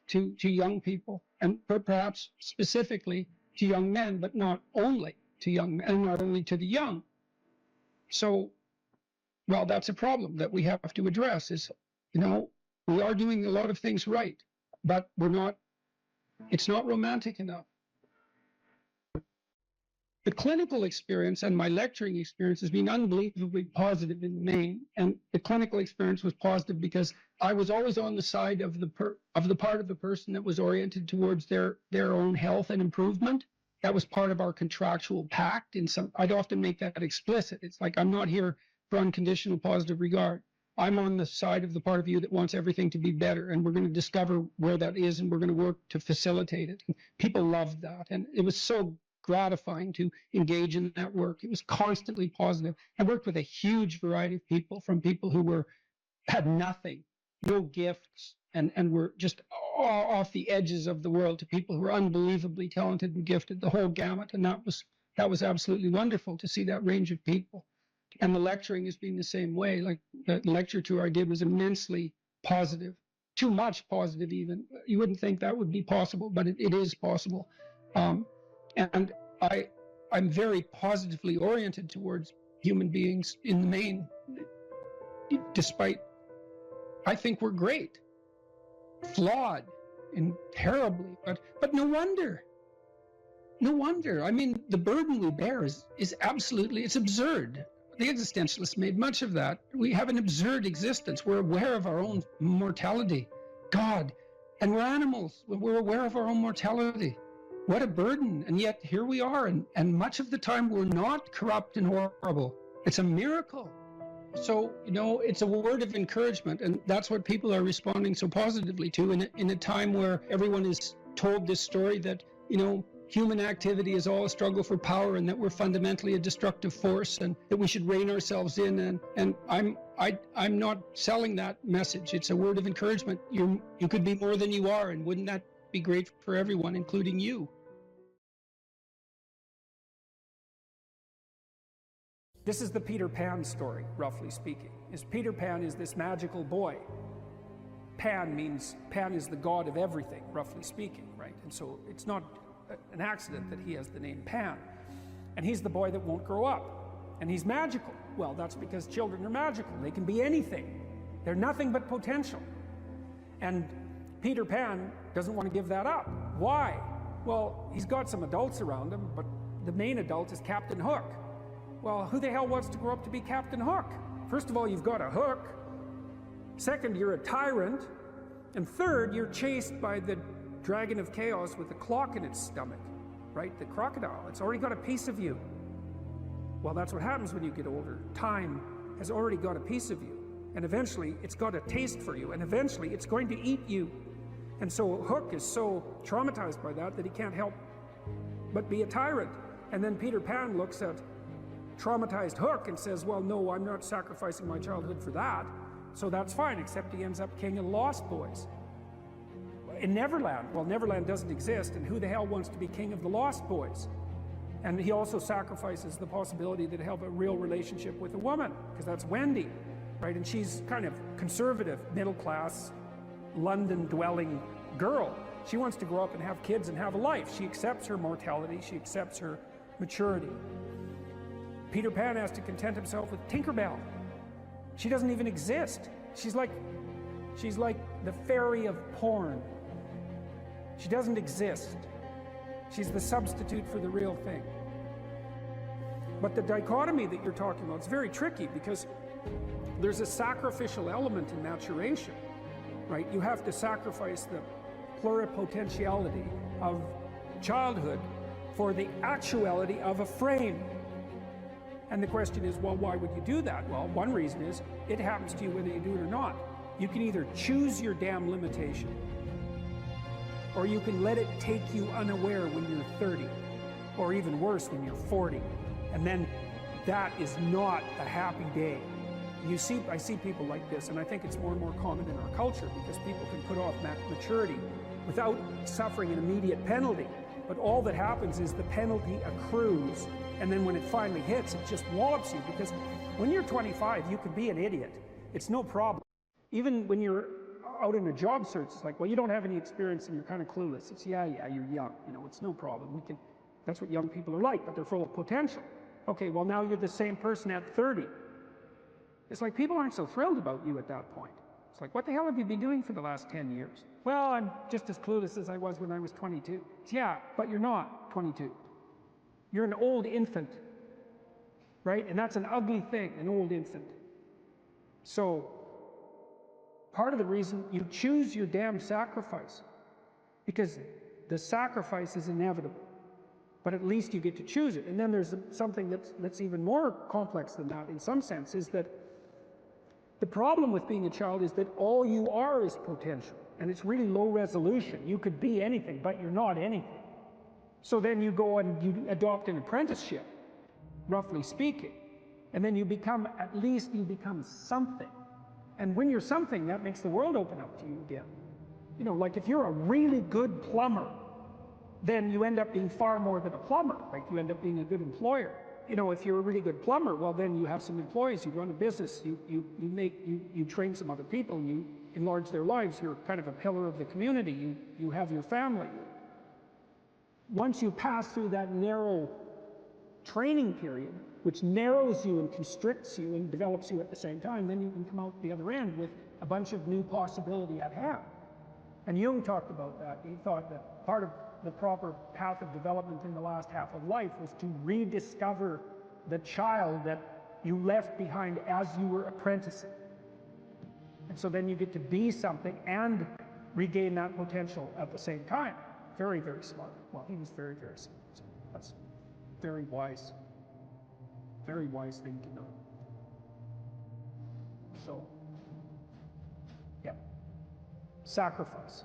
to young people, and perhaps specifically to young men, but not only to young men, and not only to the young. So, well, that's a problem that we have to address is, you know, we are doing a lot of things right, but it's not romantic enough. The clinical experience and my lecturing experience has been unbelievably positive in the main, and the clinical experience was positive because I was always on the side of the part of the person that was oriented towards their own health and improvement. That was part of our contractual pact. I'd often make that explicit. It's like, I'm not here for unconditional positive regard. I'm on the side of the part of you that wants everything to be better, and we're going to discover where that is, and we're going to work to facilitate it. And people loved that, and it was so gratifying to engage in that work. It was constantly positive. I worked with a huge variety of people, from people who had nothing, no gifts, and were just off the edges of the world, to people who were unbelievably talented and gifted, the whole gamut. And that was absolutely wonderful to see that range of people. And the lecturing has been the same way. Like the lecture tour I did was immensely positive, too much positive even. You wouldn't think that would be possible, but it is possible. And I'm very positively oriented towards human beings in the main, despite I think we're great, flawed and terribly, but no wonder. No wonder. I mean, the burden we bear is absolutely, it's absurd. The existentialists made much of that. We have an absurd existence. We're aware of our own mortality. God, and we're animals. We're aware of our own mortality. What a burden. And yet here we are. And much of the time we're not corrupt and horrible. It's a miracle. So, you know, it's a word of encouragement. And that's what people are responding so positively to in a time where everyone is told this story that, you know, human activity is all a struggle for power, and that we're fundamentally a destructive force, and that we should rein ourselves in. And I'm not selling that message. It's a word of encouragement. You could be more than you are, and wouldn't that be great for everyone, including you?
This is the Peter Pan story, roughly speaking. Peter Pan is this magical boy. Pan is the god of everything, roughly speaking, right? And so it's not an accident that he has the name Pan. And he's the boy that won't grow up. And he's magical. Well, that's because children are magical. They can be anything. They're nothing but potential. And Peter Pan doesn't want to give that up. Why? Well, he's got some adults around him, but the main adult is Captain Hook. Well, who the hell wants to grow up to be Captain Hook? First of all, you've got a hook. Second, you're a tyrant. And third, you're chased by the dragon of chaos with a clock in its stomach, right? The crocodile. It's already got a piece of you. Well, that's what happens when you get older. Time has already got a piece of you. And eventually, it's got a taste for you. And eventually, it's going to eat you. And so Hook is so traumatized by that he can't help but be a tyrant. And then Peter Pan looks at traumatized Hook and says, well, no, I'm not sacrificing my childhood for that. So that's fine, except he ends up king of the Lost Boys. In Neverland, well, Neverland doesn't exist, and who the hell wants to be king of the Lost Boys? And he also sacrifices the possibility that he'll have a real relationship with a woman, because that's Wendy, right? And she's kind of conservative, middle-class, London-dwelling girl. She wants to grow up and have kids and have a life. She accepts her mortality. She accepts her maturity. Peter Pan has to content himself with Tinkerbell. She doesn't even exist. She's like the fairy of porn. She doesn't exist. She's the substitute for the real thing. But the dichotomy that you're talking about is very tricky, because there's a sacrificial element in maturation, right? You have to sacrifice the pluripotentiality of childhood for the actuality of a frame. And the question is, well, why would you do that? Well, one reason is it happens to you whether you do it or not. You can either choose your damn limitation, or you can let it take you unaware when you're 30, or even worse, when you're 40. And then that is not a happy day. I see people like this, and I think it's more and more common in our culture, because people can put off maturity without suffering an immediate penalty. But all that happens is the penalty accrues, and then when it finally hits, it just wallops you. Because when you're 25, you could be an idiot. It's no problem. Even when you're out in a job search, it's like, well, you don't have any experience and you're kind of clueless. It's, yeah, you're young. You know, it's no problem. That's what young people are like, but they're full of potential. Okay, well, now you're the same person at 30. It's like people aren't so thrilled about you at that point. It's like, what the hell have you been doing for the last 10 years? Well, I'm just as clueless as I was when I was 22. Yeah, but you're not 22. You're an old infant, right? And that's an ugly thing, an old infant. So, part of the reason you choose your damn sacrifice, because the sacrifice is inevitable, but at least you get to choose it. And then there's something that's even more complex than that in some sense, is that the problem with being a child is that all you are is potential, and it's really low resolution. You could be anything, but you're not anything. So then you go and you adopt an apprenticeship, roughly speaking, and then at least you become something. And when you're something, that makes the world open up to you again. You know, like if you're a really good plumber, then you end up being far more than a plumber, right? You end up being a good employer. You know, if you're a really good plumber, well, then you have some employees, you run a business, you train some other people, you enlarge their lives, you're kind of a pillar of the community, you have your family. Once you pass through that narrow training period, which narrows you and constricts you and develops you at the same time, then you can come out the other end with a bunch of new possibility at hand. And Jung talked about that. He thought that part of the proper path of development in the last half of life was to rediscover the child that you left behind as you were apprenticing. And so then you get to be something and regain that potential at the same time. Very, very smart. Well, he was very, very smart. So that's very wise thing to know. So, yeah. Sacrifice.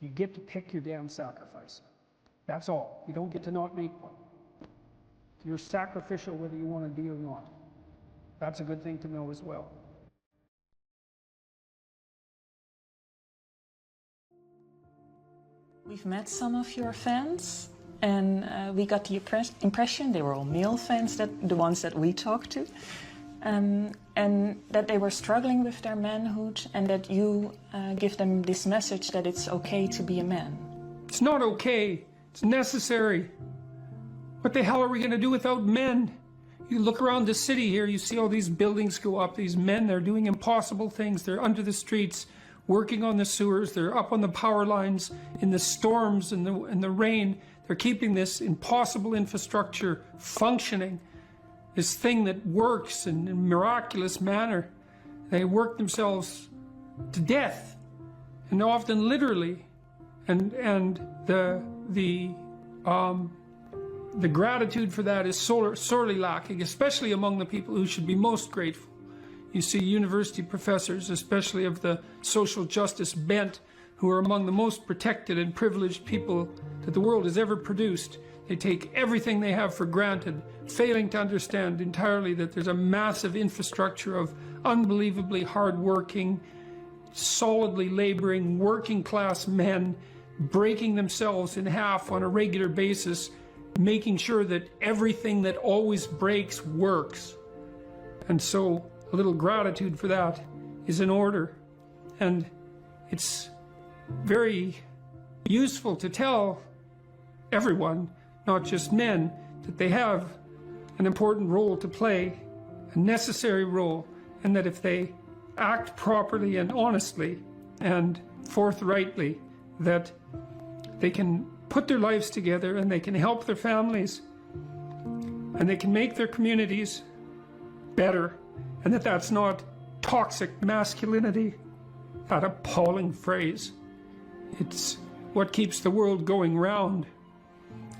You get to pick your damn sacrifice. That's all. You don't get to not make one. You're sacrificial whether you want to be or not. That's a good thing to know as well.
We've met some of your fans. And we got the impression they were all male fans, the ones that we talked to, and that they were struggling with their manhood, and that you give them this message that it's okay to be a man.
It's not okay. It's necessary. What the hell are we going to do without men? You look around the city here, you see all these buildings go up, these men, they're doing impossible things. They're under the streets, working on the sewers, they're up on the power lines, in the storms and the rain. They're keeping this impossible infrastructure functioning, this thing that works in a miraculous manner. They work themselves to death, and often literally. And the gratitude for that is sorely lacking, especially among the people who should be most grateful. You see university professors, especially of the social justice bent, who are among the most protected and privileged people that the world has ever produced. They take everything they have for granted, failing to understand entirely that there's a massive infrastructure of unbelievably hardworking, solidly laboring, working class men breaking themselves in half on a regular basis, making sure that everything that always breaks works. And so a little gratitude for that is in order. And it's very useful to tell everyone, not just men, that they have an important role to play, a necessary role, and that if they act properly and honestly and forthrightly, that they can put their lives together and they can help their families and they can make their communities better, and that that's not toxic masculinity, that appalling phrase. It's what keeps the world going round.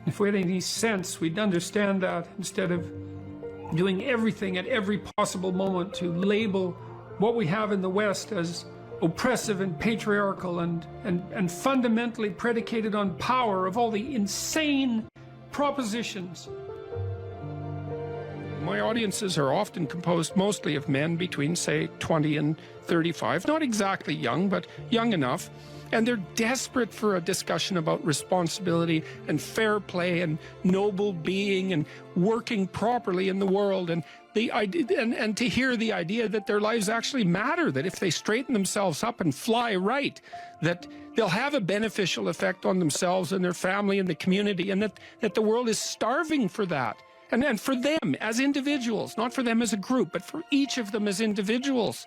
If we had any sense, we'd understand that, instead of doing everything at every possible moment to label what we have in the West as oppressive and patriarchal and fundamentally predicated on power, of all the insane propositions. My audiences are often composed mostly of men between, say, 20 and 35, not exactly young, but young enough. And they're desperate for a discussion about responsibility and fair play and noble being and working properly in the world, and the idea, and to hear the idea that their lives actually matter, that if they straighten themselves up and fly right, that they'll have a beneficial effect on themselves and their family and the community, and that the world is starving for that. And for them as individuals, not for them as a group, but for each of them as individuals.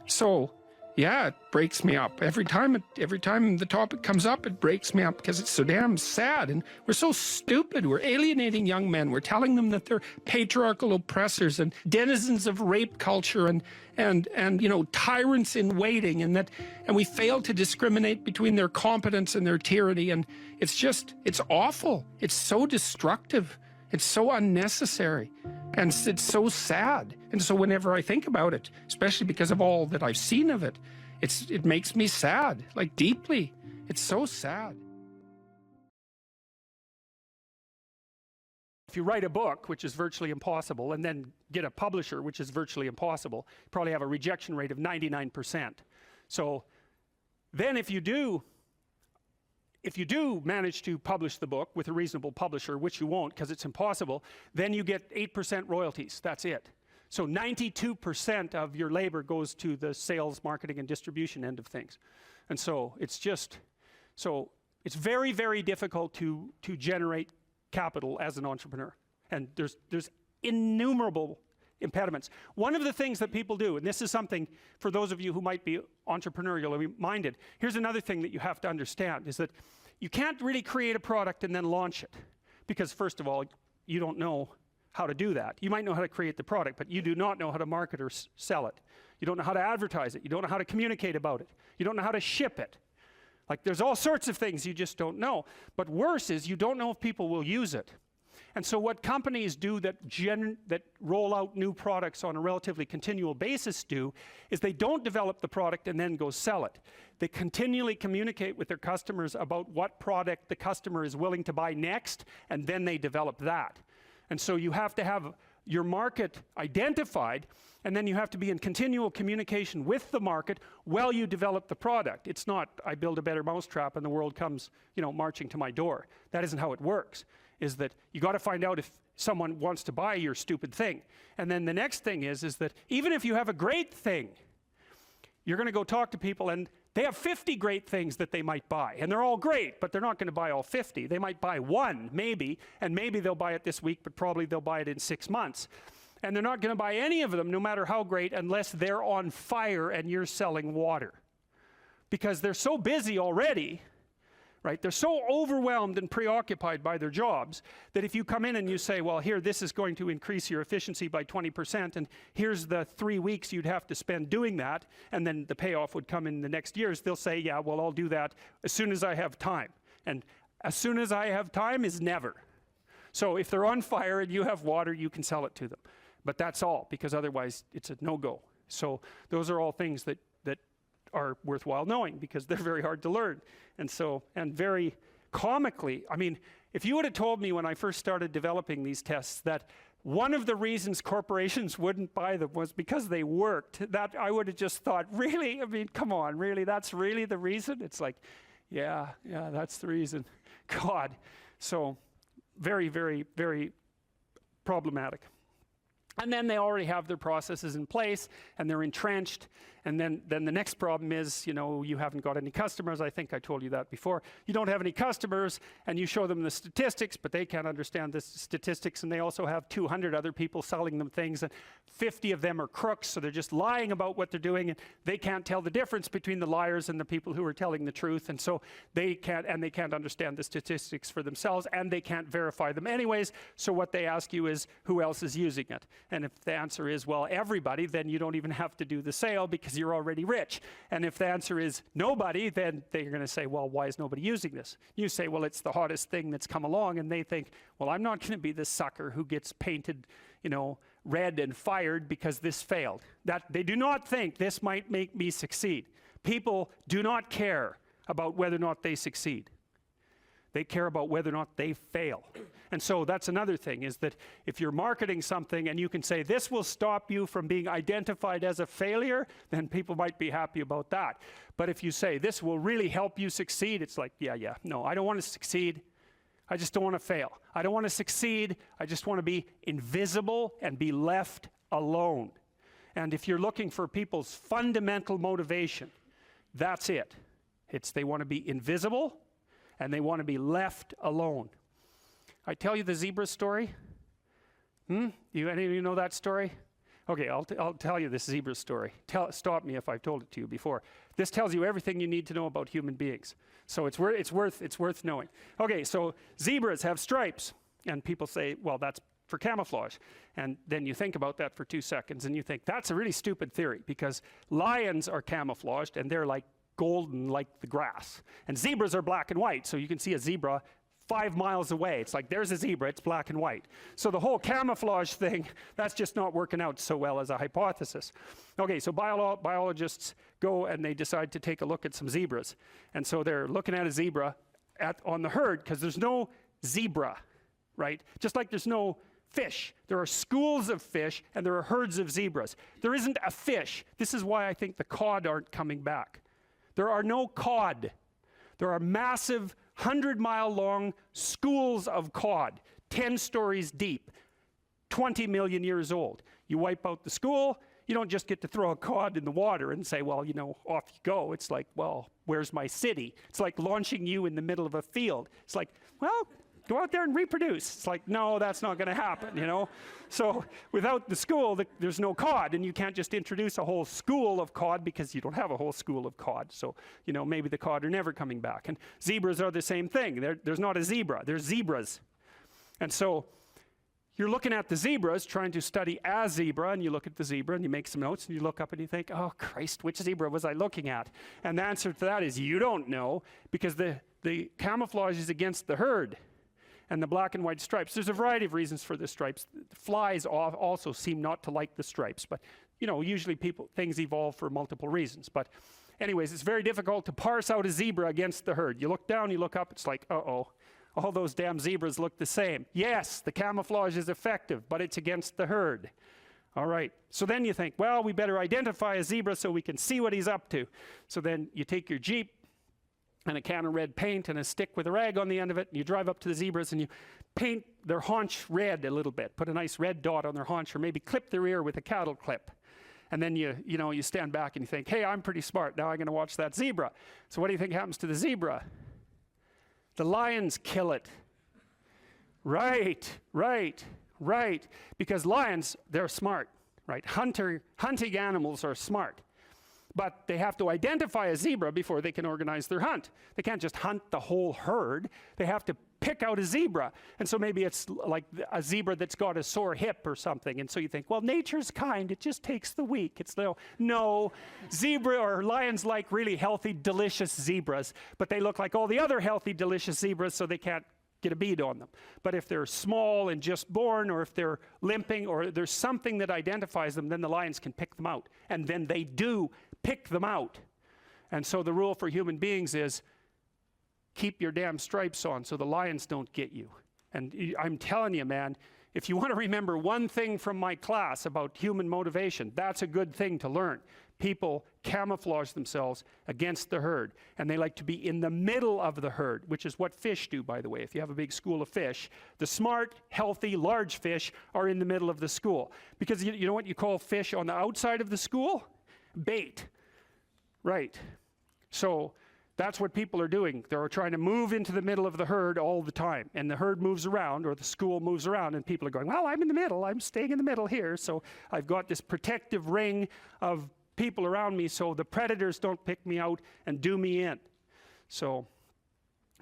So, yeah, it breaks me up. Every time the topic comes up, it breaks me up, because it's so damn sad. And we're so stupid. We're alienating young men. We're telling them that they're patriarchal oppressors and denizens of rape culture and you know, tyrants in waiting, and we fail to discriminate between their competence and their tyranny. And it's awful. It's so destructive. It's so unnecessary, and it's so sad. And so whenever I think about it, especially because of all that I've seen of it, it makes me sad, like deeply. It's so sad. If you write a book, which is virtually impossible, and then get a publisher, which is virtually impossible, you probably have a rejection rate of 99%. So then if you do manage to publish the book with a reasonable publisher, which you won't because it's impossible, then you get 8% royalties. That's it. So 92% of your labor goes to the sales, marketing, and distribution end of things. And so it's very, very difficult to generate capital as an entrepreneur. And there's innumerable impediments. One of the things that people do, and this is something for those of you who might be entrepreneurially minded, here's another thing that you have to understand, is that you can't really create a product and then launch it, because first of all, you don't know how to do that. You might know how to create the product, but you do not know how to market or sell it. You don't know how to advertise it. You don't know how to communicate about it. You don't know how to ship it. Like, there's all sorts of things you just don't know. But worse is, you don't know if people will use it. And so what companies do that roll out new products on a relatively continual basis do, is they don't develop the product and then go sell it. They continually communicate with their customers about what product the customer is willing to buy next, and then they develop that. And so you have to have
your market identified, and then you have to be in continual communication with the market while you develop the product. It's not, I build a better mousetrap and the world comes, you know, marching to my door. That isn't how it works. Is that you got to find out if someone wants to buy your stupid thing. And then the next thing is that even if you have a great thing, you're going to go talk to people and they have 50 great things that they might buy. And they're all great, but they're not going to buy all 50. They might buy one, maybe, and maybe they'll buy it this week, but probably they'll buy it in 6 months. And they're not going to buy any of them, no matter how great, unless they're on fire and you're selling water. Because they're so busy already, right? They're so overwhelmed and preoccupied by their jobs that if you come in and you say, well, here, this is going to increase your efficiency by 20%, and here's the 3 weeks you'd have to spend doing that, and then the payoff would come in the next years, they'll say, yeah, well, I'll do that as soon as I have time. And as soon as I have time is never. So if they're on fire and you have water, you can sell it to them. But that's all, because otherwise it's a no-go. So those are all things that are worthwhile knowing, because they're very hard to learn. And so, and very comically, I mean, if you would have told me when I first started developing these tests that one of the reasons corporations wouldn't buy them was because they worked, that I would have just thought, really? I mean, come on, really? That's really the reason? It's like, yeah, that's the reason. God. So very, very, very problematic. And then they already have their processes in place and they're entrenched. And then the next problem is, you know, you haven't got any customers. I think I told you that before. You don't have any customers and you show them the statistics, but they can't understand the statistics. And they also have 200 other people selling them things, and 50 of them are crooks. So they're just lying about what they're doing, and they can't tell the difference between the liars and the people who are telling the truth. And so they can't understand the statistics for themselves, and they can't verify them anyways. So what they ask you is, who else is using it? And if the answer is, well, everybody, then you don't even have to do the sale because you're already rich. And if the answer is nobody, then they're going to say, well, why is nobody using this? You say, well, it's the hottest thing that's come along. And they think, well, I'm not going to be the sucker who gets painted, you know, red and fired because this failed. That they do not think this might make me succeed. People do not care about whether or not they succeed. They care about whether or not they fail. And so that's another thing, is that if you're marketing something and you can say this will stop you from being identified as a failure, then people might be happy about that. But if you say this will really help you succeed, it's like, yeah, no, I don't want to succeed. I just don't want to fail. I don't want to succeed. I just want to be invisible and be left alone. And if you're looking for people's fundamental motivation, that's it. It's they want to be invisible and they want to be left alone. I tell you the zebra story? Any of you know that story? Okay, I'll tell you this zebra story. Stop me if I've told it to you before. This tells you everything you need to know about human beings. So it's worth knowing. Okay, so zebras have stripes. And people say, well, that's for camouflage. And then you think about that for 2 seconds and you think, that's a really stupid theory, because lions are camouflaged and they're like golden like the grass. And zebras are black and white, so you can see a zebra 5 miles away. It's like, there's a zebra, it's black and white. So the whole camouflage thing, that's just not working out so well as a hypothesis. Okay, so biologists go and they decide to take a look at some zebras. And so they're looking at a zebra on the herd, because there's no zebra, right? Just like there's no fish. There are schools of fish and there are herds of zebras. There isn't a fish. This is why I think the cod aren't coming back. There are no cod. There are massive 100-mile-long schools of cod, 10 stories deep, 20 million years old. You wipe out the school, you don't just get to throw a cod in the water and say, well, you know, off you go. It's like, well, where's my city? It's like launching you in the middle of a field. It's like, well, go out there and reproduce. It's like, no, that's not going to happen, you know? So without the school, there's no cod, and you can't just introduce a whole school of cod because you don't have a whole school of cod. So, you know, maybe the cod are never coming back. And zebras are the same thing. There's not a zebra. There's zebras. And so you're looking at the zebras, trying to study a zebra, and you look at the zebra and you make some notes and you look up and you think, oh, Christ, which zebra was I looking at? And the answer to that is you don't know, because the camouflage is against the herd. And the black and white stripes. There's a variety of reasons for the stripes. The flies also seem not to like the stripes, but you know, usually things evolve for multiple reasons. But anyways, it's very difficult to parse out a zebra against the herd. You look down, you look up, it's like, uh-oh. all those damn zebras look the same. Yes, the camouflage is effective, but it's against the herd. All right, so then you think, well, we better identify a zebra so we can see what he's up to. So then you take your Jeep and a can of red paint and a stick with a rag on the end of it, and you drive up to the zebras and you paint their haunch red a little bit, put a nice red dot on their haunch, or maybe clip their ear with a cattle clip. And then you stand back and you think, hey, I'm pretty smart, now I'm going to watch that zebra. So what do you think happens to the zebra? The lions kill it. Right. Because lions, they're smart, right? Hunting animals are smart. But they have to identify a zebra before they can organize their hunt. They can't just hunt the whole herd. They have to pick out a zebra. And so maybe it's like a zebra that's got a sore hip or something. And so you think, well, nature's kind. It just takes the weak. It's no, zebra or lions like really healthy, delicious zebras. But they look like all the other healthy, delicious zebras, so they can't get a bead on them. But if they're small and just born, or if they're limping, or there's something that identifies them, then the lions can pick them out. And then they do pick them out. And so the rule for human beings is keep your damn stripes on so the lions don't get you. And I'm telling you, man, if you want to remember one thing from my class about human motivation, that's a good thing to learn. People camouflage themselves against the herd, and they like to be in the middle of the herd, which is what fish do, by the way. If you have a big school of fish, the smart, healthy, large fish are in the middle of the school. Because you know what you call fish on the outside of the school? Bait. Right. So that's what people are doing. They're trying to move into the middle of the herd all the time. And the herd moves around, or the school moves around, and people are going, well, I'm in the middle. I'm staying in the middle here. So I've got this protective ring of people around me so the predators don't pick me out and do me in. So,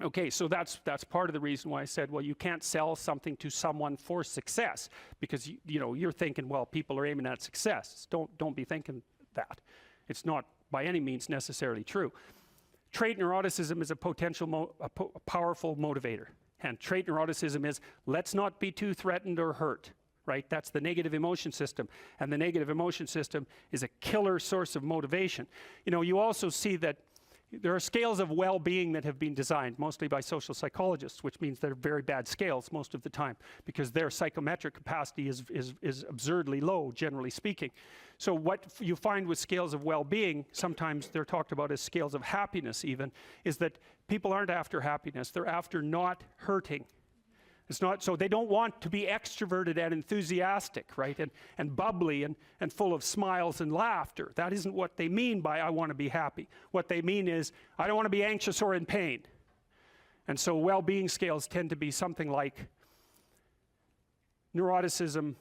okay, so that's part of the reason why I said, well, you can't sell something to someone for success, because you're thinking, well, people are aiming at success. Don't be thinking that. It's not by any means necessarily true. Trait neuroticism is a powerful motivator. And trait neuroticism is, let's not be too threatened or hurt. Right? That's the negative emotion system. And the negative emotion system is a killer source of motivation. You also see that there are scales of well-being that have been designed, mostly by social psychologists, which means they're very bad scales most of the time, because their psychometric capacity is absurdly low, generally speaking. So what you find with scales of well-being, sometimes they're talked about as scales of happiness even, is that people aren't after happiness, they're after not hurting. It's not, so they don't want to be extroverted and enthusiastic, right? And bubbly and full of smiles and laughter. That isn't what they mean by I want to be happy. What they mean is I don't want to be anxious or in pain. And so well-being scales tend to be something like emotional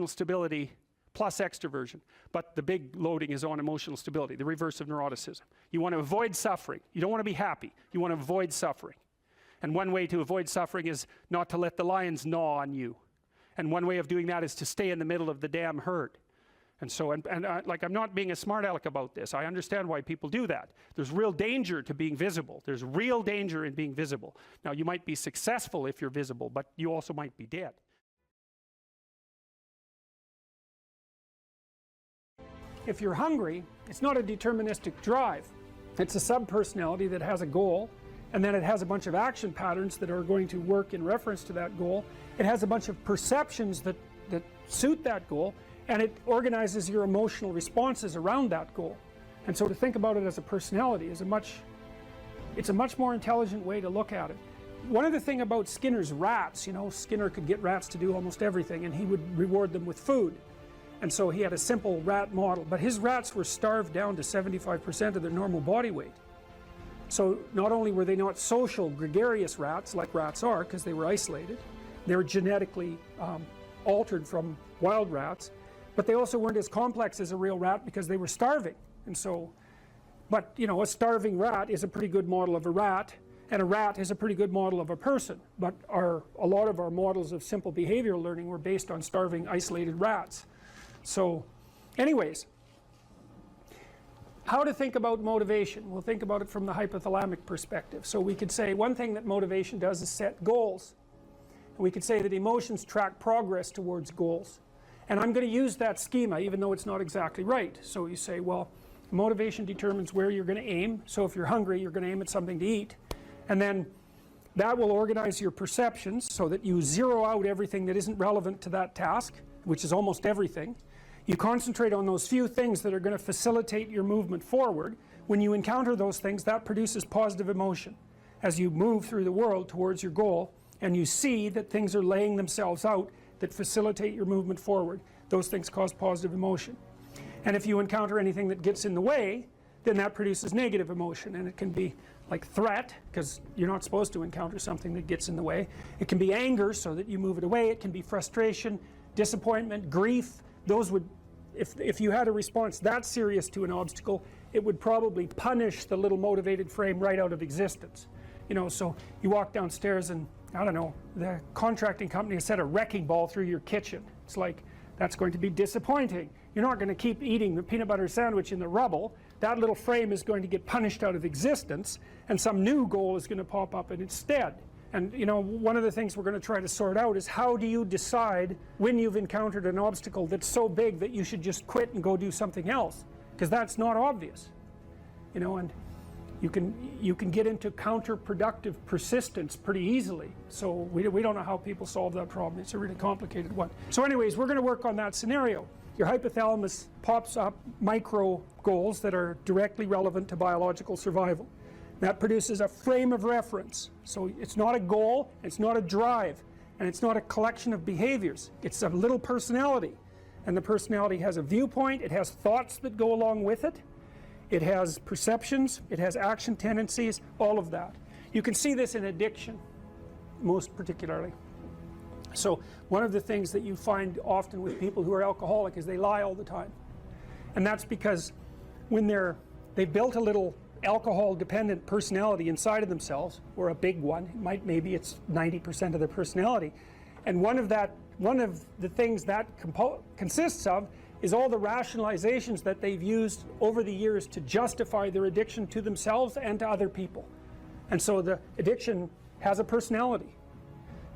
stability plus extroversion. But the big loading is on emotional stability, the reverse of neuroticism. You want to avoid suffering. You don't want to be happy. You want to avoid suffering. And one way to avoid suffering is not to let the lions gnaw on you. And one way of doing that is to stay in the middle of the damn herd. And so, I'm not being a smart aleck about this. I understand why people do that. There's real danger to being visible. There's real danger in being visible. Now, you might be successful if you're visible, but you also might be dead.
If you're hungry, it's not a deterministic drive. It's a subpersonality that has a goal, and then it has a bunch of action patterns that are going to work in reference to that goal. It has a bunch of perceptions that suit that goal, and it organizes your emotional responses around that goal. And so to think about it as a personality is it's a much more intelligent way to look at it. One other thing about Skinner's rats, Skinner could get rats to do almost everything, and he would reward them with food. And so he had a simple rat model, but his rats were starved down to 75% of their normal body weight. So not only were they not social, gregarious rats like rats are, because they were isolated, they were genetically altered from wild rats, but they also weren't as complex as a real rat because they were starving. And so, but a starving rat is a pretty good model of a rat, and a rat is a pretty good model of a person. But a lot of our models of simple behavioral learning were based on starving, isolated rats. So, anyways, how to think about motivation? We'll think about it from the hypothalamic perspective. So we could say one thing that motivation does is set goals. We could say that emotions track progress towards goals. And I'm going to use that schema even though it's not exactly right. So you say, well, motivation determines where you're going to aim. So if you're hungry, you're going to aim at something to eat. And then
That will organize your perceptions so that you zero out everything that isn't relevant to that task, which is almost everything. You concentrate on those few things that are going to facilitate your movement forward. When you encounter those things, that produces positive emotion as you move through the world towards your goal, and you see that things are laying themselves out that facilitate your movement forward. Those things cause positive emotion. And if you encounter anything that gets in the way, then that produces negative emotion, and it can be like threat, because you're not supposed to encounter something that gets in the way. It can be anger, so that you move it away. It can be frustration, disappointment, grief. Those would, if you had a response that serious to an obstacle, it would probably punish the little motivated frame right out of existence. You know, so you walk downstairs and, I don't know, the contracting company has set a wrecking ball through your kitchen. It's like, that's going to be disappointing. You're not going to keep eating the peanut butter sandwich in the rubble. That little frame is going to get punished out of existence, and some new goal is going to pop up in its stead. And you know, one of the things we're going to try to sort out is, how do you decide when you've encountered an obstacle that's so big that you should just quit and go do something else? Because that's not obvious. You know, and you can get into counterproductive persistence pretty easily. So we don't know how people solve that problem. It's a really complicated one. So anyways, we're going to work on that scenario. Your hypothalamus pops up micro goals that are directly relevant to biological survival. That produces a frame of reference. So it's not a goal, it's not a drive, and it's not a collection of behaviors. It's a little personality. And the personality has a viewpoint, it has thoughts that go along with it, it has perceptions, it has action tendencies, all of that. You can see this in addiction, most particularly. So one of the things that you find often with people who are alcoholic is they lie all the time. And that's because when they've built a little alcohol dependent personality inside of themselves, or a big one, maybe it's 90% of their personality, and one of the things that consists of is all the rationalizations that they've used over the years to justify their addiction to themselves and to other people. And so the addiction has a personality,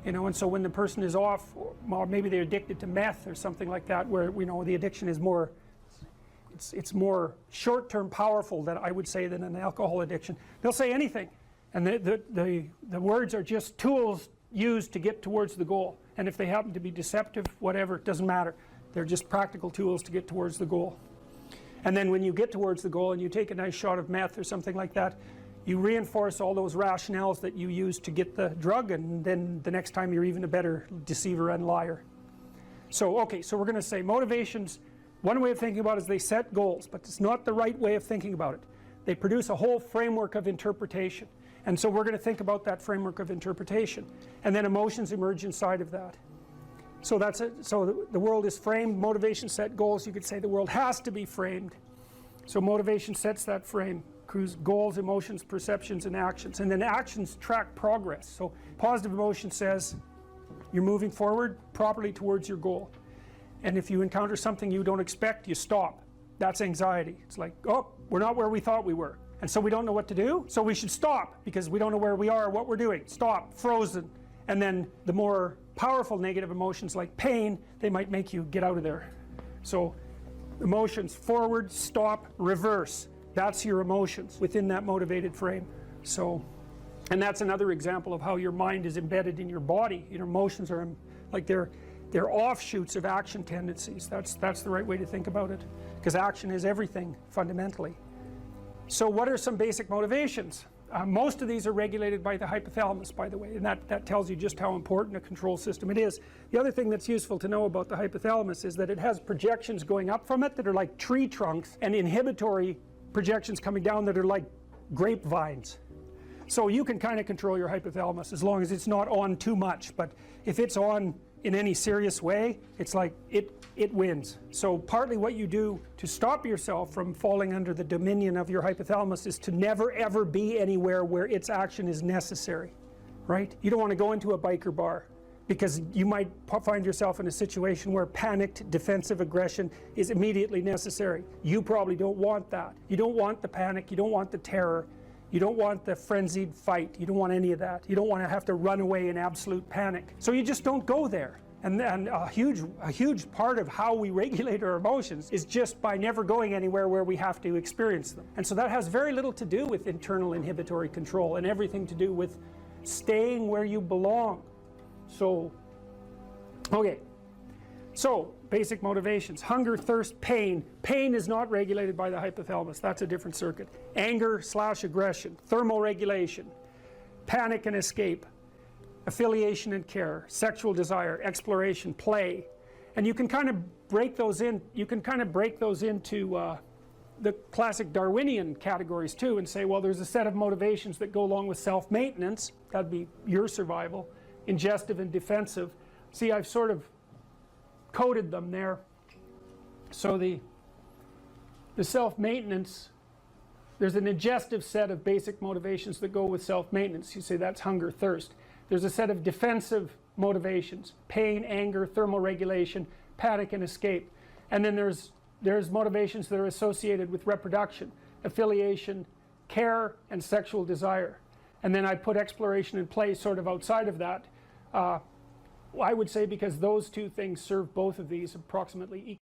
you know, and so when the person is off, or maybe they're addicted to meth or something like that, where, you know, the addiction is more, it's more short-term powerful, than I would say, than an alcohol addiction. They'll say anything, and the words are just tools used to get towards the goal. And if they happen to be deceptive, whatever, it doesn't matter. They're just practical tools to get towards the goal. And then when you get towards the goal and you take a nice shot of meth or something like that, you reinforce all those rationales that you used to get the drug, and then the next time you're even a better deceiver and liar. So, okay, so we're going to say motivations, one way of thinking about it is they set goals, but it's not the right way of thinking about it. They produce a whole framework of interpretation. And so we're going to think about that framework of interpretation. And then emotions emerge inside of that. So that's it. So the world is framed, motivation set goals. You could say the world has to be framed. So motivation sets that frame. Goals, emotions, perceptions, and actions. And then actions track progress. So positive emotion says you're moving forward properly towards your goal. And if you encounter something you don't expect, you stop. That's anxiety. It's like, oh, we're not where we thought we were. And so we don't know what to do, so we should stop, because we don't know where we are or what we're doing. Stop, frozen. And then the more powerful negative emotions like pain, they might make you get out of there. So emotions, forward, stop, reverse. That's your emotions within that motivated frame. So, and that's another example of how your mind is embedded in your body. Your emotions are like they're offshoots of action tendencies. That's the right way to think about it, because action is everything fundamentally. So what are some basic motivations? Most of these are regulated by the hypothalamus, by the way, and that tells you just how important a control system it is. The other thing that's useful to know about the hypothalamus is that it has projections going up from it that are like tree trunks, and inhibitory projections coming down that are like grapevines. So you can kind of control your hypothalamus as long as it's not on too much, but if it's on in any serious way, it's like it wins. So partly what you do to stop yourself from falling under the dominion of your hypothalamus is to never ever be anywhere where its action is necessary, right? You don't want to go into a biker bar, because you might find yourself in a situation where panicked defensive aggression is immediately necessary. You probably don't want that. You don't want the panic, you don't want the terror, you don't want the frenzied fight, you don't want any of that. You don't want to have to run away in absolute panic. So you just don't go there. And a huge part of how we regulate our emotions is just by never going anywhere where we have to experience them. And so that has very little to do with internal inhibitory control, and everything to do with staying where you belong. So, okay, so basic motivations: hunger, thirst, pain. Pain is not regulated by the hypothalamus, that's a different circuit. Anger / aggression, thermoregulation, panic and escape, affiliation and care, sexual desire, exploration, play. And you can kind of break those in, into the classic Darwinian categories too, and say, well, there's a set of motivations that go along with self-maintenance, that'd be your survival, ingestive and defensive. See, I've sort of coded them there. So the self-maintenance, there's an ingestive set of basic motivations that go with self-maintenance. You say that's hunger, thirst. There's a set of defensive motivations: pain, anger, thermoregulation, panic and escape. And then there's motivations that are associated with reproduction: affiliation, care, and sexual desire. And then I put exploration and play sort of outside of that. I would say because those two things serve both of these approximately equally.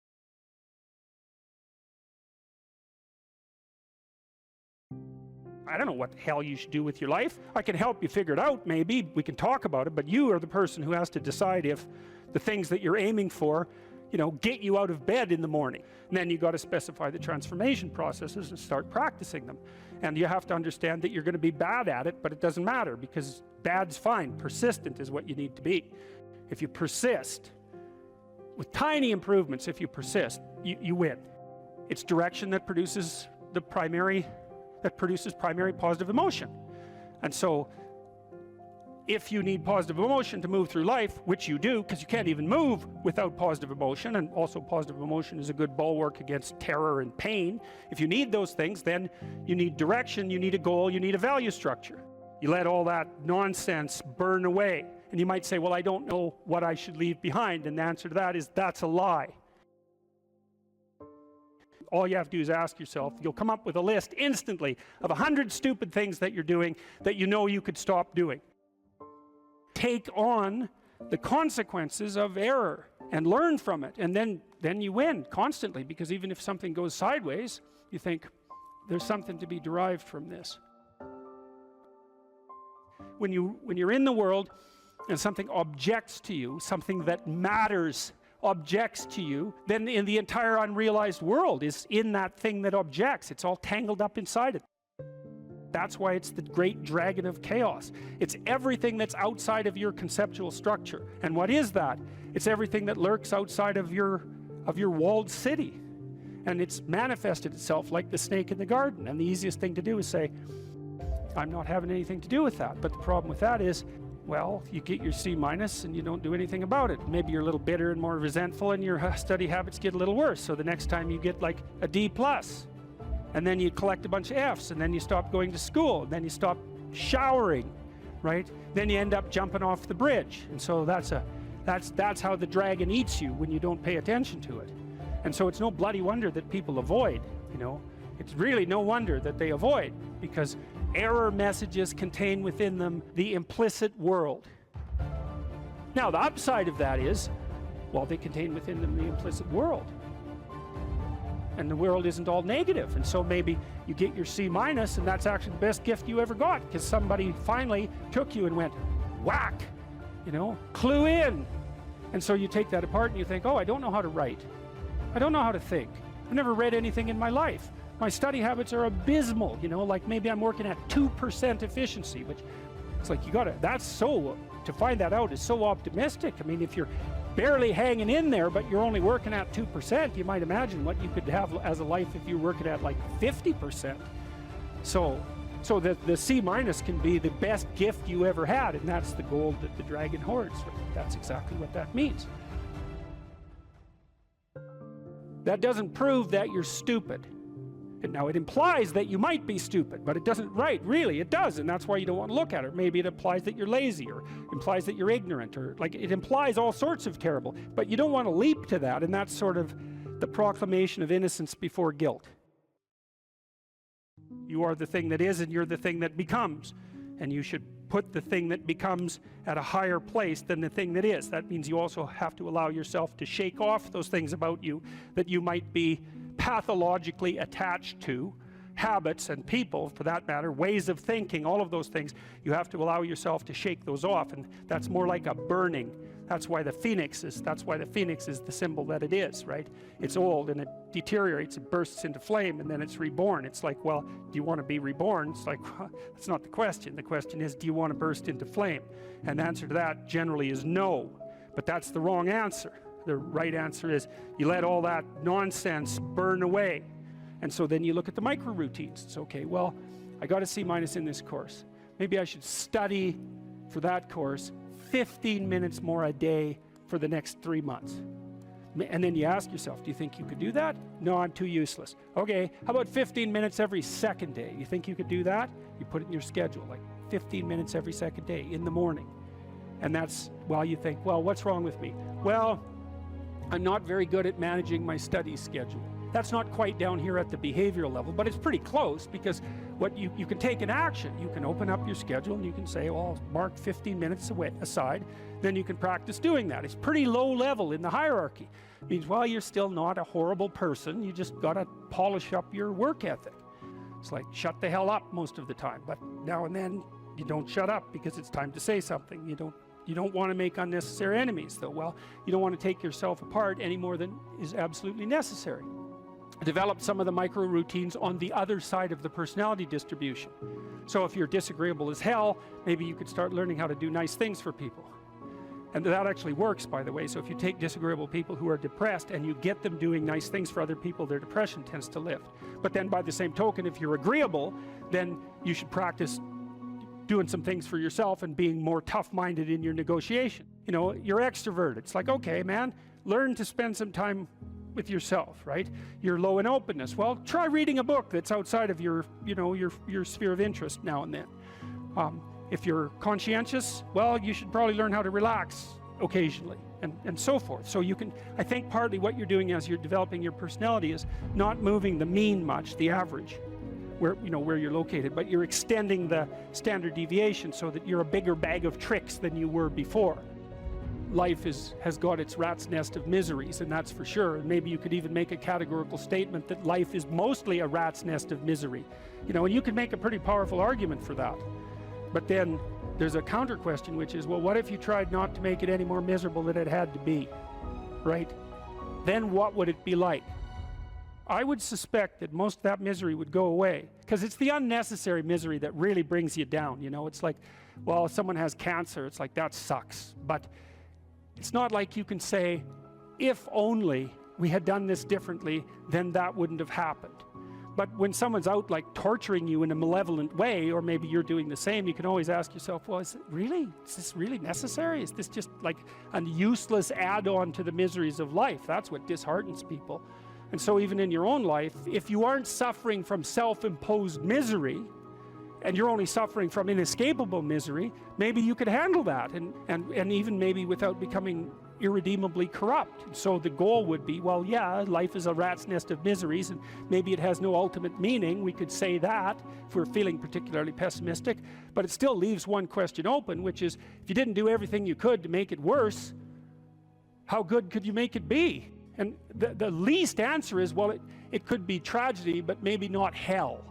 I don't know what the hell you should do with your life. I can help you figure it out, maybe. We can talk about it, but you are the person who has to decide if the things that you're aiming for, you know, get you out of bed in the morning. And then you got to specify the transformation processes and start practicing them. And you have to understand that you're going to be bad at it, but it doesn't matter, because bad's fine. Persistent is what you need to be. If you persist, with tiny improvements, if you persist, you win. It's direction that produces primary positive emotion. And so if you need positive emotion to move through life, which you do, because you can't even move without positive emotion, and also positive emotion is a good bulwark against terror and pain. If you need those things, then you need direction, you need a goal, you need a value structure. You let all that nonsense burn away. And you might say, well, I don't know what I should leave behind. And the answer to that is, that's a lie. All you have to do is ask yourself. You'll come up with a list instantly of 100 stupid things that you're doing that you know you could stop doing. Take on the consequences of error and learn from it, and then you win constantly, because even if something goes sideways, you think there's something to be derived from this. When you're in the world and something objects to you, something that matters objects to you, then in the entire unrealized world is in that thing that objects. It's all tangled up inside it. That's why it's the great dragon of chaos. It's everything that's outside of your conceptual structure. And what is that? It's everything that lurks outside of your walled city. And it's manifested itself like the snake in the garden. And the easiest thing to do is say, I'm not having anything to do with that. But the problem with that is, well, you get your C- and you don't do anything about it. Maybe you're a little bitter and more resentful, and your study habits get a little worse. So the next time you get like a D+, and then you collect a bunch of Fs, and then you stop going to school, and then you stop showering, right? Then you end up jumping off the bridge. And so that's how the dragon eats you, when you don't pay attention to it. And so it's no bloody wonder that people avoid, you know. It's really no wonder that they avoid, because error messages contain within them the implicit world. Now, the upside of that is, well, they contain within them the implicit world. And the world isn't all negative. And so maybe you get your C-, and that's actually the best gift you ever got, because somebody finally took you and went, whack, you know, clue in. And so you take that apart and you think, oh, I don't know how to write. I don't know how to think. I've never read anything in my life. My study habits are abysmal, you know, like maybe I'm working at 2% efficiency, which it's like, to find that out is so optimistic. I mean, if you're barely hanging in there, but you're only working at 2%, you might imagine what you could have as a life if you're working at like 50%. So the C- can be the best gift you ever had, and that's the gold that the dragon hoards. That's exactly what that means. That doesn't prove that you're stupid. Now, it implies that you might be stupid, but it doesn't, really, it does, and that's why you don't want to look at it. Maybe it implies that you're lazy, or implies that you're ignorant, or like it implies all sorts of terrible, but you don't want to leap to that, and that's sort of the proclamation of innocence before guilt. You are the thing that is, and you're the thing that becomes, and you should put the thing that becomes at a higher place than the thing that is. That means you also have to allow yourself to shake off those things about you that you might be pathologically attached to, habits and people, for that matter, ways of thinking, all of those things, you have to allow yourself to shake those off, and that's more like a burning. That's why the phoenix is the symbol that it is, right? It's old and it deteriorates, it bursts into flame, and then it's reborn. It's like, well, do you want to be reborn? It's like, well, that's not the question. The question is, do you want to burst into flame? And the answer to that generally is no, but that's the wrong answer. The right answer is you let all that nonsense burn away. And so then you look at the micro routines. It's okay, well, I got a C- in this course. Maybe I should study for that course 15 minutes more a day for the next 3 months. And then you ask yourself, do you think you could do that? No, I'm too useless. Okay, how about 15 minutes every second day? You think you could do that? You put it in your schedule, like 15 minutes every second day in the morning. And that's, well, you think, well, what's wrong with me? Well, I'm not very good at managing my study schedule. That's not quite down here at the behavioral level, but it's pretty close, because what you can take an action. You can open up your schedule and you can say, well, I'll mark 15 minutes aside. Then you can practice doing that. It's pretty low level in the hierarchy. It means, well, you're still not a horrible person. You just got to polish up your work ethic. It's like, shut the hell up most of the time. But now and then you don't shut up because it's time to say something. You don't want to make unnecessary enemies, though. Well, you don't want to take yourself apart any more than is absolutely necessary. Develop some of the micro routines on the other side of the personality distribution. So if you're disagreeable as hell, maybe you could start learning how to do nice things for people. And that actually works, by the way. So if you take disagreeable people who are depressed and you get them doing nice things for other people, their depression tends to lift. But then by the same token, if you're agreeable, then you should practice doing some things for yourself and being more tough-minded in your negotiation. You know, you're extroverted. It's like, okay, man, learn to spend some time with yourself, right? You're low in openness. Well, try reading a book that's outside of your, your sphere of interest now and then. If you're conscientious, well, you should probably learn how to relax occasionally, and so forth. So you can, I think partly what you're doing as you're developing your personality is not moving the mean much, the average, where you're located, but you're extending the standard deviation so that you're a bigger bag of tricks than you were before. Life has got its rat's nest of miseries, and that's for sure. And maybe you could even make a categorical statement that life is mostly a rat's nest of misery. And you can make a pretty powerful argument for that. But then there's a counter question, which is, well, what if you tried not to make it any more miserable than it had to be, right? Then what would it be like? I would suspect that most of that misery would go away, because it's the unnecessary misery that really brings you down. It's like, well, if someone has cancer, it's like, that sucks. But it's not like you can say, if only we had done this differently, then that wouldn't have happened. But when someone's out like torturing you in a malevolent way, or maybe you're doing the same, you can always ask yourself, well, is this really necessary? Is this just like a useless add-on to the miseries of life? That's what disheartens people. And so even in your own life, if you aren't suffering from self-imposed misery, and you're only suffering from inescapable misery, maybe you could handle that, and even maybe without becoming irredeemably corrupt. So the goal would be, well, yeah, life is a rat's nest of miseries, and maybe it has no ultimate meaning. We could say that if we're feeling particularly pessimistic, but it still leaves one question open, which is, if you didn't do everything you could to make it worse, how good could you make it be? And the least answer is, well, it could be tragedy, but maybe not hell.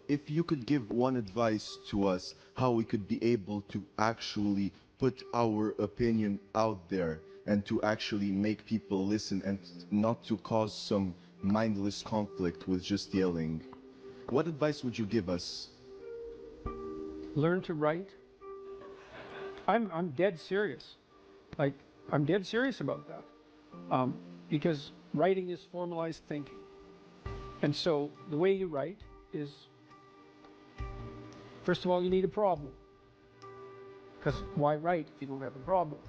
If you could give one advice to us, how we could be able to actually put our opinion out there and to actually make people listen and not to cause some mindless conflict with just yelling, what advice would you give us?
Learn to write. I'm dead serious. Like, I'm dead serious about that. Because writing is formalized thinking. And so the way you write is, first of all, you need a problem. Because why write if you don't have a problem?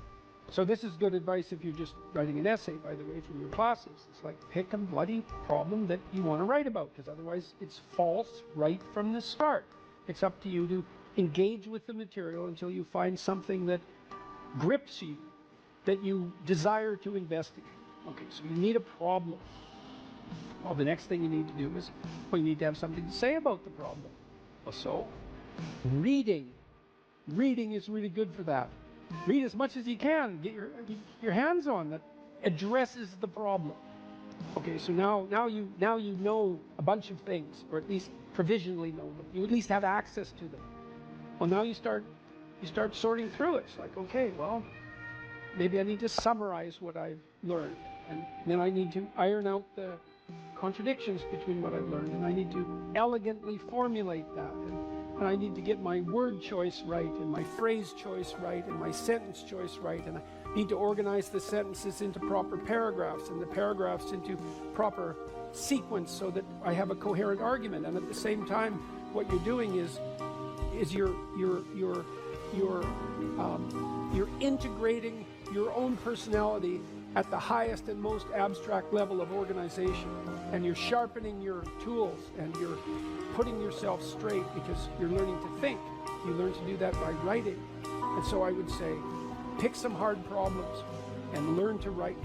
So this is good advice if you're just writing an essay, by the way, from your classes. It's like, pick a bloody problem that you want to write about, because otherwise it's false right from the start. It's up to you to engage with the material until you find something that grips you, that you desire to investigate. Okay, so you need a problem. Well, the next thing you need to do is, well, you need to have something to say about the problem. So, reading is really good for that. read as much as you can, get your hands on that addresses the problem. Okay, so now you know a bunch of things, or at least provisionally know them. You at least have access to them. Well, now you start sorting through it. It's like, okay, well, maybe I need to summarize what I've learned, and then I need to iron out the contradictions between what I've learned, and I need to elegantly formulate that, and I need to get my word choice right, and my phrase choice right, and my sentence choice right, and I need to organize the sentences into proper paragraphs, and the paragraphs into proper sequence, so that I have a coherent argument. And at the same time, what you're doing is you're integrating your own personality at the highest and most abstract level of organization, and you're sharpening your tools, and you're putting yourself straight, because you're learning to think. You learn to do that by writing. And so I would say, pick some hard problems and learn to write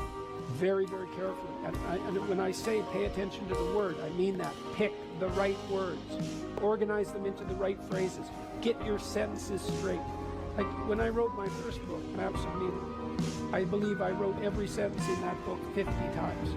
very, very carefully. And when I say pay attention to the word, I mean that. Pick the right words, organize them into the right phrases, get your sentences straight. Like when I wrote my first book, Maps of Meaning, I believe I wrote every sentence in that book 50 times.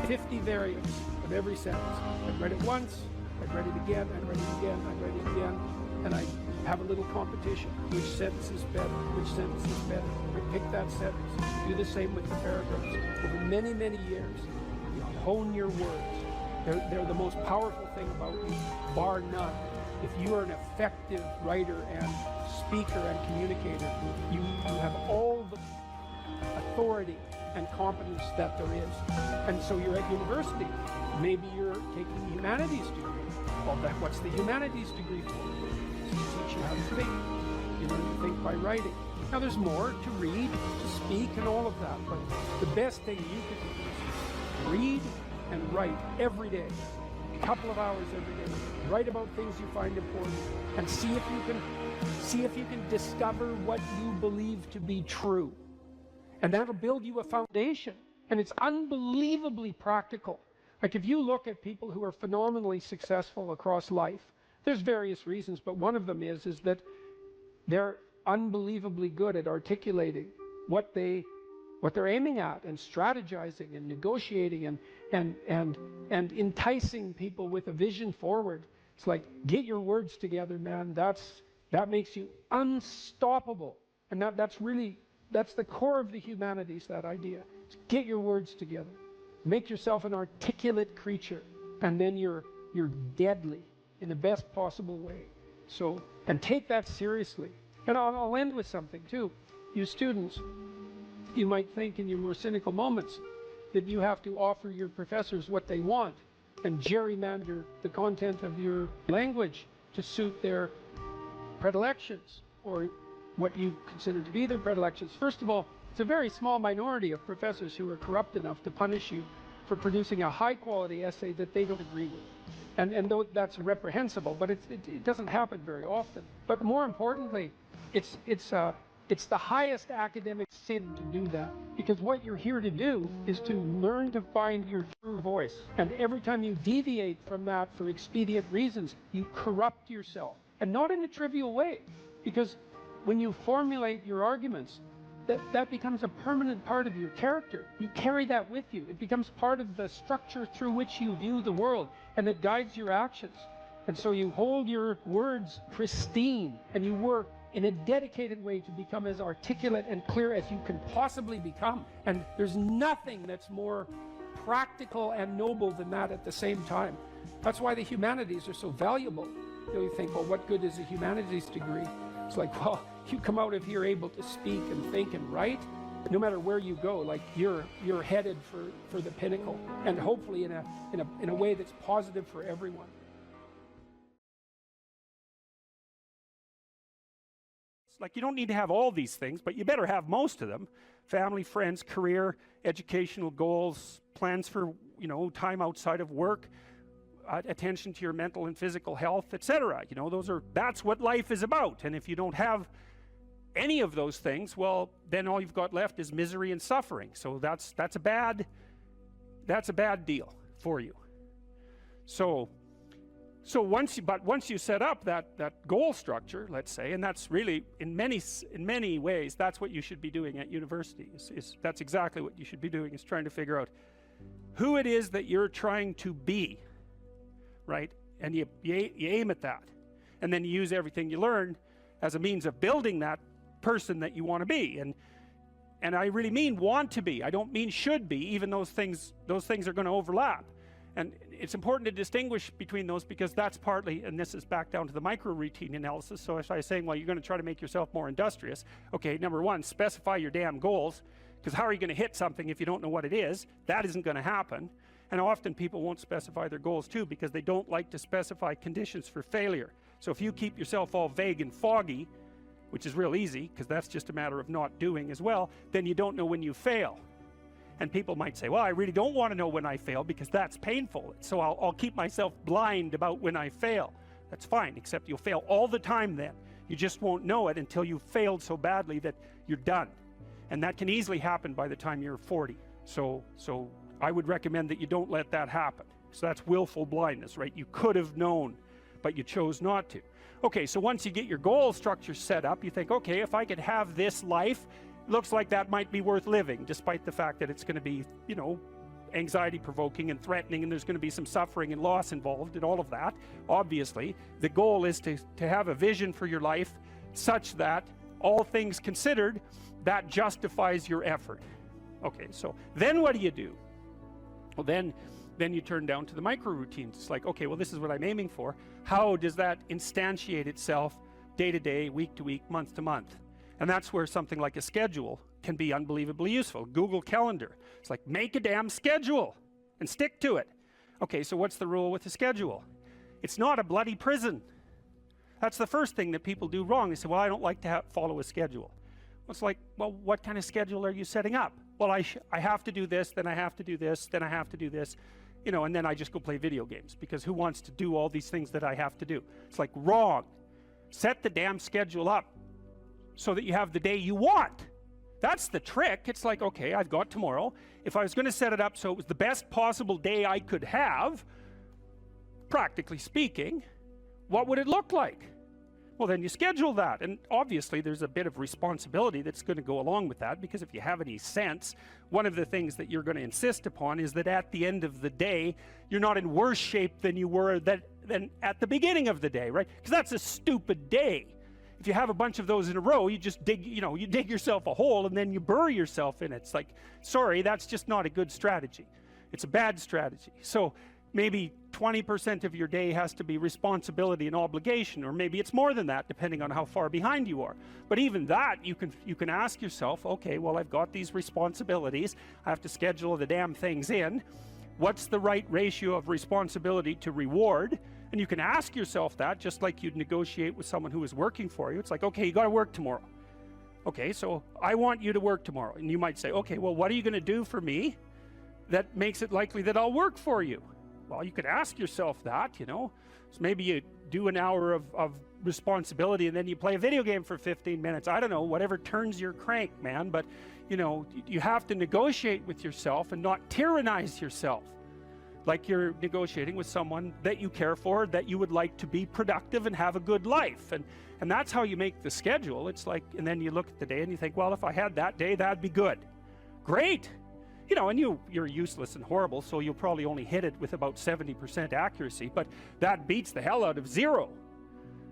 50 variants of every sentence. I read it once, I read it again, I read it again, I read it again, and I have a little competition. Which sentence is better? Which sentence is better? I pick that sentence. Do the same with the paragraphs. Over many, many years, you hone your words. They're the most powerful thing about you, bar none. If you are an effective writer and speaker and communicator, you have all the authority and competence that there is. And so you're at university. Maybe you're taking a humanities degree. Well, what's the humanities degree for? To teach you how to think. You learn to think by writing. Now there's more to read, to speak, and all of that. But the best thing you can do is read and write every day. A couple of hours every day. Write about things you find important, and see if you can discover what you believe to be true. And that'll build you a foundation. And it's unbelievably practical. Like if you look at people who are phenomenally successful across life, there's various reasons, but one of them is that they're unbelievably good at articulating what they're aiming at, and strategizing and negotiating and enticing people with a vision forward. It's like, get your words together, man. That makes you unstoppable. And that's the core of the humanities, that idea. Get your words together. Make yourself an articulate creature, and then you're deadly in the best possible way. So, and take that seriously. And I'll end with something too. You students, you might think in your more cynical moments that you have to offer your professors what they want and gerrymander the content of your language to suit their predilections, or what you consider to be their predilections. First of all, it's a very small minority of professors who are corrupt enough to punish you for producing a high-quality essay that they don't agree with. And though that's reprehensible, but it doesn't happen very often. But more importantly, it's the highest academic sin to do that, because what you're here to do is to learn to find your true voice. And every time you deviate from that for expedient reasons, you corrupt yourself. And not in a trivial way, because when you formulate your arguments, that becomes a permanent part of your character. You carry that with you. It becomes part of the structure through which you view the world, and it guides your actions. And so you hold your words pristine, and you work in a dedicated way to become as articulate and clear as you can possibly become. And there's nothing that's more practical and noble than that at the same time. That's why the humanities are so valuable. You think, well, what good is a humanities degree? It's like, well, you come out of here able to speak and think and write, no matter where you go, like you're headed for the pinnacle, and hopefully in a way that's positive for everyone.
Like, you don't need to have all these things, but you better have most of them. Family, friends, career, educational goals, plans for, time outside of work, attention to your mental and physical health, etc. That's what life is about. And if you don't have any of those things, well, then all you've got left is misery and suffering. So that's a bad deal for you. So So once you set up that goal structure, let's say, and that's really in many ways that's what you should be doing at university. That's exactly what you should be doing, is trying to figure out who it is that you're trying to be, right? And you aim at that, and then you use everything you learn as a means of building that person that you want to be. And I really mean want to be. I don't mean should be, even those things are going to overlap. And it's important to distinguish between those, because that's partly, and this is back down to the micro routine analysis. So if I was saying, well, you're going to try to make yourself more industrious, okay, number one, specify your damn goals, because how are you going to hit something if you don't know what it is? That isn't going to happen. And often people won't specify their goals too, because they don't like to specify conditions for failure. So if you keep yourself all vague and foggy, which is real easy, because that's just a matter of not doing as well, then you don't know when you fail. And people might say, well, I really don't want to know when I fail, because that's painful, so I'll keep myself blind about when I fail. That's fine, except you'll fail all the time then. You just won't know it until you've failed so badly that you're done. And that can easily happen by the time you're 40. So I would recommend that you don't let that happen. So that's willful blindness, right? You could have known, but you chose not to. Okay, so once you get your goal structure set up, you think, okay, if I could have this life, looks like that might be worth living, despite the fact that it's going to be, you know, anxiety provoking and threatening, and there's going to be some suffering and loss involved and all of that. Obviously, the goal is to have a vision for your life such that, all things considered, that justifies your effort. Okay, so then what do? Well, then you turn down to the micro routines. It's like, okay, well, this is what I'm aiming for. How does that instantiate itself day to day, week to week, month to month? And that's where something like a schedule can be unbelievably useful. Google Calendar. It's like, make a damn schedule and stick to it. Okay, so what's the rule with the schedule? It's not a bloody prison. That's the first thing that people do wrong. They say, well, I don't like to follow a schedule. Well, it's like, well, what kind of schedule are you setting up? Well, I have to do this, then I have to do this, then I have to do this, you know, and then I just go play video games, because who wants to do all these things that I have to do? It's like, wrong. Set the damn schedule up so that you have the day you want. That's the trick. It's like, okay, I've got tomorrow. If I was going to set it up so it was the best possible day I could have, practically speaking, what would it look like? Well, then you schedule that. And obviously there's a bit of responsibility that's going to go along with that, because if you have any sense, one of the things that you're going to insist upon is that at the end of the day, you're not in worse shape than you were than at the beginning of the day, right? Because that's a stupid day. If you have a bunch of those in a row, you just dig yourself a hole and then you bury yourself in it. It's like, sorry, that's just not a good strategy. It's a bad strategy. So maybe 20% of your day has to be responsibility and obligation, or maybe it's more than that, depending on how far behind you are. But even that, you can ask yourself, okay, well, I've got these responsibilities. I have to schedule the damn things in. What's the right ratio of responsibility to reward? And you can ask yourself that, just like you'd negotiate with someone who is working for you. It's like, okay, you got to work tomorrow. Okay, so I want you to work tomorrow. And you might say, okay, well, what are you going to do for me that makes it likely that I'll work for you? Well, you could ask yourself that, you know. So maybe you do an hour of responsibility and then you play a video game for 15 minutes. I don't know, whatever turns your crank, man. But, you know, you have to negotiate with yourself and not tyrannize yourself. Like you're negotiating with someone that you care for, that you would like to be productive and have a good life. And that's how you make the schedule. It's like, and then you look at the day and you think, well, if I had that day, that'd be good. Great. You know, and you're useless and horrible, so you'll probably only hit it with about 70% accuracy, but that beats the hell out of 0,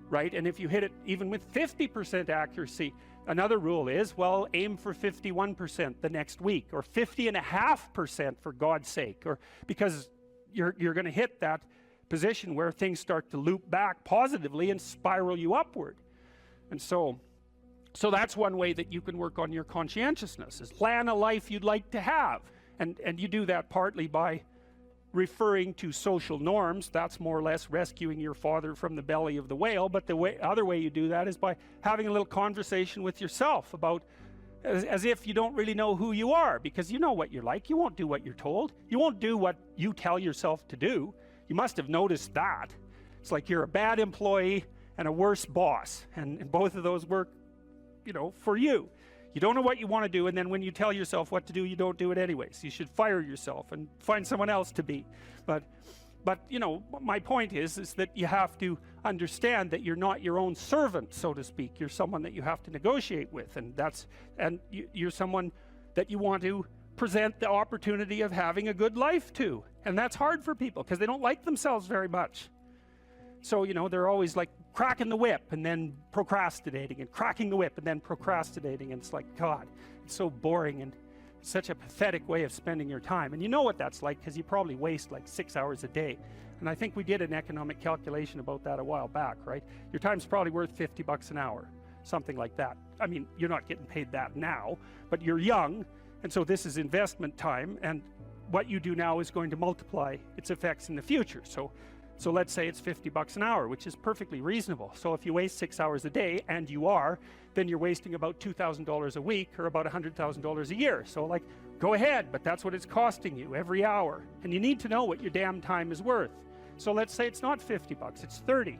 right? And if you hit it even with 50% accuracy, another rule is, well, aim for 51% the next week, or 50.5% for God's sake, or because you're going to hit that position where things start to loop back positively and spiral you upward. And so that's one way that you can work on your conscientiousness, is plan a life you'd like to have. And you do that partly by referring to social norms. That's more or less rescuing your father from the belly of the whale. But the other way you do that is by having a little conversation with yourself about, as if you don't really know who you are, because you know what you're like. You won't do what you're told. You won't do what you tell yourself to do. You must have noticed that. It's like you're a bad employee and a worse boss, and both of those work, you know, for you. You don't know what you want to do, and then when you tell yourself what to do, you don't do it anyways. You should fire yourself and find someone else to be. But But, you know, my point is that you have to understand that you're not your own servant, so to speak. You're someone that you have to negotiate with, and you're someone that you want to present the opportunity of having a good life to. And that's hard for people because they don't like themselves very much. So, you know, they're always like cracking the whip and then procrastinating, and cracking the whip and then procrastinating. And it's like, God, it's so boring and such a pathetic way of spending your time. And you know what that's like because you probably waste like 6 hours a day. And I think we did an economic calculation about that a while back, right? Your time's probably worth $50 an hour, something like that. I mean, you're not getting paid that now, but you're young, and so this is investment time, and what you do now is going to multiply its effects in the future. So let's say it's $50 an hour, which is perfectly reasonable. So if you waste 6 hours a day, and you are, then you're wasting about $2,000 a week, or about $100,000 a year. So like, go ahead, but that's what it's costing you every hour. And you need to know what your damn time is worth. So let's say it's not $50, it's 30,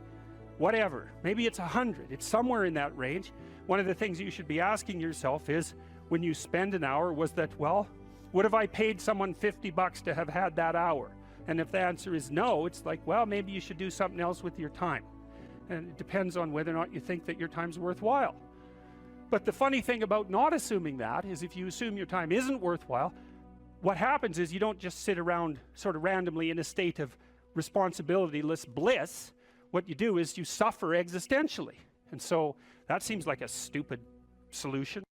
whatever. Maybe it's 100, it's somewhere in that range. One of the things you should be asking yourself is, when you spend an hour, was that, well, would have I paid someone $50 to have had that hour? And if the answer is no, it's like, well, maybe you should do something else with your time. And it depends on whether or not you think that your time's worthwhile. But the funny thing about not assuming that is, if you assume your time isn't worthwhile, what happens is you don't just sit around sort of randomly in a state of responsibilityless bliss. What you do is you suffer existentially. And so that seems like a stupid solution.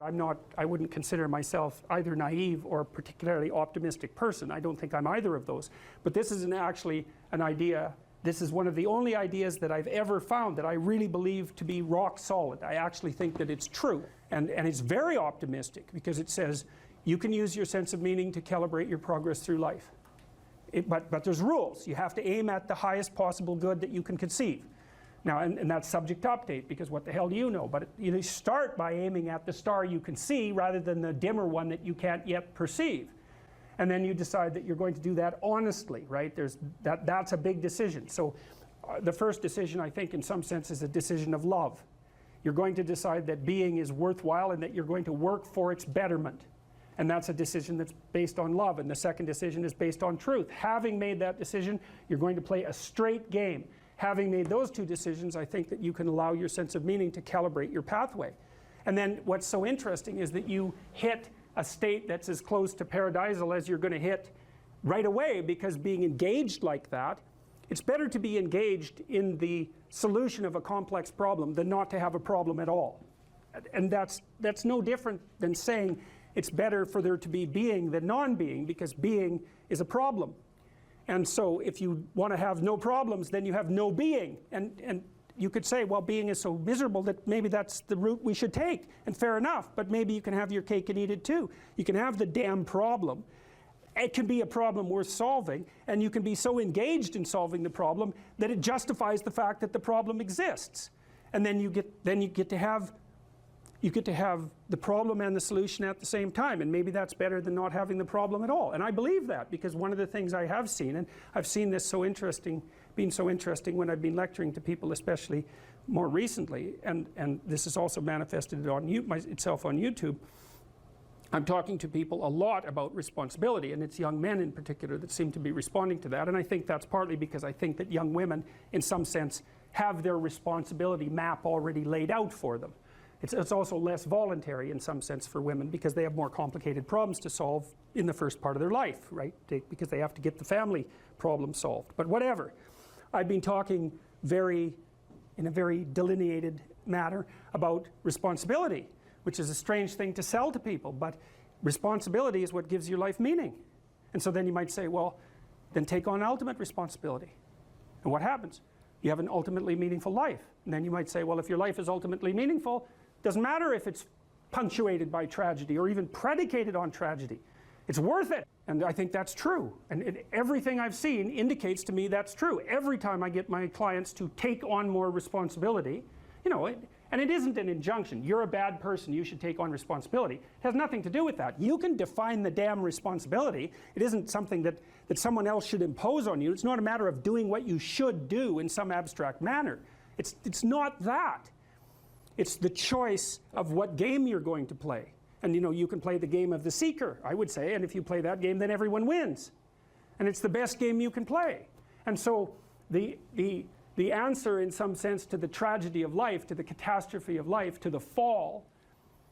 I wouldn't consider myself either naive or a particularly optimistic person. I don't think I'm either of those. But this isn't actually an idea. This is one of the only ideas that I've ever found that I really believe to be rock solid. I actually think that it's true. And it's very optimistic because it says you can use your sense of meaning to calibrate your progress through life. But there's rules. You have to aim at the highest possible good that you can conceive. Now, and that's subject to update, because what the hell do you know? But you start by aiming at the star you can see rather than the dimmer one that you can't yet perceive. And then you decide that you're going to do that honestly, right? That's a big decision. So the first decision, I think, in some sense, is a decision of love. You're going to decide that being is worthwhile and that you're going to work for its betterment. And that's a decision that's based on love. And the second decision is based on truth. Having made that decision, you're going to play a straight game. Having made those two decisions, I think that you can allow your sense of meaning to calibrate your pathway. And then what's so interesting is that you hit a state that's as close to paradisal as you're going to hit right away, because being engaged like that, it's better to be engaged in the solution of a complex problem than not to have a problem at all. And that's no different than saying it's better for there to be being than non-being, because being is a problem. And so if you want to have no problems, then you have no being. And you could say, well, being is so miserable that maybe that's the route we should take. And fair enough, but maybe you can have your cake and eat it too. You can have the damn problem. It can be a problem worth solving, and you can be so engaged in solving the problem that it justifies the fact that the problem exists. And then you get to have the problem and the solution at the same time, and maybe that's better than not having the problem at all. And I believe that, because one of the things I have seen, and I've seen this being so interesting when I've been lecturing to people, especially more recently, and this is also manifested itself on YouTube. I'm talking to people a lot about responsibility, and it's young men in particular that seem to be responding to that. And I think that's partly because I think that young women, in some sense, have their responsibility map already laid out for them. It's also less voluntary in some sense for women, because they have more complicated problems to solve in the first part of their life, right? Because they have to get the family problem solved. But whatever. I've been talking in a very delineated manner about responsibility, which is a strange thing to sell to people, but responsibility is what gives your life meaning. And so then you might say, well, then take on ultimate responsibility. And what happens? You have an ultimately meaningful life. And then you might say, well, if your life is ultimately meaningful, doesn't matter if it's punctuated by tragedy or even predicated on tragedy. It's worth it. And I think that's true. And everything I've seen indicates to me that's true. Every time I get my clients to take on more responsibility, you know, and it isn't an injunction. You're a bad person, you should take on responsibility. It has nothing to do with that. You can define the damn responsibility. It isn't something that someone else should impose on you. It's not a matter of doing what you should do in some abstract manner. It's not that. It's the choice of what game you're going to play. And you know, you can play the game of the seeker, I would say, and if you play that game, then everyone wins. And it's the best game you can play. And so the answer, in some sense, to the tragedy of life, to the catastrophe of life, to the fall,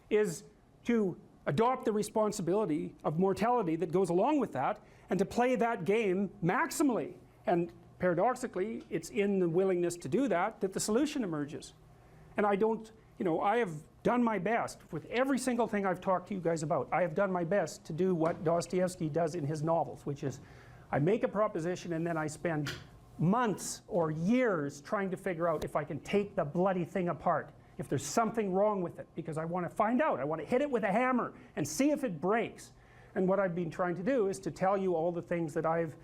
is to adopt the responsibility of mortality that goes along with that, and to play that game maximally. And paradoxically, it's in the willingness to do that that the solution emerges. And I don't, you know, I have done my best with every single thing I've talked to you guys about. I have done my best to do what Dostoevsky does in his novels, which is I make a proposition and then I spend months or years trying to figure out if I can take the bloody thing apart, if there's something wrong with it, because I want to find out. I want to hit it with a hammer and see if it breaks. And what I've been trying to do is to tell you all the things that I've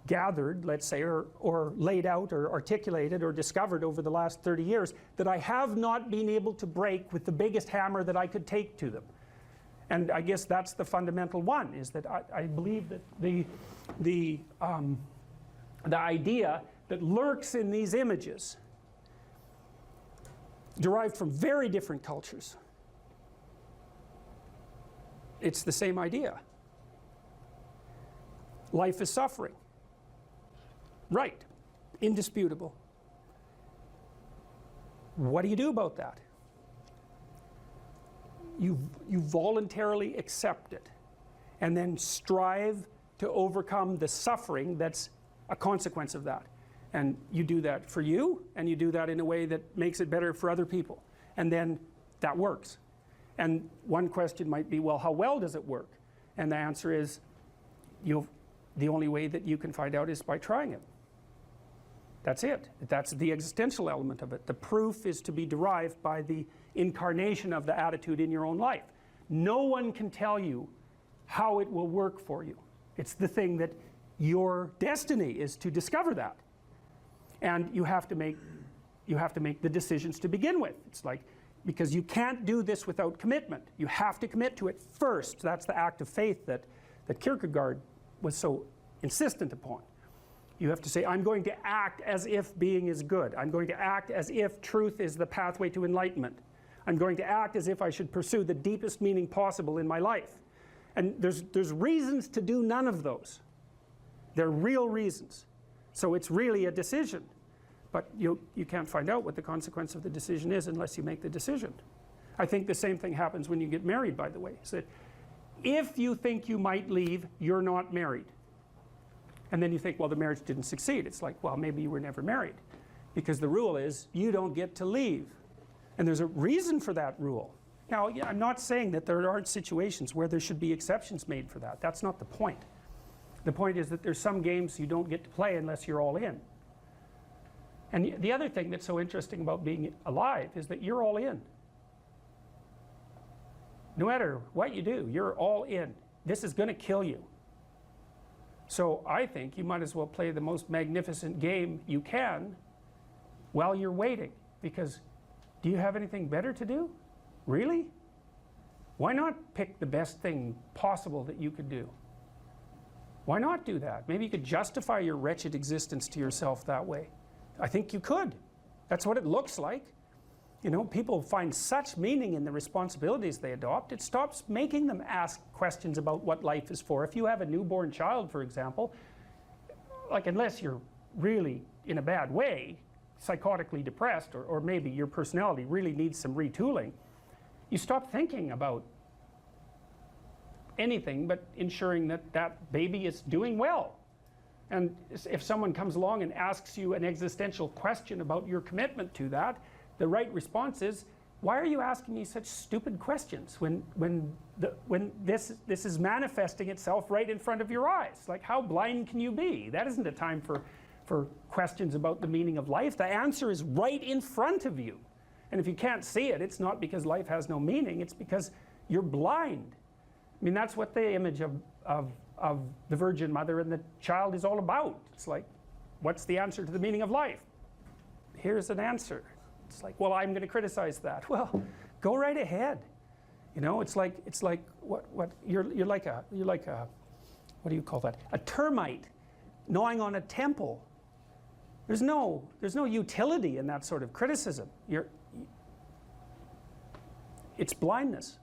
gathered, let's say, or laid out or articulated or discovered over the last 30 years that I have not been able to break with the biggest hammer that I could take to them. And I guess that's the fundamental one, is that I believe that the idea that lurks in these images, derived from very different cultures, it's the same idea. Life is suffering. Right, indisputable. What do you do about that? You voluntarily accept it and then strive to overcome the suffering that's a consequence of that. And you do that for you, and you do that in a way that makes it better for other people. And then that works. And one question might be, well, how well does it work? And the answer is, the only way that you can find out is by trying it. That's it. That's the existential element of it. The proof is to be derived by the incarnation of the attitude in your own life. No one can tell you how it will work for you. It's the thing that your destiny is to discover that. And you have to make the decisions to begin with. It's like, because you can't do this without commitment. You have to commit to it first. That's the act of faith that Kierkegaard was so insistent upon. You have to say, I'm going to act as if being is good. I'm going to act as if truth is the pathway to enlightenment. I'm going to act as if I should pursue the deepest meaning possible in my life. And there's reasons to do none of those. They're real reasons. So it's really a decision. But you can't find out what the consequence of the decision is unless you make the decision. I think the same thing happens when you get married, by the way. Is that if you think you might leave, you're not married. And then you think, well, the marriage didn't succeed. It's like, well, maybe you were never married. Because the rule is, you don't get to leave. And there's a reason for that rule. Now, I'm not saying that there aren't situations where there should be exceptions made for that. That's not the point. The point is that there's some games you don't get to play unless you're all in. And the other thing that's so interesting about being alive is that you're all in. No matter what you do, you're all in. This is going to kill you. So I think you might as well play the most magnificent game you can while you're waiting. Because do you have anything better to do? Really? Why not pick the best thing possible that you could do? Why not do that? Maybe you could justify your wretched existence to yourself that way. I think you could. That's what it looks like. You know, people find such meaning in the responsibilities they adopt. It stops making them ask questions about what life is for. If you have a newborn child, for example, like, unless you're really in a bad way, psychotically depressed, or maybe your personality really needs some retooling, you stop thinking about anything but ensuring that that baby is doing well. And if someone comes along and asks you an existential question about your commitment to that, the right response is, why are you asking me such stupid questions when this is manifesting itself right in front of your eyes? Like, how blind can you be? That isn't a time for questions about the meaning of life. The answer is right in front of you. And if you can't see it, it's not because life has no meaning, it's because you're blind. I mean, that's what the image of the Virgin Mother and the child is all about. It's like, what's the answer to the meaning of life? Here's an answer. It's like, well, I'm going to criticize that. Well, go right ahead. You know, it's like what you're like a what do you call that? A termite gnawing on a temple. There's no utility in that sort of criticism. It's blindness.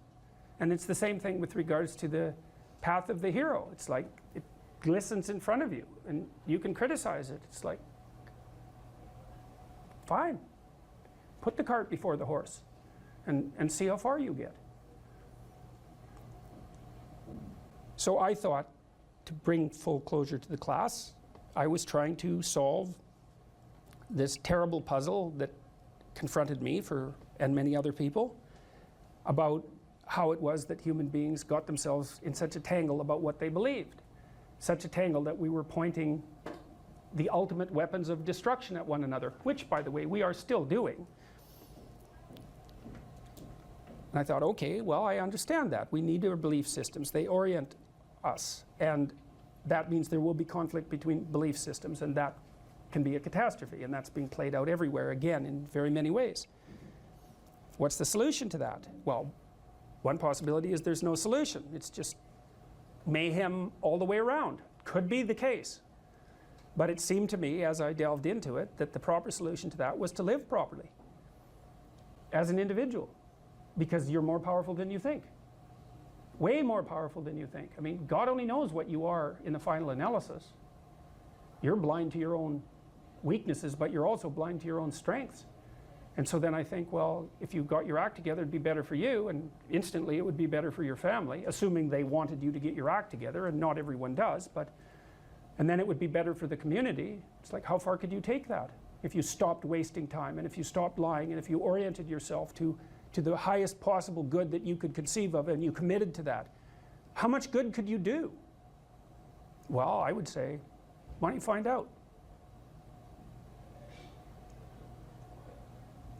And it's the same thing with regards to the path of the hero. It's like it glistens in front of you and you can criticize it. It's like, fine, put the cart before the horse and see how far you get. So I thought, to bring full closure to the class, I was trying to solve this terrible puzzle that confronted me and many other people about how it was that human beings got themselves in such a tangle about what they believed. Such a tangle that we were pointing the ultimate weapons of destruction at one another, which, by the way, we are still doing. And I thought, okay, well, I understand that. We need our belief systems. They orient us. And that means there will be conflict between belief systems, and that can be a catastrophe. And that's being played out everywhere, again, in very many ways. What's the solution to that? Well, one possibility is there's no solution. It's just mayhem all the way around. Could be the case. But it seemed to me, as I delved into it, that the proper solution to that was to live properly as an individual, because you're more powerful than you think. Way more powerful than you think. I mean, God only knows what you are in the final analysis. You're blind to your own weaknesses, but you're also blind to your own strengths. And so then I think, well, if you got your act together, it'd be better for you, and instantly it would be better for your family, assuming they wanted you to get your act together, and not everyone does, and then it would be better for the community. It's like, how far could you take that? If you stopped wasting time, and if you stopped lying, and if you oriented yourself to the highest possible good that you could conceive of, and you committed to that, how much good could you do? Well, I would say, why don't you find out?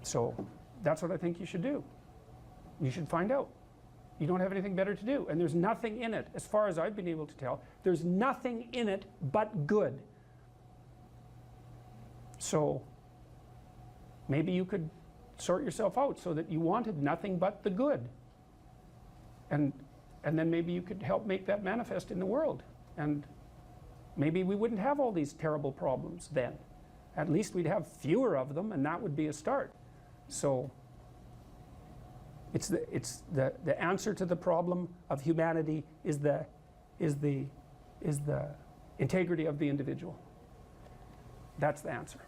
So that's what I think you should do. You should find out. You don't have anything better to do. And there's nothing in it, as far as I've been able to tell, there's nothing in it but good. So maybe you could sort yourself out so that you wanted nothing but the good. And then maybe you could help make that manifest in the world. And maybe we wouldn't have all these terrible problems then. At least we'd have fewer of them, and that would be a start. So it's the answer to the problem of humanity is the integrity of the individual. That's the answer.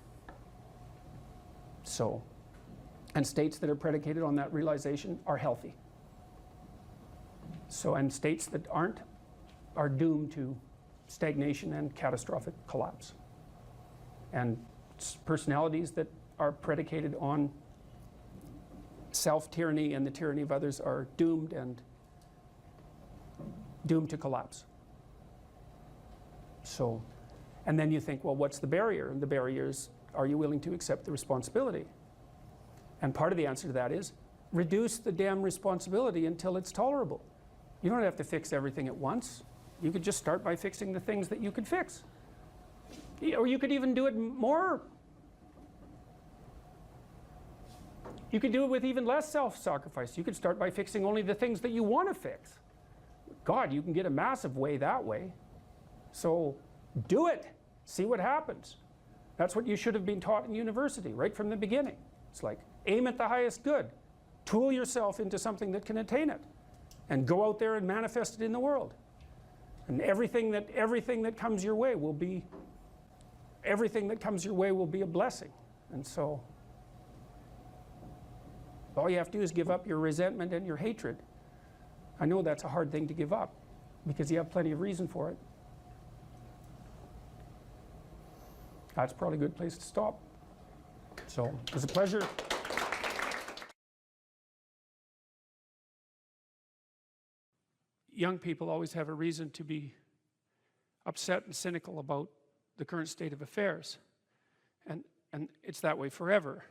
So, and states that are predicated on that realization are healthy. So, and states that aren't are doomed to stagnation and catastrophic collapse. And personalities that are predicated on self-tyranny and the tyranny of others are doomed to collapse. So, and then you think, well, what's the barrier? And the barrier is, are you willing to accept the responsibility? And part of the answer to that is, reduce the damn responsibility until it's tolerable. You don't have to fix everything at once. You could just start by fixing the things that you could fix. Or you could even do it more. You could do it with even less self-sacrifice. You could start by fixing only the things that you want to fix. God, you can get a massive way that way. So do it. See what happens. That's what you should have been taught in university right from the beginning. It's like, aim at the highest good. Tool yourself into something that can attain it. And go out there and manifest it in the world. And everything that comes your way will be a blessing. And so all you have to do is give up your resentment and your hatred. I know that's a hard thing to give up because you have plenty of reason for it. That's probably a good place to stop. So it was a pleasure. Young people always have a reason to be upset and cynical about the current state of affairs. And it's that way forever.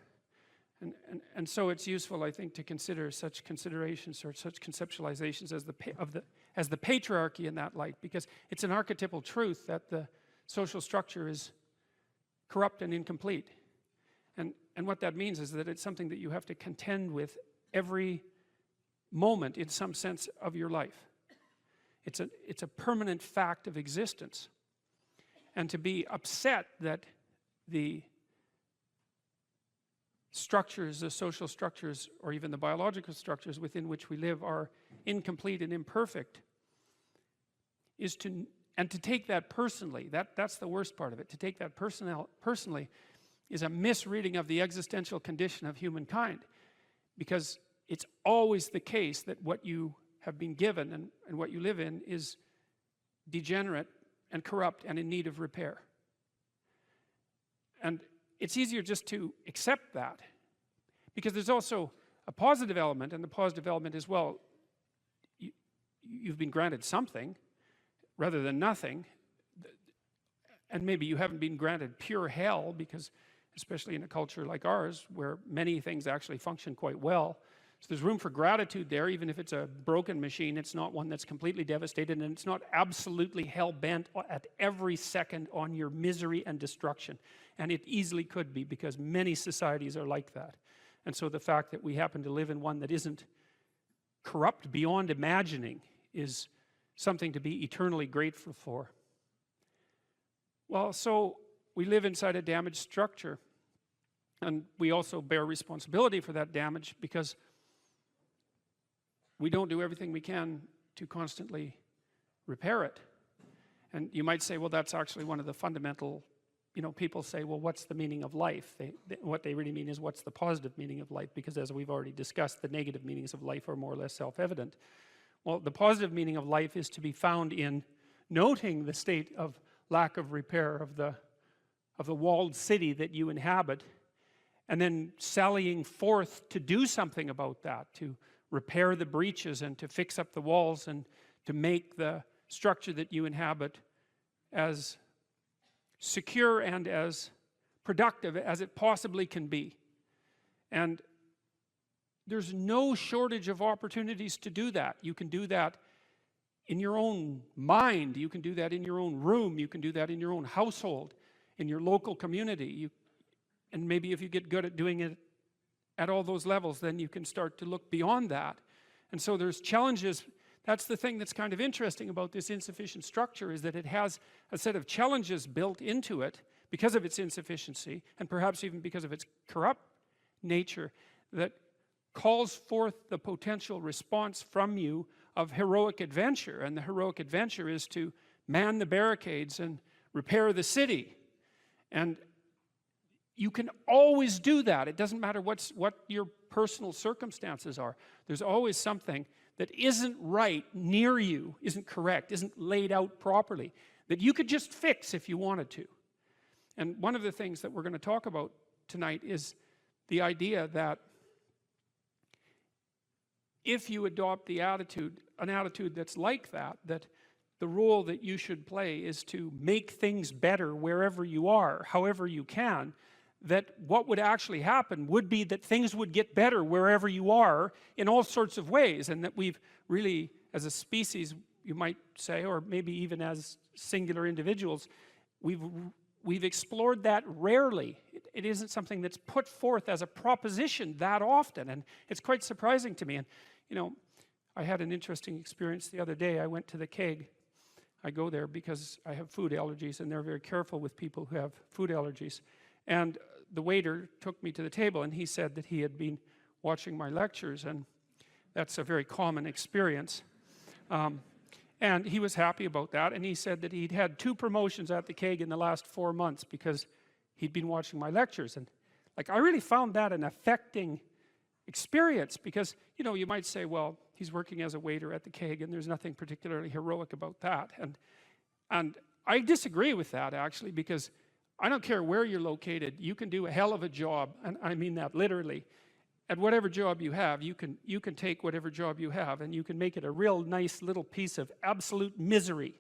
And so it's useful, I think, to consider such considerations or such conceptualizations as the patriarchy in that light, because it's an archetypal truth that the social structure is corrupt and incomplete. And what that means is that it's something that you have to contend with every moment in some sense of your life. It's a permanent fact of existence. And to be upset that the structures, the social structures, or even the biological structures within which we live are incomplete and imperfect is to take that personally. That's the worst part of it. To take that personally is a misreading of the existential condition of humankind, because it's always the case that what you have been given and what you live in is degenerate and corrupt and in need of repair. And it's easier just to accept that, because there's also a positive element, and the positive element is, well, you've been granted something rather than nothing, and maybe you haven't been granted pure hell, because especially in a culture like ours where many things actually function quite well, so there's room for gratitude there. Even if it's a broken machine, it's not one that's completely devastated, and it's not absolutely hell-bent at every second on your misery and destruction. And it easily could be, because many societies are like that. And so the fact that we happen to live in one that isn't corrupt beyond imagining is something to be eternally grateful for. Well, so we live inside a damaged structure, and we also bear responsibility for that damage, because we don't do everything we can to constantly repair it. And you might say, well, that's actually one of the fundamental, people say, well, what's the meaning of life? What they really mean is, what's the positive meaning of life? Because as we've already discussed, the negative meanings of life are more or less self-evident. Well, the positive meaning of life is to be found in noting the state of lack of repair of the walled city that you inhabit, and then sallying forth to do something about that, to repair the breaches and to fix up the walls and to make the structure that you inhabit as secure and as productive as it possibly can be. And there's no shortage of opportunities to do that. You can do that in your own mind. You can do that in your own room. You can do that in your own household, in your local community. And maybe if you get good at doing it at all those levels, then you can start to look beyond that. And so there's challenges. That's the thing that's kind of interesting about this insufficient structure, is that it has a set of challenges built into it because of its insufficiency, and perhaps even because of its corrupt nature, that calls forth the potential response from you of heroic adventure. And the heroic adventure is to man the barricades and repair the city. And you can always do that. It doesn't matter what your personal circumstances are. There's always something that isn't right near you, isn't correct, isn't laid out properly, that you could just fix if you wanted to. And one of the things that we're going to talk about tonight is the idea that if you adopt an attitude that's like that the role that you should play is to make things better wherever you are, however you can, that what would actually happen would be that things would get better wherever you are in all sorts of ways, and that we've really, as a species, you might say, or maybe even as singular individuals, we've explored that rarely. It isn't something that's put forth as a proposition that often, and it's quite surprising to me. And I had an interesting experience the other day. I went to the keg. I go there because I have food allergies, and they're very careful with people who have food allergies. And the waiter took me to the table, and he said that he had been watching my lectures, and that's a very common experience. And he was happy about that, and he said that he'd had 2 promotions at the keg in the last 4 months because he'd been watching my lectures. And I really found that an affecting experience, because you might say, well, he's working as a waiter at the keg and there's nothing particularly heroic about that. And I disagree with that, actually, because I don't care where you're located, you can do a hell of a job, and I mean that literally. At whatever job you have, you can take whatever job you have and you can make it a real nice little piece of absolute misery.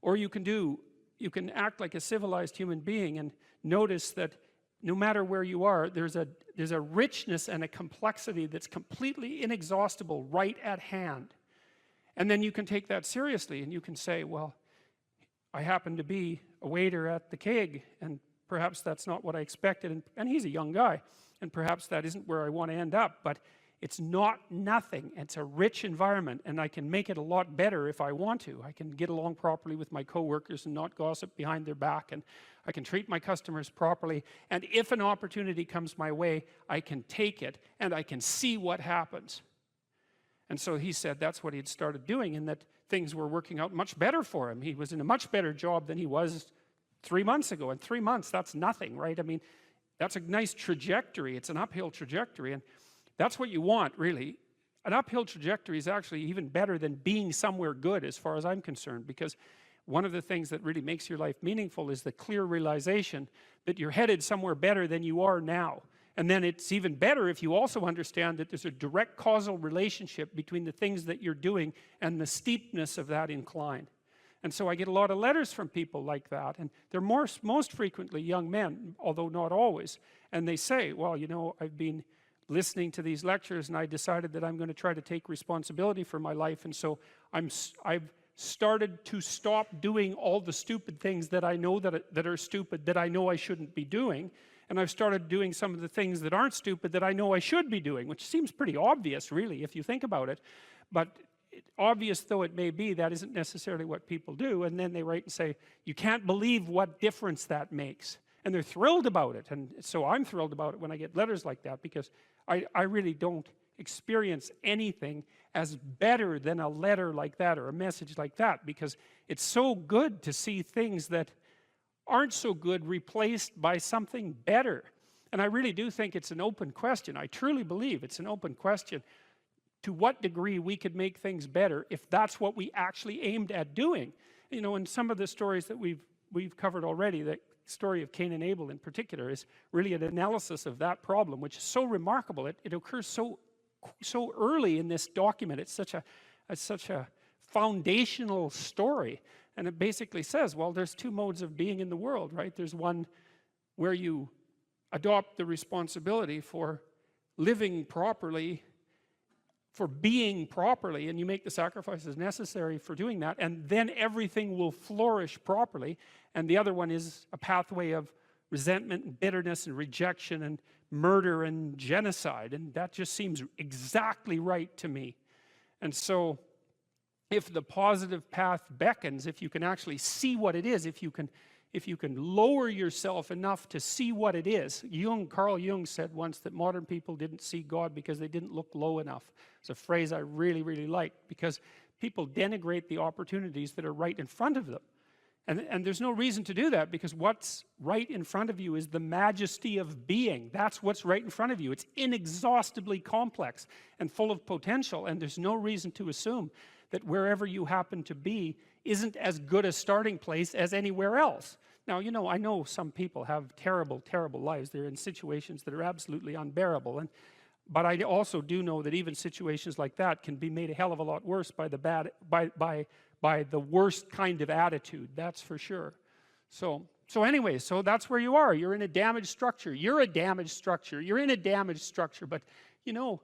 Or you can act like a civilized human being and notice that no matter where you are, there's a richness and a complexity that's completely inexhaustible right at hand. And then you can take that seriously, and you can say, well, I happen to be a waiter at the keg, and perhaps that's not what I expected, and he's a young guy, and perhaps that isn't where I want to end up, but it's not nothing. It's a rich environment, and I can make it a lot better if I want to. I can get along properly with my coworkers and not gossip behind their back, and I can treat my customers properly, and if an opportunity comes my way, I can take it, and I can see what happens. And so he said that's what he had started doing, and that things were working out much better for him. He was in a much better job than he was 3 months ago. And 3 months, that's nothing, right? I mean, that's a nice trajectory. It's an uphill trajectory, and that's what you want, really. An uphill trajectory is actually even better than being somewhere good, as far as I'm concerned, because one of the things that really makes your life meaningful is the clear realization that you're headed somewhere better than you are now. And then it's even better if you also understand that there's a direct causal relationship between the things that you're doing and the steepness of that incline. And so I get a lot of letters from people like that, and they're most frequently young men, although not always. And they say, well, you know, I've been listening to these lectures and I decided that I'm going to try to take responsibility for my life, and so I've started to stop doing all the stupid things that I know that are stupid, that I know I shouldn't be doing, and I've started doing some of the things that aren't stupid that I know I should be doing, which seems pretty obvious, really, if you think about it. But obvious though it may be, that isn't necessarily what people do. And then they write and say, you can't believe what difference that makes. And they're thrilled about it. And so I'm thrilled about it when I get letters like that, because I really don't experience anything as better than a letter like that or a message like that, because it's so good to see things that aren't so good replaced by something better. And I really do think it's an open question. I truly believe it's an open question to what degree we could make things better if that's what we actually aimed at doing. You know, in some of the stories that we've covered already, the story of Cain and Abel in particular is really an analysis of that problem, which is so remarkable. It occurs so early in this document. It's such a foundational story, and it basically says, well, there's two modes of being in the world, right? There's one where you adopt the responsibility for living properly, for being properly, and you make the sacrifices necessary for doing that, and then everything will flourish properly. And the other one is a pathway of resentment and bitterness and rejection and murder and genocide, and that just seems exactly right to me. And so if the positive path beckons, if you can actually see what it is, if you can lower yourself enough to see what it is. Carl Jung said once that modern people didn't see God because they didn't look low enough. It's a phrase I really, really like, because people denigrate the opportunities that are right in front of them. And there's no reason to do that, because what's right in front of you is the majesty of being. That's what's right in front of you. It's inexhaustibly complex and full of potential, and there's no reason to assume that wherever you happen to be isn't as good a starting place as anywhere else. Now, you know, I know some people have terrible, terrible lives. They're in situations that are absolutely unbearable. But I also do know that even situations like that can be made a hell of a lot worse by the worst kind of attitude, that's for sure. So anyway, so that's where you are. You're in a damaged structure. You're a damaged structure. You're in a damaged structure, but, you know,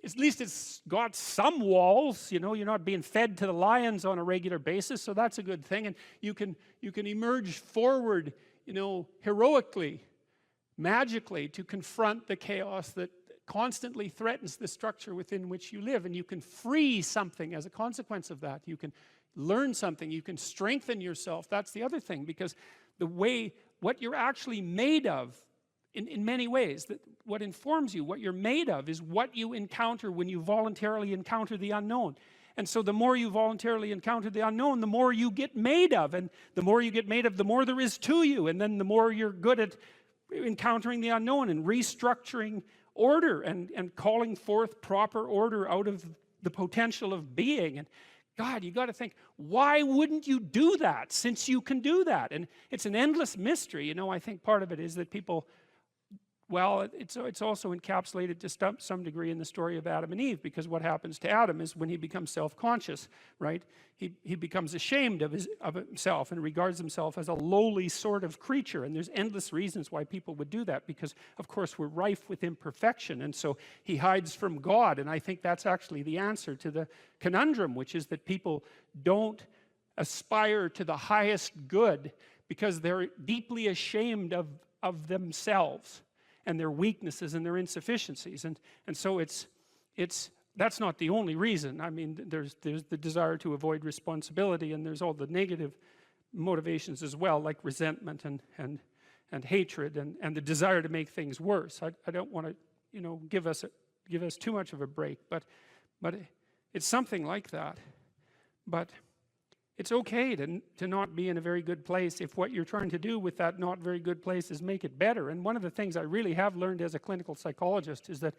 at least it's got some walls. You know, you're not being fed to the lions on a regular basis, so that's a good thing. And you can emerge forward, you know, heroically, magically, to confront the chaos that constantly threatens the structure within which you live, and you can free something as a consequence of that. You can learn something. You can strengthen yourself. That's the other thing, because what you're actually made of, in many ways, that what informs you, what you're made of, is what you encounter when you voluntarily encounter the unknown. And so the more you voluntarily encounter the unknown, the more you get made of, and the more you get made of, the more there is to you, and then the more you're good at encountering the unknown and restructuring order and calling forth proper order out of the potential of being. And God, you got to think, why wouldn't you do that, since you can do that? And it's an endless mystery. You know, I think part of it is that people, well, it's also encapsulated to some degree in the story of Adam and Eve, because what happens to Adam is when he becomes self-conscious, right? He becomes ashamed of himself and regards himself as a lowly sort of creature. And there's endless reasons why people would do that, because, of course, we're rife with imperfection. And so he hides from God. And I think that's actually the answer to the conundrum, which is that people don't aspire to the highest good because they're deeply ashamed of themselves and their weaknesses and their insufficiencies. And so that's not the only reason. I mean, there's the desire to avoid responsibility, and there's all the negative motivations as well, like resentment and hatred and the desire to make things worse. I don't want to, you know, give us too much of a break, but It's something like that. But it's okay to not be in a very good place if what you're trying to do with that not very good place is make it better. And one of the things I really have learned as a clinical psychologist is that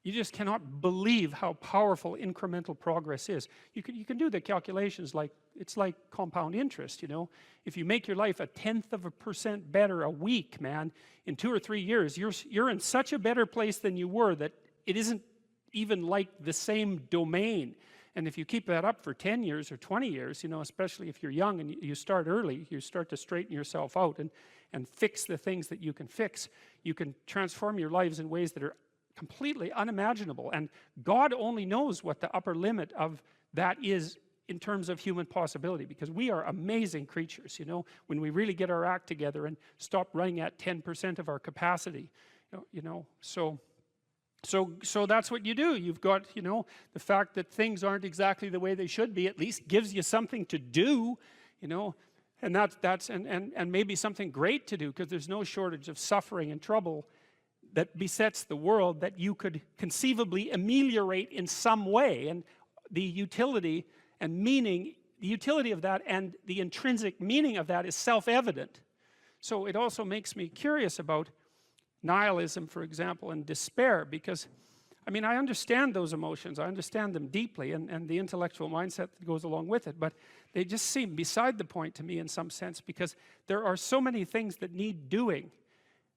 you just cannot believe how powerful incremental progress is. You can do the calculations like, it's like compound interest, you know. If you make your life 0.1% better a week, man, in 2 or 3 years, you're in such a better place than you were that it isn't even like the same domain. And if you keep that up for 10 years or 20 years, you know, especially if you're young and you start early, you start to straighten yourself out and fix the things that you can fix. You can transform your lives in ways that are completely unimaginable. And God only knows what the upper limit of that is in terms of human possibility, because we are amazing creatures, you know, when we really get our act together and stop running at 10% of our capacity, you know. So that's what you do. You've got, you know, the fact that things aren't exactly the way they should be at least gives you something to do, you know, and that's maybe something great to do, because there's no shortage of suffering and trouble that besets the world that you could conceivably ameliorate in some way. And the utility and meaning, the utility of that and the intrinsic meaning of that is self-evident. So it also makes me curious about nihilism, for example, and despair, because I mean, I understand those emotions, I understand them deeply, and the intellectual mindset that goes along with it, but they just seem beside the point to me in some sense, because there are so many things that need doing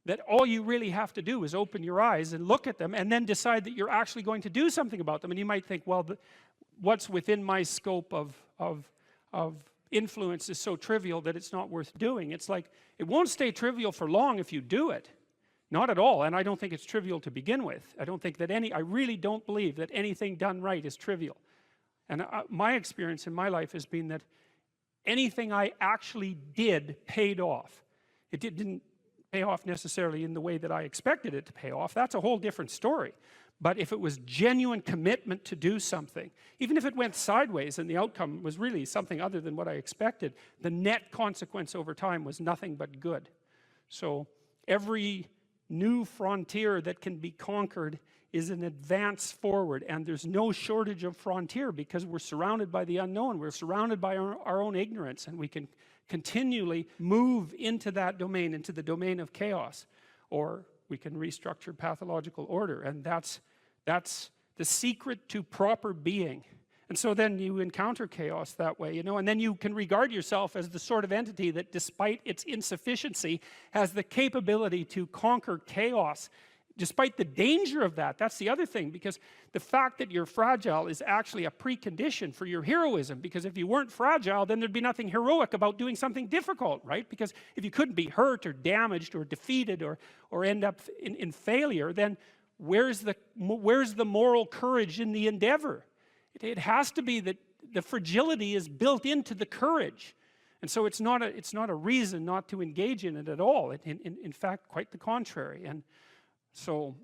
that all you really have to do is open your eyes and look at them and then decide that you're actually going to do something about them. And you might think, well, what's within my scope of influence is so trivial that it's not worth doing. It's like, it won't stay trivial for long if you do it. Not at all. And I don't think it's trivial to begin with. I don't think that I really don't believe that anything done right is trivial. And my experience in my life has been that anything I actually did paid off. It didn't pay off necessarily in the way that I expected it to pay off. That's a whole different story. But if it was genuine commitment to do something, even if it went sideways and the outcome was really something other than what I expected, the net consequence over time was nothing but good. So every new frontier that can be conquered is an advance forward, and there's no shortage of frontier because we're surrounded by the unknown, we're surrounded by our own ignorance, and we can continually move into that domain, into the domain of chaos, or we can restructure pathological order. And that's the secret to proper being. And so then you encounter chaos that way, you know, and then you can regard yourself as the sort of entity that, despite its insufficiency, has the capability to conquer chaos, despite the danger of that. That's the other thing, because the fact that you're fragile is actually a precondition for your heroism, because if you weren't fragile, then there'd be nothing heroic about doing something difficult, right? Because if you couldn't be hurt or damaged or defeated or end up in failure, then where's the moral courage in the endeavor? It has to be that the fragility is built into the courage. And so it's not a reason not to engage in it at all. In fact, quite the contrary. And so